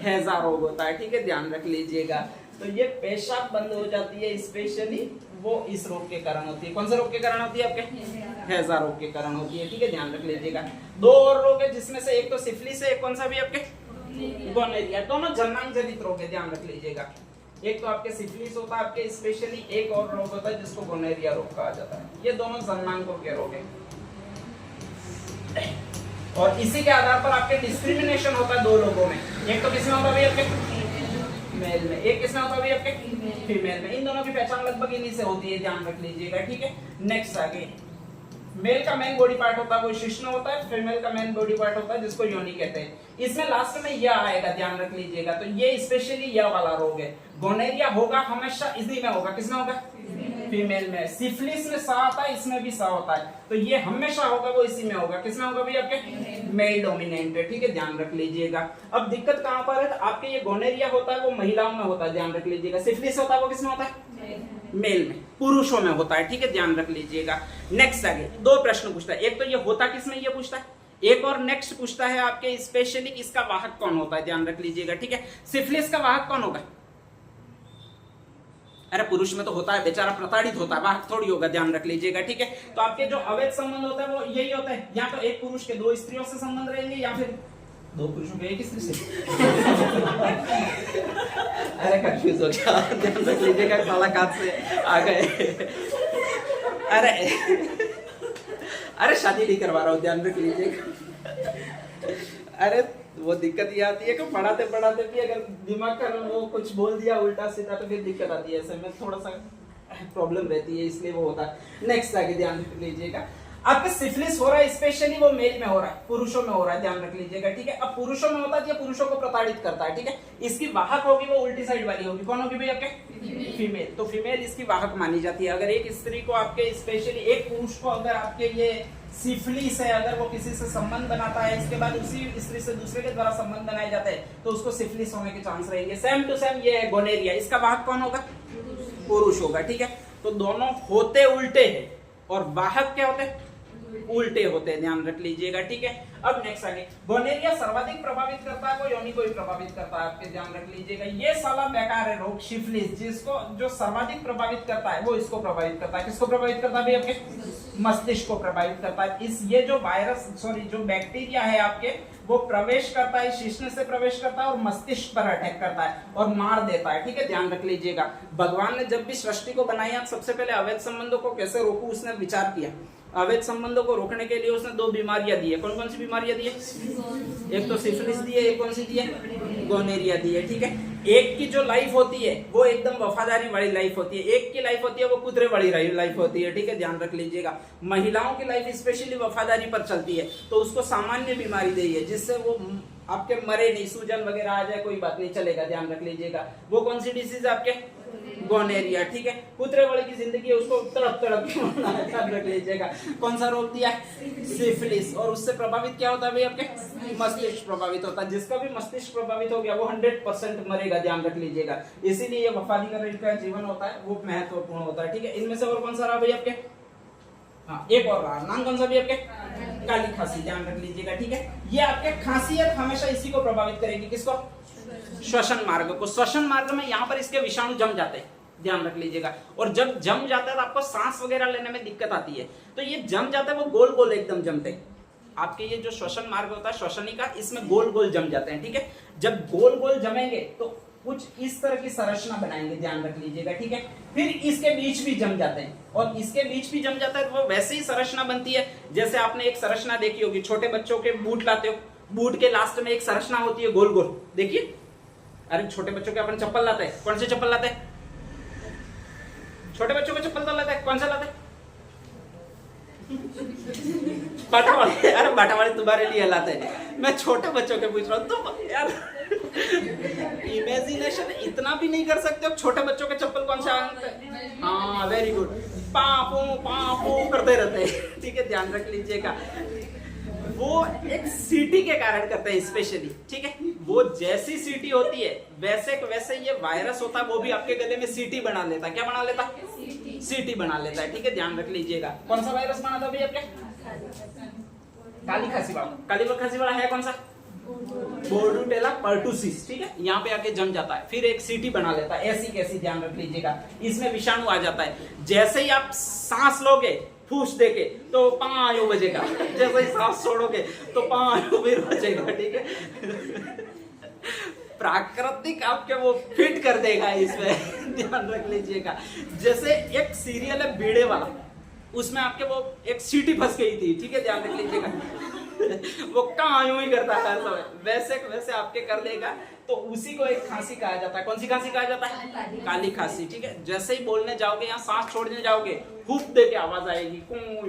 हैजा रोग होता है, ठीक है, ध्यान रख लीजिएगा। तो ये पेशाब बंद हो जाती है स्पेशली, वो इस रोग के कारण होती है। कौन सा रोग के कारण होती है आपके? हैजा रोग के कारण होती है, ठीक है, ध्यान रख लीजिएगा। 2 और रोग है जिसमें से एक तो सिफिलिस है, एक कौन सा भी आपके? गोनोरिया। दोनों जननांग जनित रोग है, ध्यान रख लीजिएगा। एक तो आपके सिफिलिस होता है आपके स्पेशली, एक और रोग होता है जिसको गोनेरिया रोग कहा जाता है। ये दोनों जन्मांकों के रोग हैं और इसी के आधार पर आपके डिस्क्रिमिनेशन होता है दो लोगों में। एक तो किसमें होता है आपके मेल में, एक किसमें होता है आपके फीमेल में। इन दोनों की पहचान लगभग इन्हीं से होती है, ध्यान रख लीजिएगा, ठीक है। नेक्स्ट आगे, मेल का मेन बॉडी पार्ट होता है वो शिश्न होता है, फीमेल का मेन बॉडी पार्ट होता है जिसको योनि कहते हैं। इसमें लास्ट में यह आएगा, ध्यान रख लीजिएगा। तो ये स्पेशली यह वाला रोग है। गोनेरिया होगा हमेशा इसी में होगा, किसमें होगा? फीमेल में। सिफिलिस में सा आता है, इसमें भी सा होता है, तो ये हमेशा होगा वो इसी में होगा, किसमें होगा भैया? आपके मेल डोमिनेंट है, ठीक है, ध्यान रख लीजिएगा। अब दिक्कत कहां पर है? आपके ये गोनेरिया होता है वो महिलाओं में होता है, ध्यान रख लीजिएगा। सिफिलिस होता है वो किसमें होता है? मेल में, पुरुषों में होता है, ठीक है, ध्यान रख लीजिएगा। नेक्स्ट आगे दो प्रश्न पूछता है, एक तो ये होता किसमें ये पूछता है, एक और नेक्स्ट पूछता है आपके स्पेशली इसका वाहक कौन होता है, ध्यान रख लीजिएगा, ठीक है। सिफिलिस का वाहक कौन होगा? अरे पुरुष में तो होता है, बेचारा प्रताड़ित होता है, वाहक थोड़ी होगा, ध्यान रख लीजिएगा, ठीक है। तो आपके जो अवैध संबंध होता है वो यही होता है, या तो एक पुरुष के दो स्त्रियों से संबंध रहेंगे या फिर दो पुरुषों के एक स्त्री से। अरे कंफ्यूज हो गया, ध्यान रख लीजिएगा, बालाघाट से आ गए। अरे शादी नहीं करवा रहा हूँ, ध्यान रख लीजिएगा। अरे वो दिक्कत ये आती है कि पढ़ाते पढ़ाते भी अगर दिमाग का वो कुछ बोल दिया उल्टा सीधा तो फिर दिक्कत आती है, ऐसे में थोड़ा सा प्रॉब्लम रहती है, इसलिए वो होता है। नेक्स्ट आगे ध्यान रख लीजिएगा, आपके सिफिलिस हो रहा है स्पेशली वो मेल में हो रहा है, पुरुषों में हो रहा है, ध्यान रख लीजिएगा, ठीक है। अब पुरुषों में होता है, ये पुरुषों को प्रताड़ित करता है, ठीक है। इसकी वाहक होगी वो उल्टी साइड वाली होगी, कौन होगी भाई? आपके फीमेल। तो फीमेल इसकी वाहक मानी जाती है। अगर एक स्त्री को आपके स्पेशली एक पुरुष को अगर आपके ये सिफिलिस है, अगर वो किसी से संबंध बनाता है, इसके बाद उसी स्त्री से दूसरे के द्वारा संबंध बनाए जाते हैं, तो उसको सिफिलिस होने के चांस रहेंगे। सेम टू सेम ये है गोनेरिया, इसका वाहक कौन होगा? पुरुष होगा, ठीक है। तो दोनों होते उल्टे हैं और वाहक क्या होते हैं? उल्टे होते हैं, ध्यान रख लीजिएगा, ठीक है। अब नेक्स्ट आगे, गोनेरिया सर्वाधिक प्रभावित करता है वो योनि को भी प्रभावित करता है, आपके ध्यान रख लीजिएगा। ये साला बेकार है रोग सिफिलिस, जिसको जो सर्वाधिक प्रभावित करता है वो इसको प्रभावित करता है, किसको प्रभावित करता है भाई? आपके मस्तिष्क को प्रभावित करता है। इस ये जो वायरस जो बैक्टीरिया है आपके वो प्रवेश करता है, शिश्न से प्रवेश करता है और मस्तिष्क पर अटैक करता है और मार देता है, ठीक है, ध्यान रख लीजिएगा। भगवान ने जब भी सृष्टि को बनाया सबसे पहले अवैध संबंधों को कैसे रोकूं उसने विचार किया। अवैध संबंधों को रोकने के लिए उसने दो बीमारियां दी है। कौन कौन सी बीमारियां दी है? एक तो सिफिलिस दी है, एक कौन सी दी है? गोनेरिया दी है, ठीक है। एक की जो लाइफ होती है वो एकदम वफादारी वाली लाइफ होती है, एक की लाइफ होती है वो कुतरे वाली लाइफ होती है, ठीक है, ध्यान रख लीजिएगा। महिलाओं की लाइफ स्पेशली वफादारी पर चलती है, तो उसको सामान्य बीमारी दी है जिससे वो आपके मरे नहीं, सूजन वगैरह आ जाए कोई बात नहीं, चलेगा, ध्यान रख लीजिएगा। वो कौन सी डिसीज है? आपके गोनेरिया, ठीक है। कुतरे वाले की जिंदगी है, उसको तड़प तड़प के मरना है, ध्यान रख लीजिएगा। कौन सा रोग दिया? सिफिलिस। और उससे प्रभावित क्या होता है भाई? आपके मस्तिष्क प्रभावित होता है। जिसका भी मस्तिष्क प्रभावित हो गया वो 100% मरेगा, ध्यान रख लीजिएगा। इसीलिए ये वफादारी का जीवन होता है वो महत्वपूर्ण होता है, ठीक है। इनमें से और कौन सा रहा भाई आपके? हाँ, एक और रहा, नाम कौन सा भी आपके? काली खांसी, ध्यान रख लीजिएगा, ठीक है। ये आपके खांसियत हमेशा इसी को प्रभावित करेगी, किसको? श्वसन मार्ग को। श्वसन मार्ग में यहाँ पर इसके विषाणु जम जाते हैं, ध्यान रख लीजिएगा। और जब जम जाता है तो आपको सांस वगैरह लेने में दिक्कत आती है। तो ये जम जाता है, वो गोल गोल एकदम जमते हैं। आपके ये जो श्वसन मार्ग होता है श्वसनिका, इसमें गोल गोल जम जाते हैं, ठीक है। जब गोल गोल जमेंगे तो कुछ इस तरह की संरचना बनाएंगे, ध्यान रख लीजिएगा, ठीक है। फिर इसके बीच भी जम जाते हैं और इसके बीच भी जम जाता है तो वो वैसे ही संरचना बनती है जैसे आपने एक संरचना देखी होगी, छोटे बच्चों के बूट लाते हो, बूट के लास्ट में एक संरचना होती है गोल गोल, देखिए। अरे छोटे बच्चों के अपन चप्पल लाते हैं, कौन से चप्पल लाते हैं? छोटे बच्चों को चप्पल तो लाते हैं, कौन सा लाते हैं? बाटा वाले। अरे बाटा वाले तुम्हारे लिए लाते हैं, मैं छोटे बच्चों के पूछ रहा हूँ। तुम यार इमेजिनेशन इतना भी नहीं कर सकते हो। छोटे बच्चों के चप्पल कौन सा? हाँ, वेरी गुड, पापू पापू करते रहते हैं, ठीक है, ध्यान रख लीजिएगा। वो एक सीटी के कारण करते हैं स्पेशली, ठीक है। वो जैसी सीटी होती है वैसे ये वायरस होता है वो भी आपके गले में सीटी बना लेता है। क्या बना लेता है? सीटी बना लेता है, ठीक है, ध्यान रख लीजिएगा। कौन सा वायरस बना था भैया आपके? काली खांसी वाला। काली खांसी वाला है कौन सा? बोर्डोटेला पर्टुसिस, ठीक है, यहाँ पे आके जम जाता है, फिर एक सीटी बना लेता है, ऐसी कैसी, ध्यान रख लीजिएगा। इसमें विषाणु आ जाता है, जैसे ही आप सांस लोगे फूस देके तो पाँव बजेगा, जैसे ही सांस छोड़ोगे तो पाँव फिर बजेगा, ठीक है। प्राकृतिक आपके वो फिट कर देगा इसमें ध्यान रख लीजिएगा। जैसे एक सीरियल है बीड़े वाला, उसमें आपके वो एक सीटी फंस गई थी, ठीक है, ध्यान रख लीजिएगा वो कहाँ यूं ही करता है हर समय, वैसे वैसे आपके कर देगा। तो उसी को एक खांसी कहा जाता है। कौन सी खांसी कहा जाता है? काली खांसी, ठीक है। जैसे ही बोलने जाओगे या सांस छोड़ने जाओगे, हुप दे के आवाज आएगी,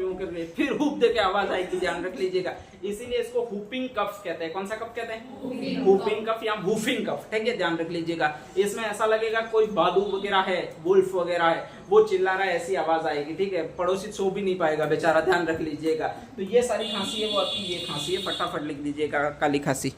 यूं करके, फिर हुप दे के आवाज आएगी, ध्यान रख लीजिएगा। इसीलिए इसको हुपिंग कफ कहते हैं। कौन सा कफ कहते हैं? हुपिंग कफ या वूफिंग कफ, ठीक है, ध्यान रख लीजिएगा। इसमें ऐसा लगेगा कोई बादू वगैरह है, वुल्फ वगैरह है, वो चिल्ला रहा है, ऐसी आवाज आएगी, ठीक है। पड़ोसी सो भी नहीं पाएगा बेचारा, ध्यान रख लीजिएगा। तो ये सारी खांसी है वो आपकी, ये खांसी है, फटाफट लिख दीजिएगा काली खांसी।